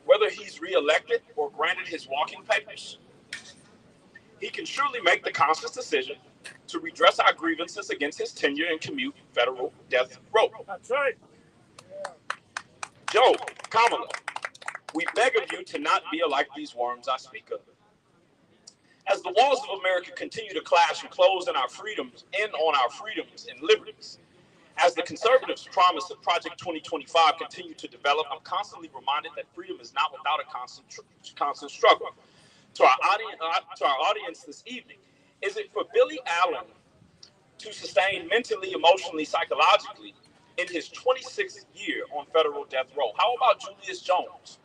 Whether he's reelected or granted his walking papers, he can surely make the conscious decision to redress our grievances against his tenure and commute federal death row. That's right. Joe, Kamala, we beg of you to not be like these worms I speak of. As the walls of America continue to clash and close on our freedoms and liberties, as the conservatives' promise of Project 2025 continue to develop, I'm constantly reminded that freedom is not without a constant struggle. To our audience this evening, is it for Billy Allen to sustain mentally, emotionally, psychologically in his 26th year on federal death row? How about Julius Jones,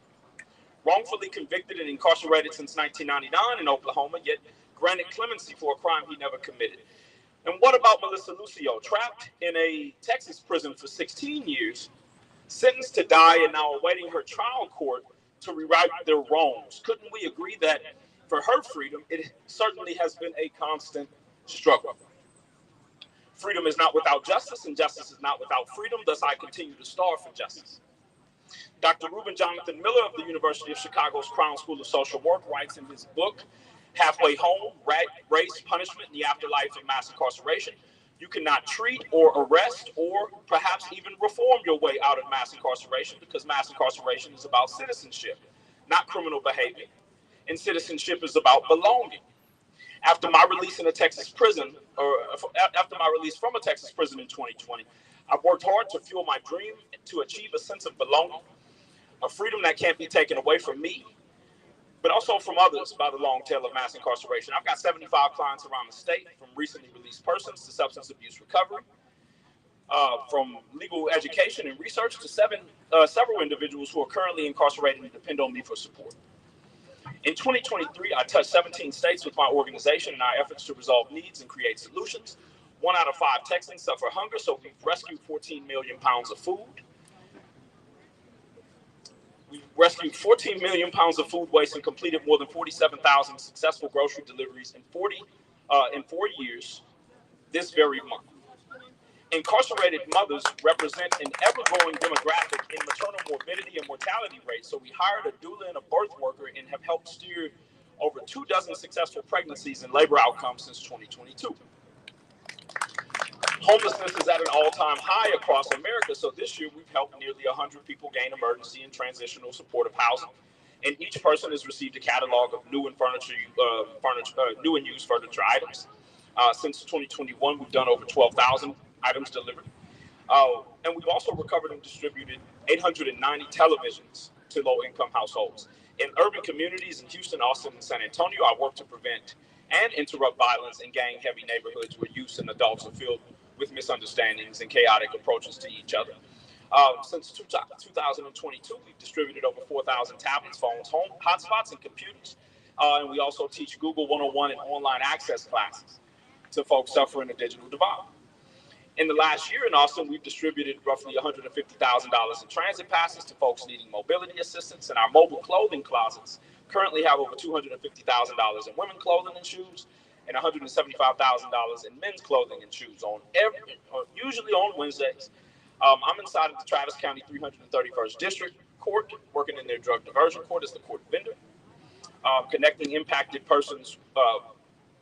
wrongfully convicted and incarcerated since 1999 in Oklahoma, yet granted clemency for a crime he never committed? And what about Melissa Lucio, trapped in a Texas prison for 16 years, sentenced to die and now awaiting her trial court to rewrite their wrongs? Couldn't we agree that for her freedom, it certainly has been a constant struggle? Freedom is not without justice, and justice is not without freedom. Thus, I continue to starve for justice. Dr. Reuben Jonathan Miller of the University of Chicago's Crown School of Social Work writes in his book, Halfway Home, Race, Punishment, and the Afterlife of Mass Incarceration, you cannot treat or arrest or perhaps even reform your way out of mass incarceration, because mass incarceration is about citizenship, not criminal behavior. And citizenship is about belonging. After my release in a Texas prison, or after my release from a Texas prison in 2020, I've worked hard to fuel my dream to achieve a sense of belonging, a freedom that can't be taken away from me, but also from others by the long tail of mass incarceration. I've got 75 clients around the state, from recently released persons to substance abuse recovery, from legal education and research to several individuals who are currently incarcerated and depend on me for support. In 2023, I touched 17 states with my organization in our efforts to resolve needs and create solutions. 1 out of 5 Texans suffer hunger, so we've rescued 14 million pounds of food. We've rescued 14 million pounds of food waste and completed more than 47,000 successful grocery deliveries in 4 years this very month. Incarcerated mothers represent an ever-growing demographic in maternal morbidity and mortality rates, so we hired a doula and a birth worker and have helped steer over 24 successful pregnancies and labor outcomes since 2022. Homelessness is at an all-time high across America, so this year we've helped nearly 100 people gain emergency and transitional supportive housing, and each person has received a catalog of new and used furniture items. Since 2021, we've done over 12,000 items delivered. And we've also recovered and distributed 890 televisions to low-income households. In urban communities in Houston, Austin, and San Antonio, I work to prevent and interrupt violence in gang-heavy neighborhoods where youth and adults are filled with misunderstandings and chaotic approaches to each other. Since 2022, we've distributed over 4,000 tablets, phones, home hotspots, and computers. And we also teach Google 101 and online access classes to folks suffering a digital divide. In the last year in Austin, we've distributed roughly $150,000 in transit passes to folks needing mobility assistance, and our mobile clothing closets currently have over $250,000 in women's clothing and shoes and $175,000 in men's clothing and shoes usually on Wednesdays. I'm inside of the Travis County 331st District Court, working in their drug diversion court as the court vendor, connecting impacted persons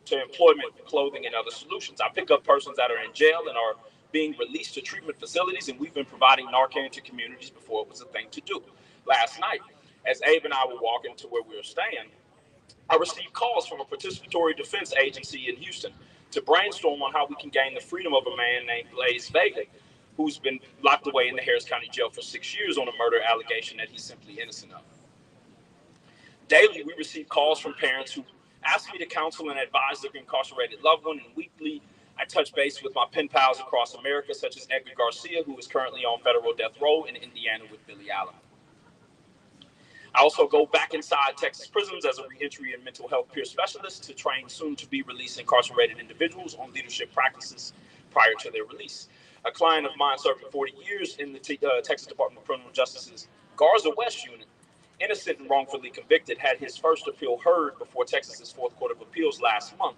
to employment, clothing, and other solutions. I pick up persons that are in jail and are being released to treatment facilities, and we've been providing Narcan to communities before it was a thing to do. Last night, as Abe and I were walking to where we were staying, I received calls from a participatory defense agency in Houston to brainstorm on how we can gain the freedom of a man named Blaze Vega, who's been locked away in the Harris County Jail for 6 years on a murder allegation that he's simply innocent of. Daily, we receive calls from parents who ask me to counsel and advise their incarcerated loved one, and weekly, I touch base with my pen pals across America, such as Edgar Garcia, who is currently on federal death row in Indiana with Billy Allen. I also go back inside Texas prisons as a reentry and mental health peer specialist to train soon-to-be released incarcerated individuals on leadership practices prior to their release. A client of mine serving 40 years in the Texas Department of Criminal Justice's Garza West unit, innocent and wrongfully convicted, had his first appeal heard before Texas's Fourth Court of Appeals last month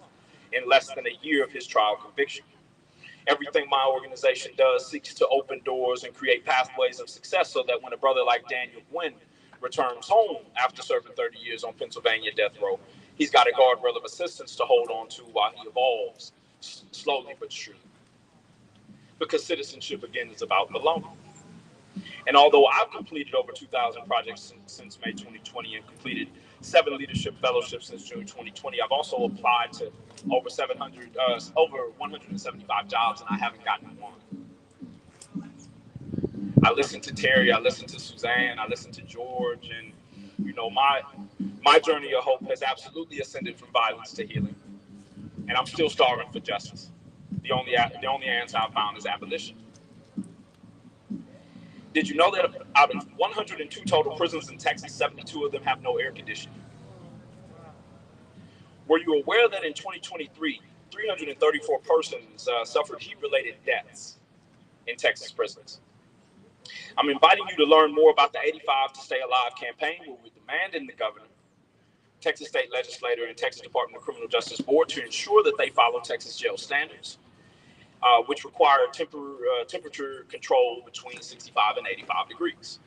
in less than a year of his trial conviction. Everything my organization does seeks to open doors and create pathways of success so that when a brother like Daniel Gwynn returns home after serving 30 years on Pennsylvania death row, he's got a guardrail of assistance to hold on to while he evolves, slowly but surely. Because citizenship, again, is about belonging. And although I've completed over 2,000 projects since May 2020 and completed 7 leadership fellowships since June 2020, I've also applied to over 175 jobs, and I haven't gotten one. I listened to Terri, I listened to Suzanne, I listened to George, and my journey of hope has absolutely ascended from violence to healing, and I'm still starving for justice. The only answer I've found is abolition. Did you know that out of 102 total prisons in Texas, 72 of them have no air conditioning? Were you aware that in 2023, 334 persons suffered heat-related deaths in Texas prisons? I'm inviting you to learn more about the 85 to Stay Alive campaign, where we're demanding the governor, Texas state legislator, and Texas Department of Criminal Justice Board to ensure that they follow Texas jail standards, which require temperature control between 65 and 85 degrees.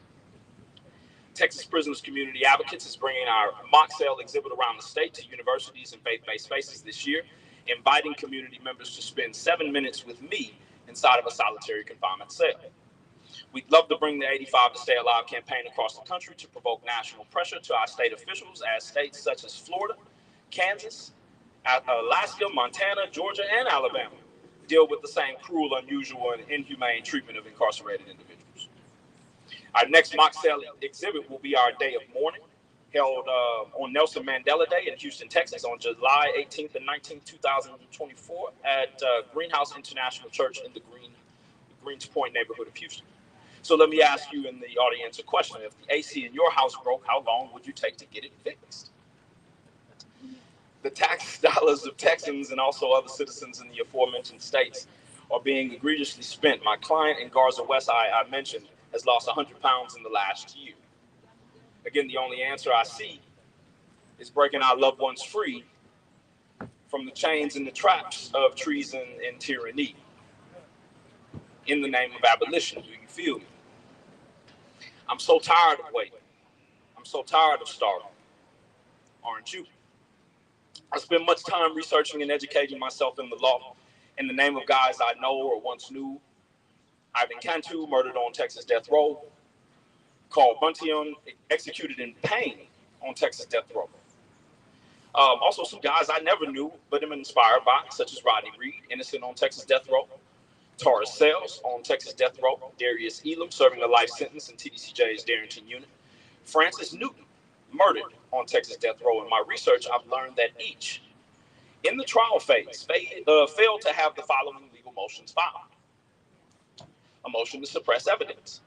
Texas Prisoners Community Advocates is bringing our mock cell exhibit around the state to universities and faith-based spaces this year, inviting community members to spend 7 minutes with me inside of a solitary confinement cell. We'd love to bring the 85 to Stay Alive campaign across the country to provoke national pressure to our state officials as states such as Florida, Kansas, Alaska, Montana, Georgia, and Alabama deal with the same cruel, unusual, and inhumane treatment of incarcerated individuals. Our next mock cell exhibit will be our Day of Mourning, held on Nelson Mandela Day in Houston, Texas on July 18th and 19th, 2024 at Greenhouse International Church in the Greens Point neighborhood of Houston. So let me ask you in the audience a question. If the AC in your house broke, how long would you take to get it fixed? The tax dollars of Texans and also other citizens in the aforementioned states are being egregiously spent. My client in Garza West, I mentioned, has lost 100 pounds in the last year. Again, the only answer I see is breaking our loved ones free from the chains and the traps of treason and tyranny in the name of abolition. Do you feel me? I'm so tired of waiting. I'm so tired of starving. Aren't you? I spend much time researching and educating myself in the law in the name of guys I know or once knew. Ivan Cantu, murdered on Texas death row. Carl Buntion, executed in pain on Texas death row. Also some guys I never knew, but am inspired by, such as Rodney Reed, innocent on Texas death row. Taurus Sales on Texas death row. Darius Elam, serving a life sentence in TDCJ's Darrington unit. Francis Newton, murdered on Texas death row. In my research, I've learned that each, in the trial phase, failed to have the following legal motions filed: a motion to suppress evidence,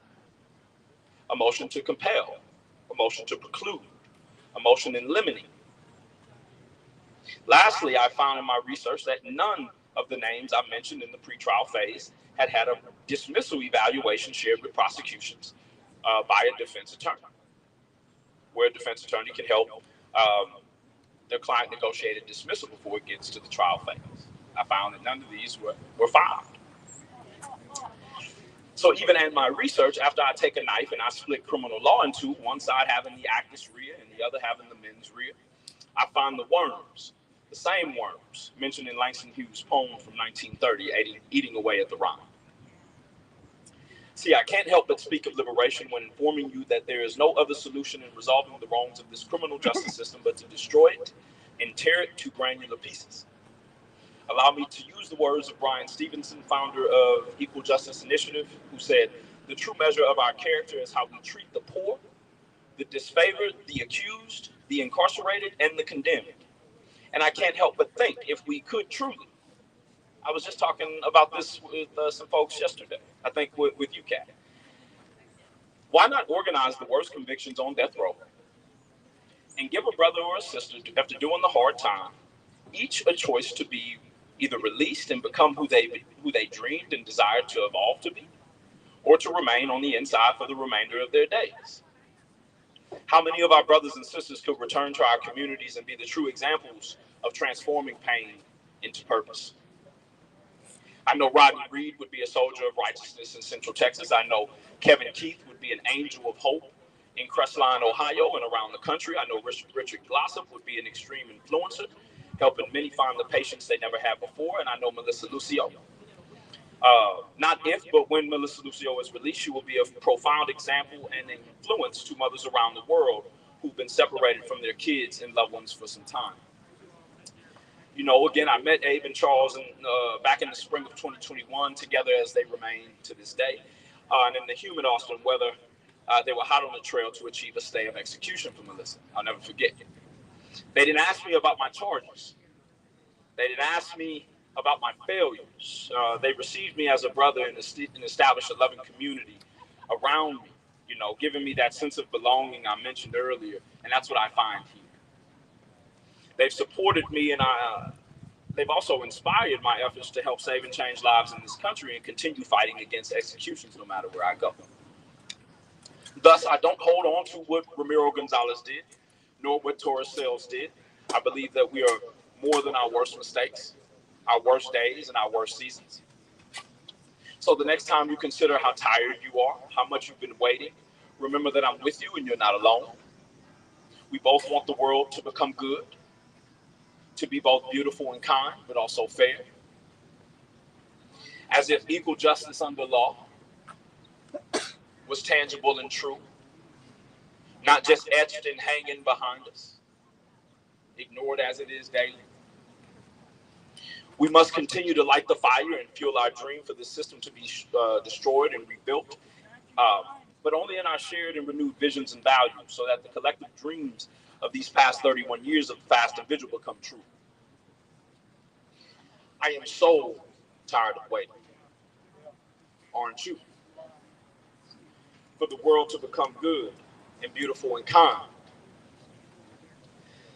a motion to compel, a motion to preclude, a motion in limine. Lastly, I found in my research that none of the names I mentioned in the pretrial phase had a dismissal evaluation shared with prosecutions by a defense attorney, where a defense attorney can help their client negotiate a dismissal before it gets to the trial phase. I found that none of these were filed. So even in my research, after I take a knife and I split criminal law in two, one side having the actus rea and the other having the mens rea, I find the worms, the same worms mentioned in Langston Hughes' poem from 1930, eating away at the rhyme. See, I can't help but speak of liberation when informing you that there is no other solution in resolving the wrongs of this criminal justice system but to destroy it and tear it to granular pieces. Allow me to use the words of Brian Stevenson, founder of Equal Justice Initiative, who said, "The true measure of our character is how we treat the poor, the disfavored, the accused, the incarcerated, and the condemned." And I can't help but think if we could truly, I was just talking about this with some folks yesterday, I think with you, Kat. Why not organize the worst convictions on death row and give a brother or a sister, after doing the hard time, each a choice to be either released and become who they dreamed and desired to evolve to be, or to remain on the inside for the remainder of their days? How many of our brothers and sisters could return to our communities and be the true examples of transforming pain into purpose? I know Rodney Reed would be a soldier of righteousness in Central Texas. I know Kevin Keith would be an angel of hope in Crestline, Ohio, and around the country. I know Richard Glossop would be an extreme influencer, helping many find the patience they never had before. And I know Melissa Lucio. Not if, but when Melissa Lucio is released, she will be a profound example and influence to mothers around the world who've been separated from their kids and loved ones for some time. You know, again, I met Abe and Charles back in the spring of 2021, together as they remain to this day. And in the humid Austin weather, they were hot on the trail to achieve a stay of execution for Melissa. I'll never forget. They didn't ask me about my charges. They didn't ask me about my failures. They received me as a brother and established a loving community around me, you know, giving me that sense of belonging I mentioned earlier. And that's what I find here. They've supported me, and they've also inspired my efforts to help save and change lives in this country and continue fighting against executions no matter where I go. Thus, I don't hold on to what Ramiro Gonzalez did, nor what Torres Sales did. I believe that we are more than our worst mistakes, our worst days, and our worst seasons. So the next time you consider how tired you are, how much you've been waiting, remember that I'm with you and you're not alone. We both want the world to become good, to be both beautiful and kind, but also fair. As if equal justice under law was tangible and true, not just etched and hanging behind us, ignored as it is daily. We must continue to light the fire and fuel our dream for the system to be destroyed and rebuilt, but only in our shared and renewed visions and values, so that the collective dreams of these past 31 years of Fast and Vigil become true. I am so tired of waiting. Aren't you? For the world to become good and beautiful and kind.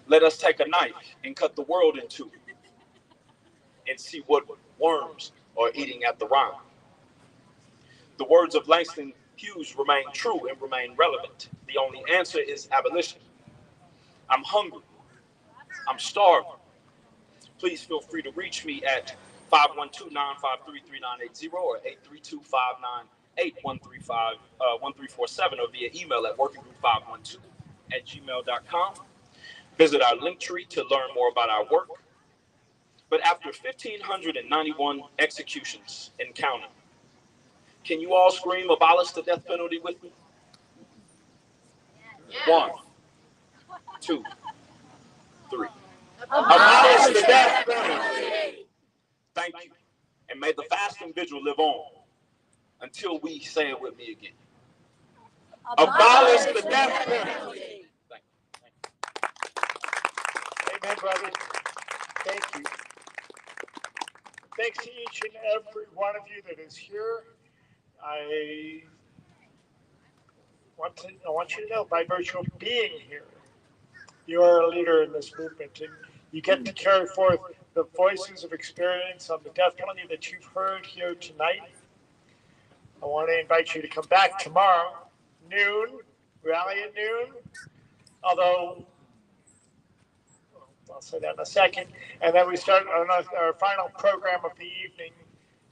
Let us take a knife and cut the world in two and see what worms are eating at the rind. The words of Langston Hughes remain true and remain relevant. The only answer is abolition. I'm hungry. I'm starving. Please feel free to reach me at 512-953-3980 or 832-598-1347 or via email at workinggroup512@gmail.com. Visit our link tree to learn more about our work. But after 1,591 executions and counting, can you all scream abolish the death penalty with me? Yeah. 1, 2, 3. Abolish the death penalty. Thank you. And may the fast and vigil live on until we say it with me again. Abolish the death penalty. Thank you. Amen, brothers. Thank you. Thanks to each and every one of you that is here. I want you to know, by virtue of being here, you are a leader in this movement, and you get to carry forth the voices of experience on the death penalty that you've heard here tonight. I want to invite you to come back tomorrow, noon, rally at noon, although I'll say that in a second. And then we start on our final program of the evening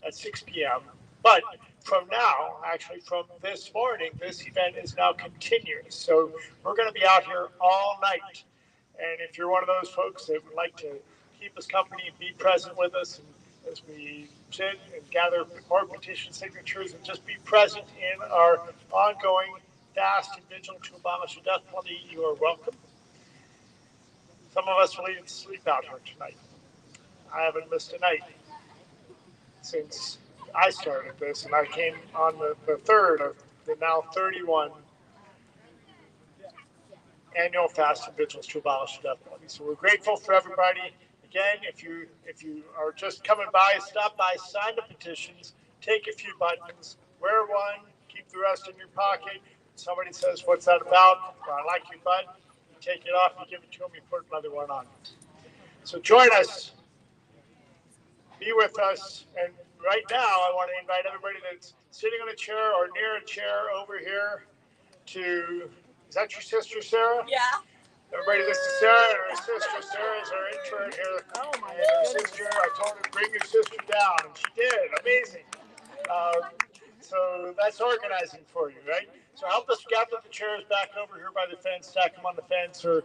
at 6 p.m. But from now, actually from this morning, this event is now continuous. So we're going to be out here all night. And if you're one of those folks that would like to keep us company and be present with us and as we sit and gather more petition signatures and just be present in our ongoing fast and vigil to abolish the death penalty, you are welcome. Some of us will even sleep out here tonight. I haven't missed a night since I started this, and I came on the third of the now 31 annual fast and vigils to abolish the death penalty. So we're grateful for everybody. Again, if you are just coming by, stop by, sign the petitions, take a few buttons, wear one, keep the rest in your pocket. Somebody says, "What's that about?" Or, "I like your button." You take it off, you give it to them, you put another one on. So join us, be with us, and right now I want to invite everybody that's sitting on a chair or near a chair over here to, is that your sister, Sarah? Yeah. Everybody, this is Sarah and her sister. Sarah is our intern here. Oh my and her sister, I told her to bring your sister down, and she did. Amazing. So that's organizing for you, right? So help us gather the chairs back over here by the fence, stack them on the fence, or